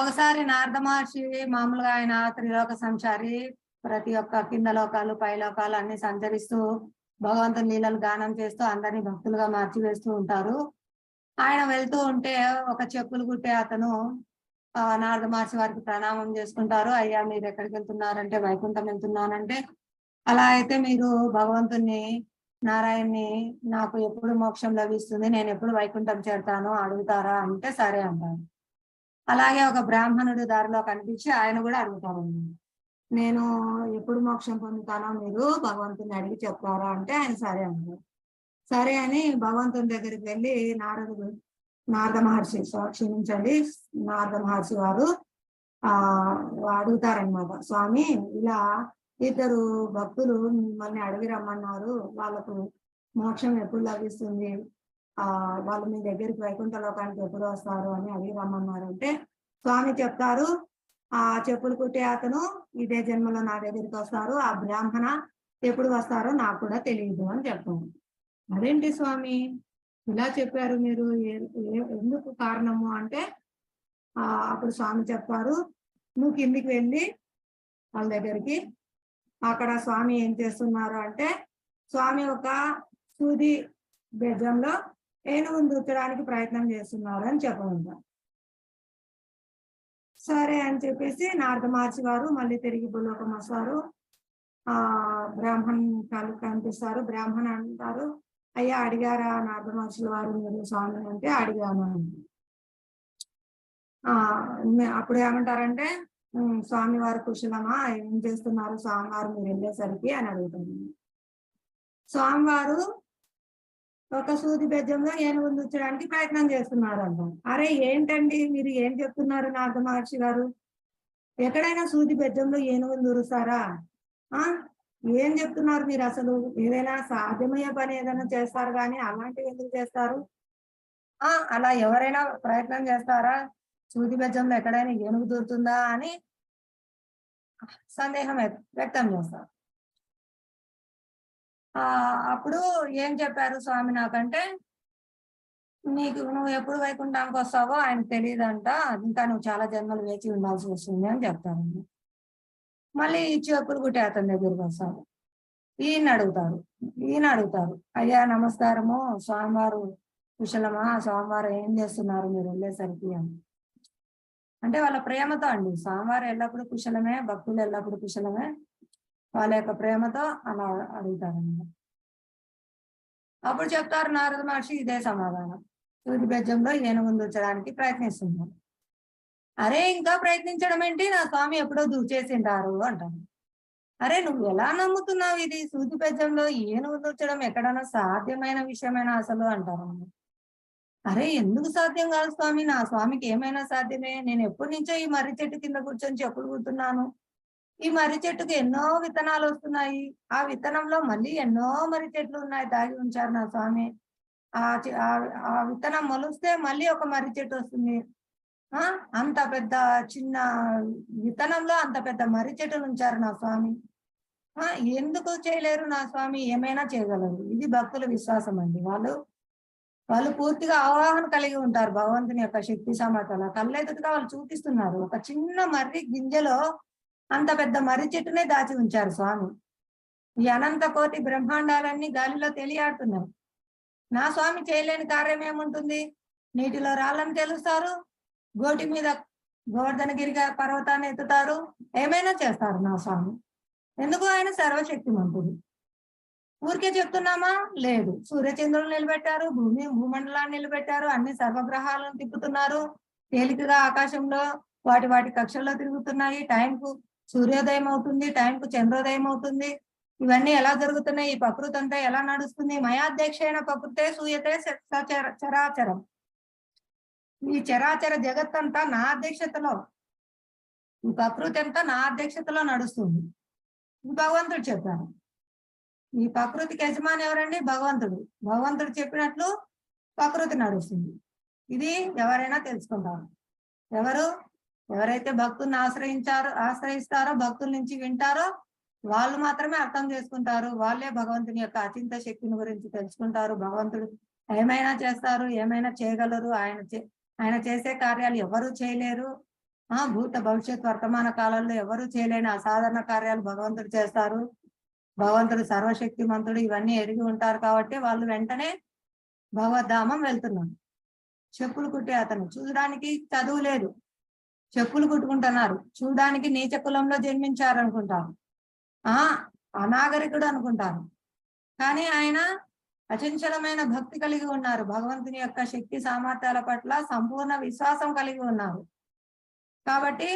ఒకసారి నారద మహర్షి మామూలుగా ఆయన త్రిలోక సంచారి, ప్రతి ఒక్క కింద లోకాలు పై లోకాలు అన్ని సంచరిస్తూ భగవంతుని లీలలు గానం చేస్తూ అందరినీ భక్తులుగా మార్చివేస్తూ ఉంటారు. ఆయన వెళ్తూ ఉంటే ఒక చెప్పులు కుట్టే అతను నారద మహర్షి వారికి ప్రణామం చేసుకుంటారు. అయ్యా, మీరు ఎక్కడికి వెళ్తున్నారంటే వైకుంఠం వెళ్తున్నానంటే, అలా అయితే మీరు భగవంతుని నారాయణ్ణి నాకు ఎప్పుడు మోక్షం లభిస్తుంది, నేను ఎప్పుడు వైకుంఠం చేరుతాను అడుగుతారా అంటే సరే అంటారు. అలాగే ఒక బ్రాహ్మణుడు దారిలో కనిపించి ఆయన కూడా అడుగుతారు, నేను ఎప్పుడు మోక్షం పొందుతానో మీరు భగవంతుని అడిగి చెప్తారా అంటే ఆయన సరే అంటారు. సరే అని భగవంతుని దగ్గరికి వెళ్ళి నారద మహర్షి, క్షమించండి, నారద మహర్షి వారు అడుగుతారనమాట. స్వామి, ఇలా ఇద్దరు భక్తులు మిమ్మల్ని అడిగి రమ్మన్నారు, వాళ్ళకు మోక్షం ఎప్పుడు లభిస్తుంది వాళ్ళు మీ దగ్గరికి వైకుంఠ లోకానికి ఎప్పుడు వస్తారు అని అడిగి రమ్మన్నారంటే స్వామి చెప్తారు, ఆ చెప్పులు కుట్టే అతను ఇదే జన్మలో నా దగ్గరికి వస్తారు, ఆ బ్రాహ్మణ ఎప్పుడు వస్తారో నాకు కూడా తెలియదు అని చెప్తాను. అదేంటి స్వామి ఇలా చెప్పారు మీరు, ఎందుకు కారణము అంటే అప్పుడు స్వామి చెప్తారు, నువ్వు కిందికి వెళ్ళి వాళ్ళ దగ్గరికి, అక్కడ స్వామి ఏం చేస్తున్నారు అంటే స్వామి ఒక సూది బెజ్జంలో ఏనుగును దూచడానికి ప్రయత్నం చేస్తున్నారు అని చెప్పమంటారు. సరే అని చెప్పేసి నారద మహర్షి గారు మళ్ళీ తిరిగి భూలోకం వస్తారు. బ్రాహ్మణ్ కనిపిస్తారు. బ్రాహ్మణ్ అంటారు, అయ్యా అడిగారా నారద మహర్షుల వారు మీరు స్వామి అంటే అడిగాను. అప్పుడు ఏమంటారంటే స్వామి వారు కుశలమా, ఏం చేస్తున్నారు స్వామివారు మీరు వెళ్ళేసరికి అని అడుగుతాను. స్వామివారు ఒక సూది బెజ్జంలో ఏనుగును దూచడానికి ప్రయత్నం చేస్తున్నారు అంట. అరే ఏంటండి మీరు ఏం చెప్తున్నారు నారద మహర్షి గారు, ఎక్కడైనా సూది బెజ్జంలో ఏనుగును దూరుస్తారా, ఏం చెప్తున్నారు మీరు, అసలు ఏదైనా సాధ్యమయ్యే పని ఏదైనా చేస్తారు కానీ అలాంటివి ఎందుకు చేస్తారు, అలా ఎవరైనా ప్రయత్నం చేస్తారా, సూది బెజ్జంలో ఎక్కడైనా ఏనుగు దూరుతుందా అని సందేహం వ్యక్తం చేస్తారు. అప్పుడు ఏం చెప్పారు స్వామి నాకంటే, నువ్వు ఎప్పుడు వైకుంఠానికి వస్తావో ఆయనకు తెలియదంట, ఇంకా నువ్వు చాలా జన్మలు వేచి ఉండాల్సి వస్తుంది అని చెప్తారు. మళ్ళీ ఈ చెప్పులు కుట్టే అతని దగ్గరికి వస్తారు. ఈయన అడుగుతారు అయ్యా నమస్కారము స్వామివారు కుశలమా, స్వామివారు ఏం చేస్తున్నారు మీరు వెళ్ళేసరికి అని. అంటే వాళ్ళ ప్రేమతో అండి, స్వామివారు ఎల్లప్పుడూ కుశలమే, భక్తులు ఎల్లప్పుడూ కుశలమే, వాళ్ళ యొక్క ప్రేమతో అలా అడుగుతారన్నమాట. అప్పుడు చెప్తారు నారద మహర్షి ఇదే సమాధానం, సూది బెజ్జంలో ఏనుగును దూచడానికి ప్రయత్నిస్తున్నారు. అరే ఇంకా ప్రయత్నించడం ఏంటి, నా స్వామి ఎప్పుడో దూచేసింటారు అంటారు. అరే నువ్వు ఎలా నమ్ముతున్నావు ఇది, సూది బెజ్జంలో ఏనుగు దూచడం ఎక్కడైనా సాధ్యమైన విషయమైనా అసలు అంటారు. అరే ఎందుకు సాధ్యం కాదు స్వామి, నా స్వామికి ఏమైనా సాధ్యమే, నేను ఎప్పటి నుంచో ఈ మర్రి చెట్టు కింద కూర్చొని చెప్పులు కుడుతున్నాను, ఈ మర్రి చెట్టుకు ఎన్నో విత్తనాలు వస్తున్నాయి, ఆ విత్తనంలో మళ్ళీ ఎన్నో మర్రి చెట్లు ఉన్నాయి, దాగి ఉంచారు నా స్వామి, ఆ విత్తనం మొలిస్తే మళ్ళీ ఒక మర్రి చెట్టు వస్తుంది, అంత పెద్ద చిన్న విత్తనంలో అంత పెద్ద మర్రి చెట్టును ఉంచారు నా స్వామి, ఎందుకు చేయలేరు నా స్వామి, ఏమైనా చేయగలరు. ఇది భక్తుల విశ్వాసం అండి. వాళ్ళు పూర్తిగా అవగాహన కలిగి ఉంటారు భగవంతుని యొక్క శక్తి సామర్థ్యాలు, కళ్ళెదుటిగా వాళ్ళు చూపిస్తున్నారు. ఒక చిన్న మర్రి గింజలో అంత పెద్ద మర్రి చెట్టునే దాచి ఉంచారు స్వామి. ఈ అనంత కోటి బ్రహ్మాండాలన్నీ గాలిలో తేలియాడుతున్నాయి. నా స్వామి చేయలేని కార్యం ఏముంటుంది, నీటిలో రాళ్ళని తెలుస్తారు, గోటి మీద గోవర్ధనగిరి పర్వతాన్ని ఎత్తుతారు, ఏమైనా చేస్తారు నా స్వామి. ఎందుకు, ఆయన సర్వశక్తిమంతుడు. ఊరికే చెప్తున్నామా, లేదు, సూర్యచంద్రులు నిలబెట్టారు, భూమండలాన్ని నిలబెట్టారు, అన్ని సర్వగ్రహాలను తిప్పుతున్నారు, తేలికగా ఆకాశంలో వాటి కక్షల్లో తిరుగుతున్నాయి, టైంకు సూర్యోదయం అవుతుంది, టైంకు చంద్రోదయం అవుతుంది, ఇవన్నీ ఎలా జరుగుతున్నాయి, ఈ ప్రకృతి అంతా ఎలా నడుస్తుంది, మయాధ్యక్షైన ప్రకృతే సూయతే చరాచరం, ఈ చరాచర జగత్తంతా నా అధ్యక్షతలో, ఈ ప్రకృతి అంతా నా అధ్యక్షతలో నడుస్తుంది. భగవంతుడు చెప్పారు. ఈ ప్రకృతికి యజమాని ఎవరండి, భగవంతుడు. భగవంతుడు చెప్పినట్లు ప్రకృతి నడుస్తుంది. ఇది ఎవరైనా తెలుసుకుంటారు. ఎవరైతే భక్తుల్ని ఆశ్రయిస్తారో, భక్తుల నుంచి వింటారో వాళ్ళు మాత్రమే అర్థం చేసుకుంటారు. వాళ్ళే భగవంతుని యొక్క అచింత శక్తిని గురించి తెలుసుకుంటారు. భగవంతుడు ఏమైనా చేస్తారు, ఏమైనా చేయగలరు, ఆయన చేసే కార్యాలు ఎవరు చేయలేరు. భూత భవిష్యత్ వర్తమాన కాలంలో ఎవరు చేయలేని అసాధారణ కార్యాలు భగవంతుడు చేస్తారు. భగవంతుడు సర్వశక్తిమంతుడు, ఇవన్నీ ఎరిగి ఉంటారు కాబట్టి వాళ్ళు వెంటనే భగవద్ధామం వెళ్తున్నారు. చెప్పులు కుట్టే అతను చూడడానికి చదువు లేదు, చెప్పులు కుట్టుకుంటున్నారు, చూడడానికి నీచ కులంలో జన్మించారు అనుకుంటారు, అనాగరికుడు అనుకుంటారు. కానీ ఆయన అచంచలమైన భక్తి కలిగి ఉన్నారు, భగవంతుని యొక్క శక్తి సామర్థ్యాల పట్ల సంపూర్ణ విశ్వాసం కలిగి ఉన్నారు. కాబట్టి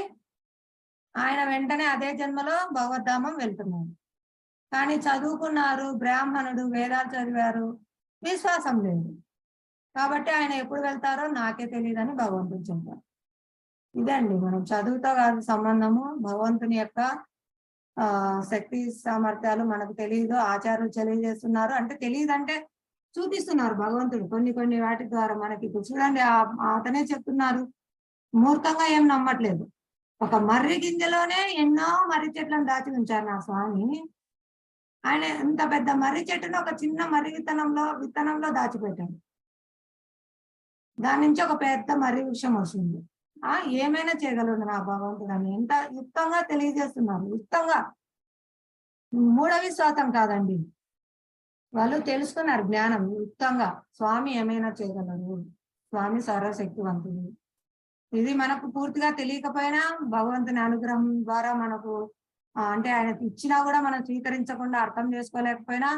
ఆయన వెంటనే అదే జన్మలో భగవద్ధామం వెళ్తున్నారు. కానీ చదువుకున్నారు, బ్రాహ్మణుడు, వేదాలు చదివారు, విశ్వాసం లేదు. కాబట్టి ఆయన ఎప్పుడు వెళ్తారో నాకే తెలియదని భగవంతుడు చెప్పారు. ఇదండి మనం చదువుతో కాదు సంబంధము, భగవంతుని యొక్క శక్తి సామర్థ్యాలు మనకు తెలియదు, ఆచార్యులు తెలియజేస్తున్నారు. అంటే తెలియదు అంటే చూపిస్తున్నారు భగవంతుడు కొన్ని కొన్ని వాటి ద్వారా మనకి. ఇప్పుడు చూడండి అతనే చెప్తున్నారు, మూర్ఖంగా ఏం నమ్మట్లేదు. ఒక మర్రి గింజలోనే ఎన్నో మర్రి చెట్లను దాచి ఉంచారు నా స్వామి. ఆయన ఇంత పెద్ద మర్రి చెట్టును ఒక చిన్న మర్రి విత్తనంలో దాచిపెట్టాడు. దాని నుంచి ఒక పెద్ద మర్రి వృక్షం వస్తుంది. ఏమైనా చేయగలడు నా భగవంతుడు అని ఎంత యుక్తంగా తెలియజేస్తున్నారు. యుక్తంగా, మూఢవిశ్వాసం కాదండి. వాళ్ళు తెలుసుకున్నారు జ్ఞానం యుక్తంగా. స్వామి ఏమైనా చేయగలరు, స్వామి సర్వశక్తివంతుడు. ఇది మనకు పూర్తిగా తెలియకపోయినా భగవంతుని అనుగ్రహం ద్వారా మనకు అంటే ఆయన ఇచ్చినా కూడా మనం స్వీకరించకుండా అర్థం చేసుకోలేకపోయినా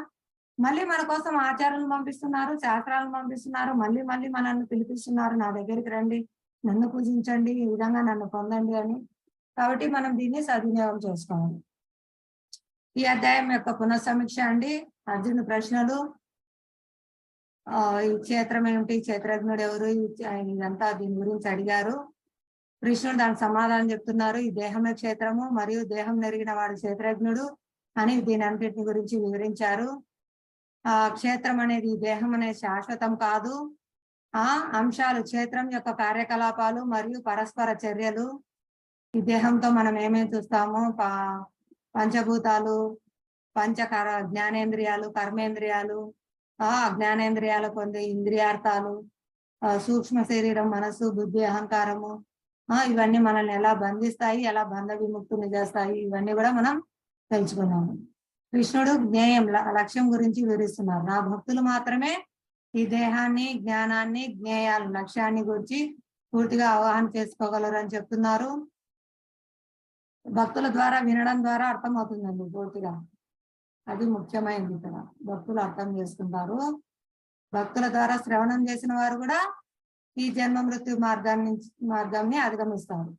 మళ్ళీ మన కోసం ఆచారాలను పంపిస్తున్నారు, శాస్త్రాలను పంపిస్తున్నారు, మళ్ళీ మళ్ళీ మనల్ని పిలిపిస్తున్నారు, నా దగ్గరికి రండి, నన్ను పూజించండి, ఈ విధంగా నన్ను పొందండి అని. కాబట్టి మనం దీన్ని సద్వినియోగం చేసుకోవాలి. ఈ అధ్యాయం యొక్క పునఃసమీక్ష అండి. అర్జునుడి ప్రశ్నలు, ఈ క్షేత్రం ఏమిటి, క్షేత్రజ్ఞుడు ఎవరు, ఇదంతా దీని గురించి అడిగారు. కృష్ణుడు దానికి సమాధానం చెప్తున్నారు. ఈ దేహమే క్షేత్రము మరియు దేహం నెరిగిన వాడు క్షేత్రజ్ఞుడు అని దీని అంతటిని గురించి వివరించారు. క్షేత్రం అనేది, దేహం అనేది శాశ్వతం కాదు. అంశాలు, క్షేత్రం యొక్క కార్యకలాపాలు మరియు పరస్పర చర్యలు. ఈ దేహంతో మనం ఏమేమి చూస్తాము, పంచభూతాలు, జ్ఞానేంద్రియాలు, కర్మేంద్రియాలు, జ్ఞానేంద్రియాలు పొందే ఇంద్రియార్థాలు, సూక్ష్మ శరీరం, మనసు, బుద్ధి, అహంకారము, ఇవన్నీ మనల్ని ఎలా బంధిస్తాయి, ఎలా బంధ విముక్తుని చేస్తాయి, ఇవన్నీ కూడా మనం తెలుసుకున్నాము. కృష్ణుడు జ్ఞేయం, లక్ష్యం గురించి వివరిస్తున్నారు. నా భక్తులు మాత్రమే ఈ దేహాన్ని, జ్ఞానాన్ని, జ్ఞేయాలు, లక్ష్యాన్ని గురించి పూర్తిగా అవగాహన చేసుకోగలరు అని చెప్తున్నారు. భక్తుల ద్వారా వినడం ద్వారా అర్థం అవుతుందండి పూర్తిగా. అది ముఖ్యమైనది ఇక్కడ. భక్తులు అర్థం చేసుకుంటారు. భక్తుల ద్వారా శ్రవణం చేసిన వారు కూడా ఈ జన్మ మృత్యు మార్గాన్ని అధిగమిస్తారు.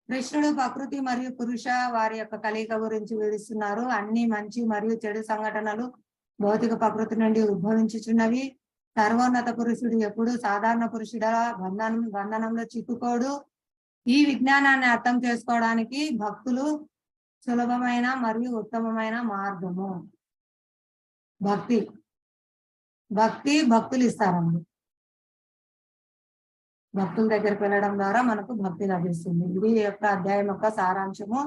కృష్ణుడు ప్రకృతి మరియు పురుష వారి యొక్క కలయిక గురించి వివరిస్తున్నారు. అన్ని మంచి మరియు చెడు సంఘటనలు భౌతిక ప్రకృతి నుండి ఉద్భవించుచున్నవి. సర్వోన్నత పురుషుడు ఎప్పుడు సాధారణ పురుషుడ బంధనంలో చిక్కుకోడు. ఈ విజ్ఞానాన్ని అర్థం చేసుకోవడానికి భక్తులు సులభమైన మరియు ఉత్తమమైన మార్గము భక్తులు ఇస్తారండి. భక్తుల దగ్గరికి వెళ్ళడం ద్వారా మనకు భక్తి లభిస్తుంది. ఇది యొక్క అధ్యాయం యొక్క సారాంశము.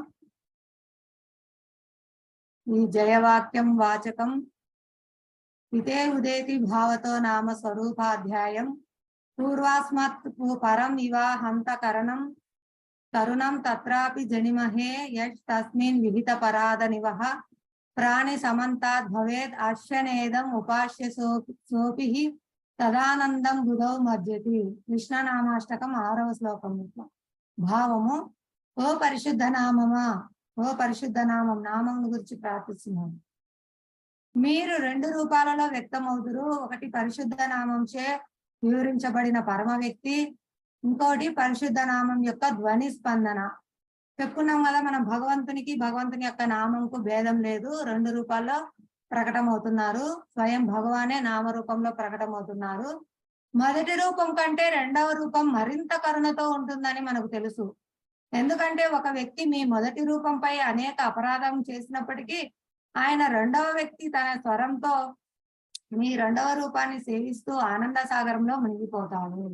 ఈ జయవాక్యం వాచకం ఇతే ఉదేతి భావతో నామ స్వరూపాధ్యాయం పూర్వాస్మత్ పరం ఇవ హంతకరణం తరుణం తత్రాపి జనిమహే యష్ తస్మిన్ విహిత పరాధ నివహ ప్రాణి సమంతాద్ భవేద్ అశ్వనేదం ఉపాస్య సోపి తదానందం బుధౌ మధ్యతి. కృష్ణనామాష్టకం 6వ శ్లోకం. భావము, ఓ పరిశుద్ధ నామమా, ఓ పరిశుద్ధ నామం గురించి ప్రార్థిస్తున్నాను. మీరు 2 రూపాలలో వ్యక్తమవుతురు. ఒకటి పరిశుద్ధ నామంచే వివరించబడిన పరమ వ్యక్తి, ఇంకోటి పరిశుద్ధ నామం యొక్క ధ్వని స్పందన. చెప్పుకున్నాం కదా, మనం భగవంతుని యొక్క నామంకు భేదం లేదు. 2 రూపాల్లో ప్రకటమవుతున్నారు. స్వయం భగవానే నామరూపంలో ప్రకటమవుతున్నారు. మొదటి రూపం కంటే 2వ రూపం మరింత కరుణతో ఉంటుందని మనకు తెలుసు. ఎందుకంటే ఒక వ్యక్తి మీ మొదటి రూపంపై అనేక అపరాధం చేసినప్పటికీ ఆయన 2వ వ్యక్తి తన స్వరంతో మీ 2వ రూపాన్ని సేవిస్తూ ఆనంద సాగరంలో మునిగిపోతాడు.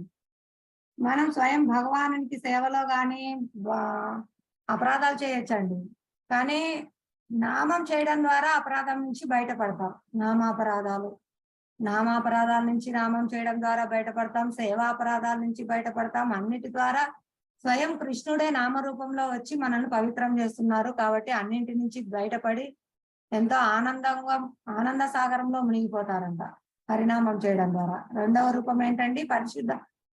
మనం స్వయం భగవానునికి సేవలో గాని అపరాధాలు చేయొచ్చండి, కానీ నామం చేయడం ద్వారా అపరాధం నుంచి బయటపడతాం. నామాపరాధాల నుంచి నామం చేయడం ద్వారా బయటపడతాం. సేవా అపరాధాల నుంచి బయటపడతాం. అన్నిటి ద్వారా స్వయం కృష్ణుడే నామరూపంలో వచ్చి మనల్ని పవిత్రం చేస్తున్నారు. కాబట్టి అన్నింటి నుంచి బయటపడి ఎంతో ఆనంద సాగరంలో మునిగిపోతారంట పరిణామం చేయడం ద్వారా. 2వ రూపం ఏంటండి?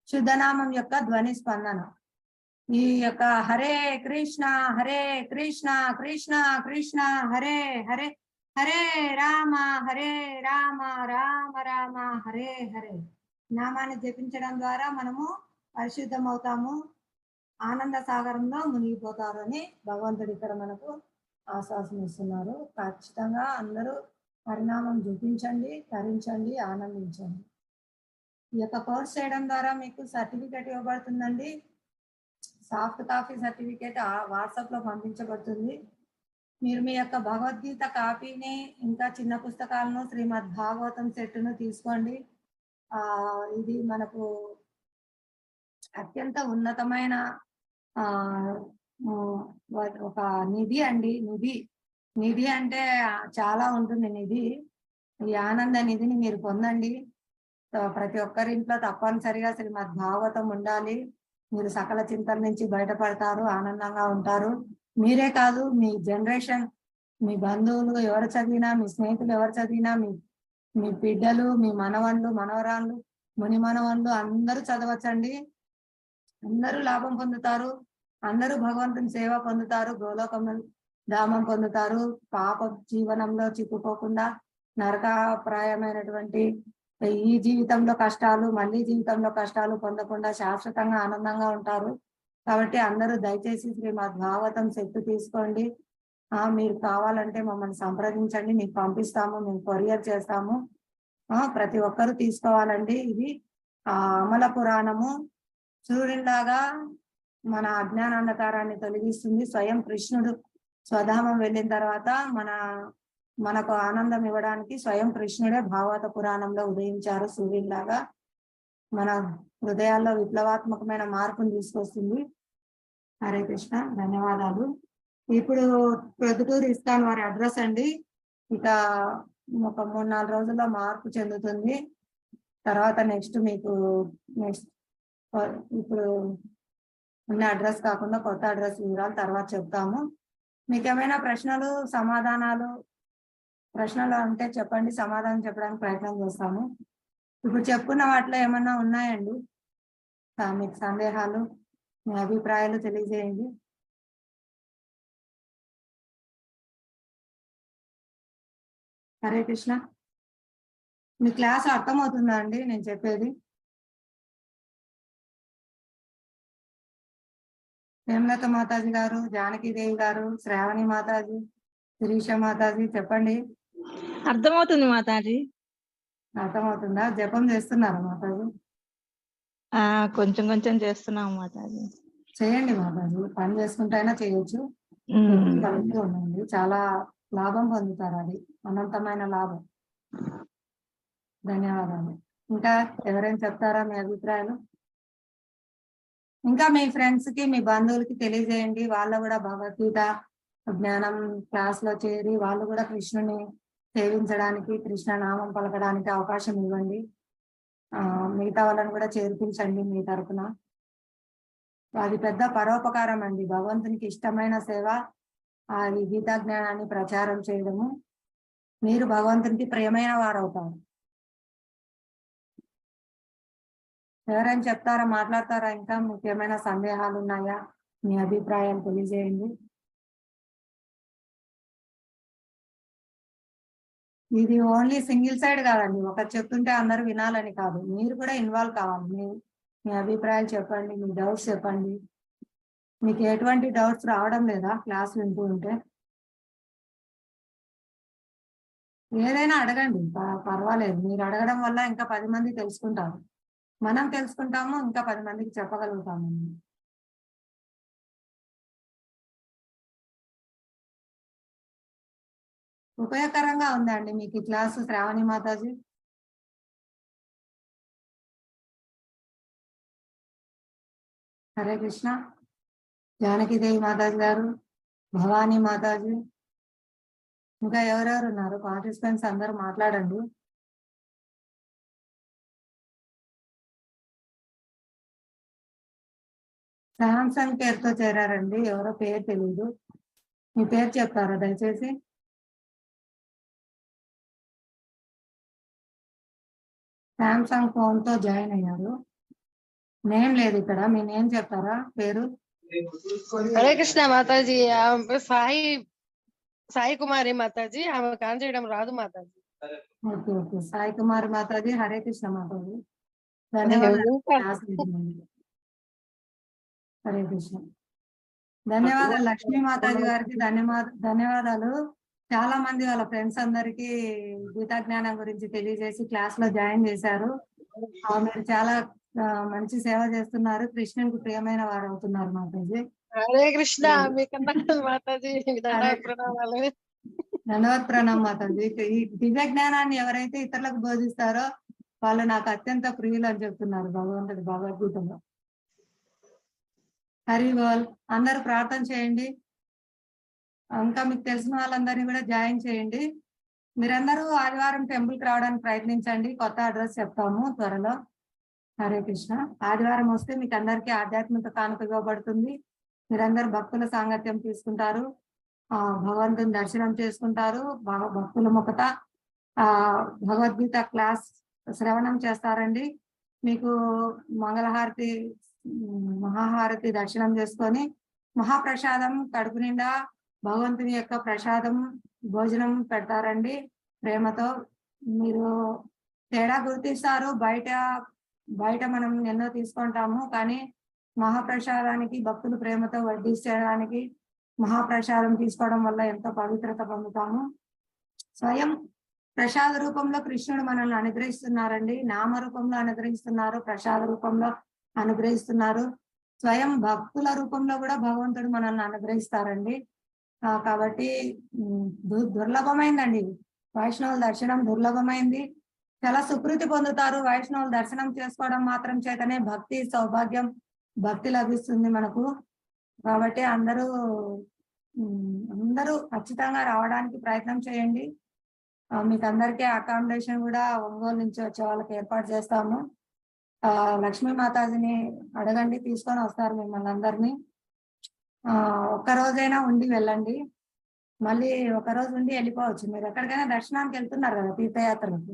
శుద్ధనామం యొక్క ధ్వని స్పందన. ఈ యొక్క హరే కృష్ణ కృష్ణ కృష్ణ హరే హరే హరే రామ రామ రామ హరే హరే నామాన్ని జపించడం ద్వారా మనము పరిశుద్ధం అవుతాము, ఆనంద సాగరంలో మునిగిపోతారు అని భగవంతుడు ఇక్కడ మనకు ఆశ్వాసం ఇస్తున్నారు. ఖచ్చితంగా అందరూ పరిణామం జపించండి, తరించండి, ఆనందించండి. ఈ యొక్క కోర్స్ చేయడం ద్వారా మీకు సర్టిఫికేట్ ఇవ్వబడుతుందండి. సాఫ్ట్ కాపీ సర్టిఫికేట్ వాట్సాప్ లో పంపించబడుతుంది. మీరు మీ యొక్క భగవద్గీత కాపీని ఇంకా చిన్న పుస్తకాలను శ్రీమద్ భాగవతం సెట్ను తీసుకోండి. ఇది మనకు అత్యంత ఉన్నతమైన ఆ ఒక నిధి అండి. నిధి అంటే చాలా ఉంటుంది నిధి. ఈ ఆనంద నిధిని మీరు పొందండి. ప్రతి ఒక్కరి ఇంట్లో తప్పనిసరిగా శ్రీమద్ భాగవతం ఉండాలి. మీరు సకల చింతల నుంచి బయటపడతారు, ఆనందంగా ఉంటారు. మీరే కాదు, మీ జనరేషన్, మీ బంధువులు ఎవరు చదివినా, మీ స్నేహితులు ఎవరు చదివినా, మీ బిడ్డలు, మీ మనవళ్ళు, మనవరాళ్ళు, ముని మనవళ్ళు అందరూ చదవచ్చండి. అందరూ లాభం పొందుతారు. అందరూ భగవంతుని సేవ పొందుతారు. గోలోకం ధామం పొందుతారు. పాప జీవనంలో చిక్కుకోకుండా నరకాప్రాయమైనటువంటి ఈ జీవితంలో కష్టాలు, మళ్ళీ జీవితంలో కష్టాలు పొందకుండా శాశ్వతంగా ఆనందంగా ఉంటారు. కాబట్టి అందరూ దయచేసి శ్రీమద్ భాగవతం సెట్ తీసుకోండి. మీరు కావాలంటే మమ్మల్ని సంప్రదించండి, మీకు పంపిస్తాము, మేము కొరియర్ చేస్తాము. ప్రతి ఒక్కరూ తీసుకోవాలండి. ఇది అమల పురాణము సూర్యునిలాగా మన అజ్ఞానాంధకారాన్ని తొలగిస్తుంది. స్వయం కృష్ణుడు స్వధామం వెళ్ళిన తర్వాత మనకు ఆనందం ఇవ్వడానికి స్వయం కృష్ణుడే భాగవత పురాణంలో ఉదయించారు. సూర్యునిలాగా మన హృదయాల్లో విప్లవాత్మకమైన మార్పును తీసుకొస్తుంది. హరే కృష్ణ. ధన్యవాదాలు. ఇప్పుడు ప్రొద్దుటూరు ఇస్కాన్ వారి అడ్రస్ అండి. ఇక ఒక 3-4 రోజుల్లో మార్పు చెందుతుంది. తర్వాత నెక్స్ట్ ఇప్పుడు ఉన్న అడ్రస్ కాకుండా కొత్త అడ్రస్ వివరాలు తర్వాత చెప్తాము. మీకు ఏమైనా ప్రశ్నలు అంటే చెప్పండి, సమాధానం చెప్పడానికి ప్రయత్నం చేస్తాము. ఇప్పుడు చెప్పుకున్న వాటిలో ఏమన్నా ఉన్నాయండి మీకు సందేహాలు, మీ అభిప్రాయాలు తెలియజేయండి. హరే కృష్ణ. మీ క్లాస్ అర్థమవుతుందా అండి నేను చెప్పేది? హేమలత మాతాజీ గారు, జానకీదేవి గారు, శ్రావణి మాతాజీ, శిరీష మాతాజీ చెప్పండి. అర్థమవుతుంది మాతాజీ. అర్థమవుతుందా? జపం చేస్తున్నారా మాతాజీ? కొంచెం కొంచెం చేస్తున్నాం మాతాజీ. చేయండి మాతాజీ, పని చేసుకుంటైనా చేయొచ్చు. కలుపుతూ ఉండండి, చాలా లాభం పొందుతారు. అది అనంతమైన లాభం. ధన్యవాదాలు. ఇంకా ఎవరైనా చెప్తారా మీ అభిప్రాయాలు? ఇంకా మీ ఫ్రెండ్స్ కి, మీ బంధువులకి తెలియజేయండి. వాళ్ళు కూడా భగవద్గీత జ్ఞానం క్లాస్ లో చేరి వాళ్ళు కూడా కృష్ణుని సేవించడానికి, కృష్ణ నామం పలకడానికి అవకాశం ఇవ్వండి. మిగతా వాళ్ళని కూడా చేర్పించండి మీ తరపున. అది పెద్ద పరోపకారం అండి. భగవంతునికి ఇష్టమైన సేవ ఈ గీతా జ్ఞానాన్ని ప్రచారం చేయడము. మీరు భగవంతునికి ప్రియమైన వారు అవుతారు. ఎవరైనా చెప్తారా, మాట్లాడతారా? ఇంకా మీకు ఏమైనా సందేహాలు ఉన్నాయా? మీ అభిప్రాయాలు తెలియజేయండి. ఇది ఓన్లీ సింగిల్ సైడ్ కాదండి. ఒకరు చెప్తుంటే అందరూ వినాలని కాదు, మీరు కూడా ఇన్వాల్వ్ కావాలి. మీ అభిప్రాయాలు చెప్పండి, మీ డౌట్స్ చెప్పండి. మీకు ఎటువంటి డౌట్స్ రావడం లేదా క్లాస్ వింటూ ఉంటే? ఏదైనా అడగండి, పర్వాలేదు. మీరు అడగడం వల్ల ఇంకా 10 మంది తెలుసుకుంటారు. మనం తెలుసుకుంటాము, ఇంకా 10 మందికి చెప్పగలుగుతాము. ఉపయోగకరంగా ఉందండి మీకు ఈ క్లాసు శ్రావణి మాతాజీ? హరే కృష్ణ. జానకీదేవి మాతాజీ గారు, భవానీ మాతాజీ, ఇంకా ఎవరెవరు ఉన్నారు పార్టిసిపెంట్స్? అందరూ మాట్లాడండి. శాంసంగ్ పేరుతో చేరారండి. ఎవరో పేరు తెలీదు. మీ పేరు చెప్తారా దయచేసి? శాంసంగ్ ఫోన్ తో జాయిన్ అయ్యారు. నేమ్ లేదు ఇక్కడ. మీ నేమ్ చెప్తారా, పేరు? హరే కృష్ణ మాతాజీ. సాయి కుమారి మాతాజీ. ఆమె కాన్ చేయడం రాదు మాతాజీ. Okay okay. సాయి కుమారి మాతాజీ. హరే కృష్ణ మాతాజీ. ధన్యవాదాలు. హరే కృష్ణ. ధన్యవాదాలు లక్ష్మీ మాతాజీ గారికి. ధన్యవాదాలు. చాలా మంది వాళ్ళ ఫ్రెండ్స్ అందరికి గీతా జ్ఞానం గురించి తెలియజేసి క్లాస్ లో జాయిన్ చేశారు. మీరు చాలా మంచి సేవ చేస్తున్నారు. కృష్ణునికి ప్రియమైన వారు అవుతున్నారు మాతాజీ. హరే కృష్ణ మీకన్నా మాతాజీ ప్రణామాలు. ధన్యవాద ప్రణామ్ మాతాజీ. ఈ దివ్య జ్ఞానాన్ని ఎవరైతే ఇతరులకు బోధిస్తారో వాళ్ళు నాకు అత్యంత ప్రియులు అని చెప్తున్నారు భగవంతుడు భగవద్గీతలో. హరి బోల్. అందరూ ప్రార్థన చేయండి. ఇంకా మీకు తెలిసిన వాళ్ళందరినీ కూడా జాయిన్ చేయండి. మీరందరూ ఆదివారం టెంపుల్ కి రావడానికి ప్రయత్నించండి. కొత్త అడ్రస్ చెప్తాము త్వరలో. హరే కృష్ణ. ఆదివారం వస్తే మీకు అందరికీ ఆధ్యాత్మిక కానుక ఇవ్వబడుతుంది. మీరందరూ భక్తుల సాంగత్యం తీసుకుంటారు, భగవంతుని దర్శనం చేసుకుంటారు, భక్తుల ముఖత భగవద్గీత క్లాస్ శ్రవణం చేస్తారండి. మీకు మంగళహారతి మహాహారతి దర్శనం చేసుకొని మహాప్రసాదం కడుపు నిండా భగవంతుని యొక్క ప్రసాదం భోజనం పెడతారండి ప్రేమతో. మీరు తేడా గుర్తిస్తారు. బయట మనం ఎన్నో తీసుకుంటాము, కానీ మహాప్రసాదానికి భక్తులు ప్రేమతో వడ్డించడానికి మహాప్రసాదం తీసుకోవడం వల్ల ఎంతో పవిత్రత పొందుతాము. స్వయం ప్రసాద రూపంలో కృష్ణుడు మనల్ని అనుగ్రహిస్తున్నారండి. నామ రూపంలో అనుగ్రహిస్తున్నారు, ప్రసాద రూపంలో అనుగ్రహిస్తున్నారు. స్వయం భక్తుల రూపంలో కూడా భగవంతుడు మనల్ని అనుగ్రహిస్తారండి. కాబట్టి దుర్లభమైందండి వైష్ణవుల దర్శనం, దుర్లభమైంది. చాలా సుకృతి పొందుతారు. వైష్ణవుల దర్శనం చేసుకోవడం మాత్రం చేతనే భక్తి సౌభాగ్యం, భక్తి లభిస్తుంది మనకు. కాబట్టి అందరూ ఖచ్చితంగా రావడానికి ప్రయత్నం చేయండి. మీకు అందరికీ అకామిడేషన్ కూడా ఒంగోలు నుంచి వచ్చే వాళ్ళకి ఏర్పాటు చేస్తాము. లక్ష్మీ మాతాజిని అడగండి, తీసుకొని వస్తారు మిమ్మల్ని అందరినీ. ఒక్కరోజైనా ఉండి వెళ్ళండి, మళ్ళీ ఒకరోజు ఉండి వెళ్ళిపోవచ్చు. మీరు ఎక్కడికైనా దర్శనానికి వెళ్తున్నారు కదా తీర్థయాత్రలకు,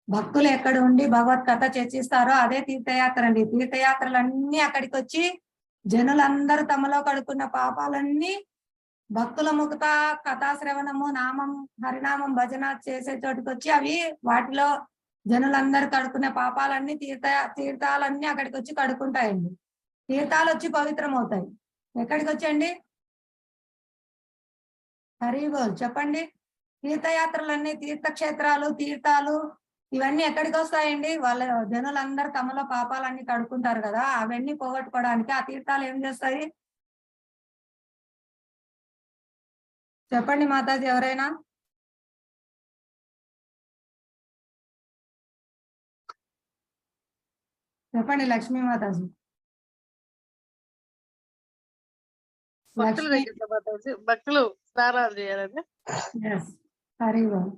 భక్తులు ఎక్కడ ఉండి భగవత్ కథ చర్చిస్తారో అదే తీర్థయాత్ర అండి. తీర్థయాత్రలన్నీ అక్కడికి వచ్చి జనులందరూ తమలో కడుక్కున్న పాపాలన్నీ భక్తుల ముఖత కథాశ్రవణము, నామం, హరినామం, భజన చేసే చోటుకి వచ్చి అవి వాటిలో జనులందరూ కడుక్కునే పాపాలన్నీ తీర్థాలన్నీ అక్కడికి వచ్చి కడుక్కుంటాయండి. తీర్థాలు వచ్చి పవిత్రం అవుతాయి. ఎక్కడికి వచ్చండి? హరి బోల్. చెప్పండి. తీర్థయాత్రలన్నీ, తీర్థక్షేత్రాలు, తీర్థాలు ఇవన్నీ ఎక్కడికి వస్తాయండి? వాళ్ళ జనులందరూ తమలో పాపాలన్నీ కడుక్కుంటారు కదా, అవన్నీ పోగొట్టుకోవడానికి ఆ తీర్థాలు ఏం చేస్తాయి? చెప్పండి మాతాజీ ఎవరైనా. చెప్పండి లక్ష్మీ మాతాజీ. భక్తుల దగ్గర మాతాజీ, భక్తులు స్నానాలు చేయాలండి. హరి బోల్.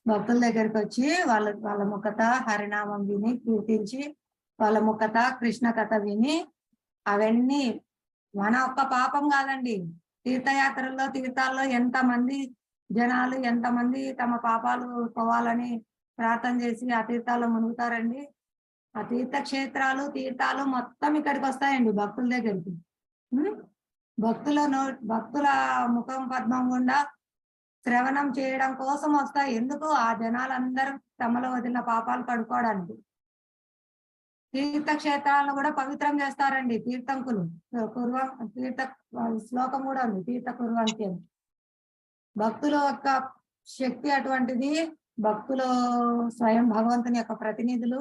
భక్తుల దగ్గరికి వచ్చి వాళ్ళ ముఖత హరినామం విని కీర్తించి, వాళ్ళ ముఖత కృష్ణ కథ విని, అవన్నీ మన ఒక్క పాపం కాదండి. తీర్థయాత్రల్లో, తీర్థాల్లో ఎంతమంది జనాలు, ఎంతమంది తమ పాపాలు పోవాలని ప్రార్థన చేసి ఆ తీర్థాల్లో మునుగుతారండి. ఆ తీర్థక్షేత్రాలు, తీర్థాలు మొత్తం ఇక్కడికి వస్తాయండి భక్తుల దగ్గరికి. భక్తుల ముఖం పద్మం గుండా శ్రవణం చేయడం కోసం వస్తాయి. ఎందుకు? ఆ జనాలందరూ తమలో వదిలిన పాపాలు కడుక్కోవడానికి. తీర్థక్షేత్రాలను కూడా పవిత్రం చేస్తారండి తీర్థంకులు. తీర్థ శ్లోకం కూడా ఉంది, తీర్థ కుర్వంతి అని. భక్తుల యొక్క శక్తి అటువంటిది. భక్తులు స్వయం భగవంతుని యొక్క ప్రతినిధులు.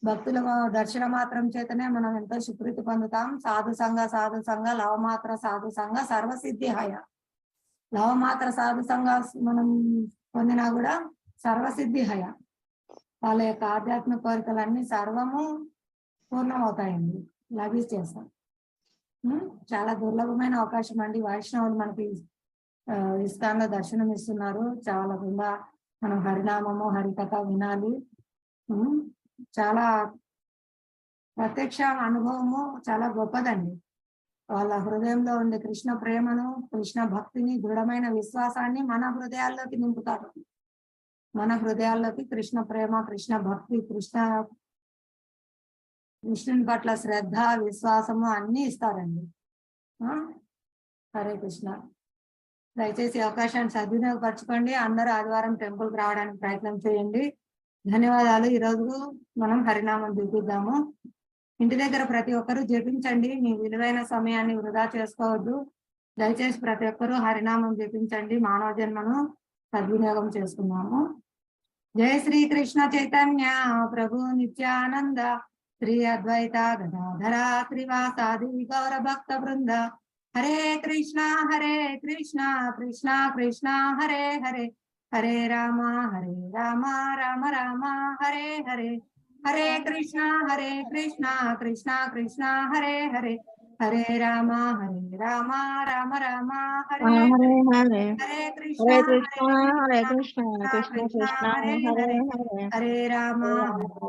భక్తుల దర్శన మాత్రం చేతనే మనం ఎంతో సుకృతి పొందుతాం. సాధు సంఘ లవమాత్ర సాధు సంఘ సర్వసిద్ధిహాయ. లవమాత్ర సాధు సంఘ మనం పొందినా కూడా సర్వసిద్ధిహయ. వాళ్ళ యొక్క ఆధ్యాత్మిక కోరికలన్నీ సర్వము పూర్ణమవుతాయండి, లభించేస్తాం. చాలా దుర్లభమైన అవకాశం అండి. వైష్ణవులు మనకి ఇస్కాన్లో దర్శనం ఇస్తున్నారు. చాలా గుండా మనం హరినామము, హరికథ వినాలి. చాలా ప్రత్యక్ష అనుభవము చాలా గొప్పదండి. వాళ్ళ హృదయంలో ఉండే కృష్ణ ప్రేమను, కృష్ణ భక్తిని, దృఢమైన విశ్వాసాన్ని మన హృదయాల్లోకి నింపుతారు. మన హృదయాల్లోకి కృష్ణ ప్రేమ, కృష్ణ భక్తి, కృష్ణుని పట్ల శ్రద్ధ, విశ్వాసము అన్ని ఇస్తారండి. హరే కృష్ణ. దయచేసి అవకాశాన్ని సద్వినియోగపరచుకోండి. అందరూ ఆదివారం టెంపుల్కి రావడానికి ప్రయత్నం చేయండి. ధన్యవాదాలు. ఈరోజు మనం హరినామం జపిద్దాము. ఇంటి దగ్గర ప్రతి ఒక్కరూ జపించండి. మీ విలువైన సమయాన్ని వృధా చేసుకోవద్దు. దయచేసి ప్రతి ఒక్కరూ హరినామం జపించండి. మానవ జన్మను సద్వినియోగం చేసుకున్నాము. జయ శ్రీ కృష్ణ చైతన్య ప్రభు నిత్యానంద శ్రీ అద్వైత గదాధర శ్రీవాసాది గౌర భక్త బృంద. హరే కృష్ణ కృష్ణ కృష్ణ హరే హరే, హరే రామ రామ రామ హరే హరే. హరే కృష్ణ కృష్ణ కృష్ణ హరే హరే, హరే రామ రామ రామ హరే హరే హరే. హరే హరే కృష్ణ హరే కృష్ణ కృష్ణ కృష్ణ కృష్ణ హరే హరే హరే, హరే హరే రామ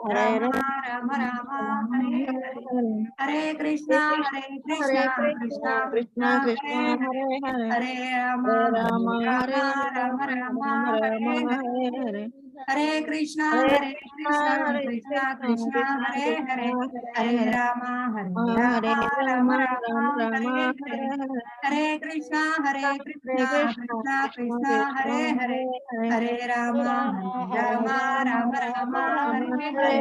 హరే రామ హరే హరే. హరే కృష్ణ కృష్ణ కృష్ణ కృష్ణ కృష్ణ హరే హరే, హరే హరే హరే రామ హరే రామ హరే రామ రామ హరే హరే. హరే హరే హరే కృష్ణ హరే కృష్ణ కృష్ణ కృష్ణ హరే హరే, హరే రామ రామ రామ హరే హరే. హరే కృష్ణ కృష్ణ కృష్ణ కృష్ణ హరే హరే, హరే రామ రామ హరే హరే.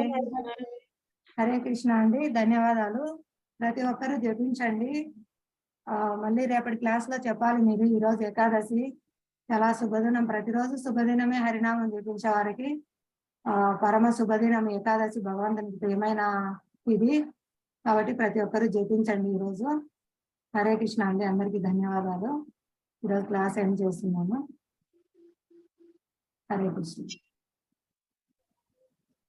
హరే కృష్ణ అండి, ధన్యవాదాలు. ప్రతి ఒక్కరూ జపించండి. మళ్ళీ రేపటి క్లాస్ లో చెప్పాలి మీరు. ఈ రోజు ఏకాదశి చాలా శుభదినం, ప్రతిరోజు శుభదినమే హరినామం జపించే వారికి పరమ శుభదినం ఏకాదశి, భగవంతునికి ప్రియమైన ఇది కాబట్టి ప్రతి ఒక్కరూ జపించండి ఈ రోజు. హరే కృష్ణ అండి, అందరికీ ధన్యవాదాలు. ఈరోజు క్లాస్ ఎండ్ చేస్తున్నాము. హరే కృష్ణ.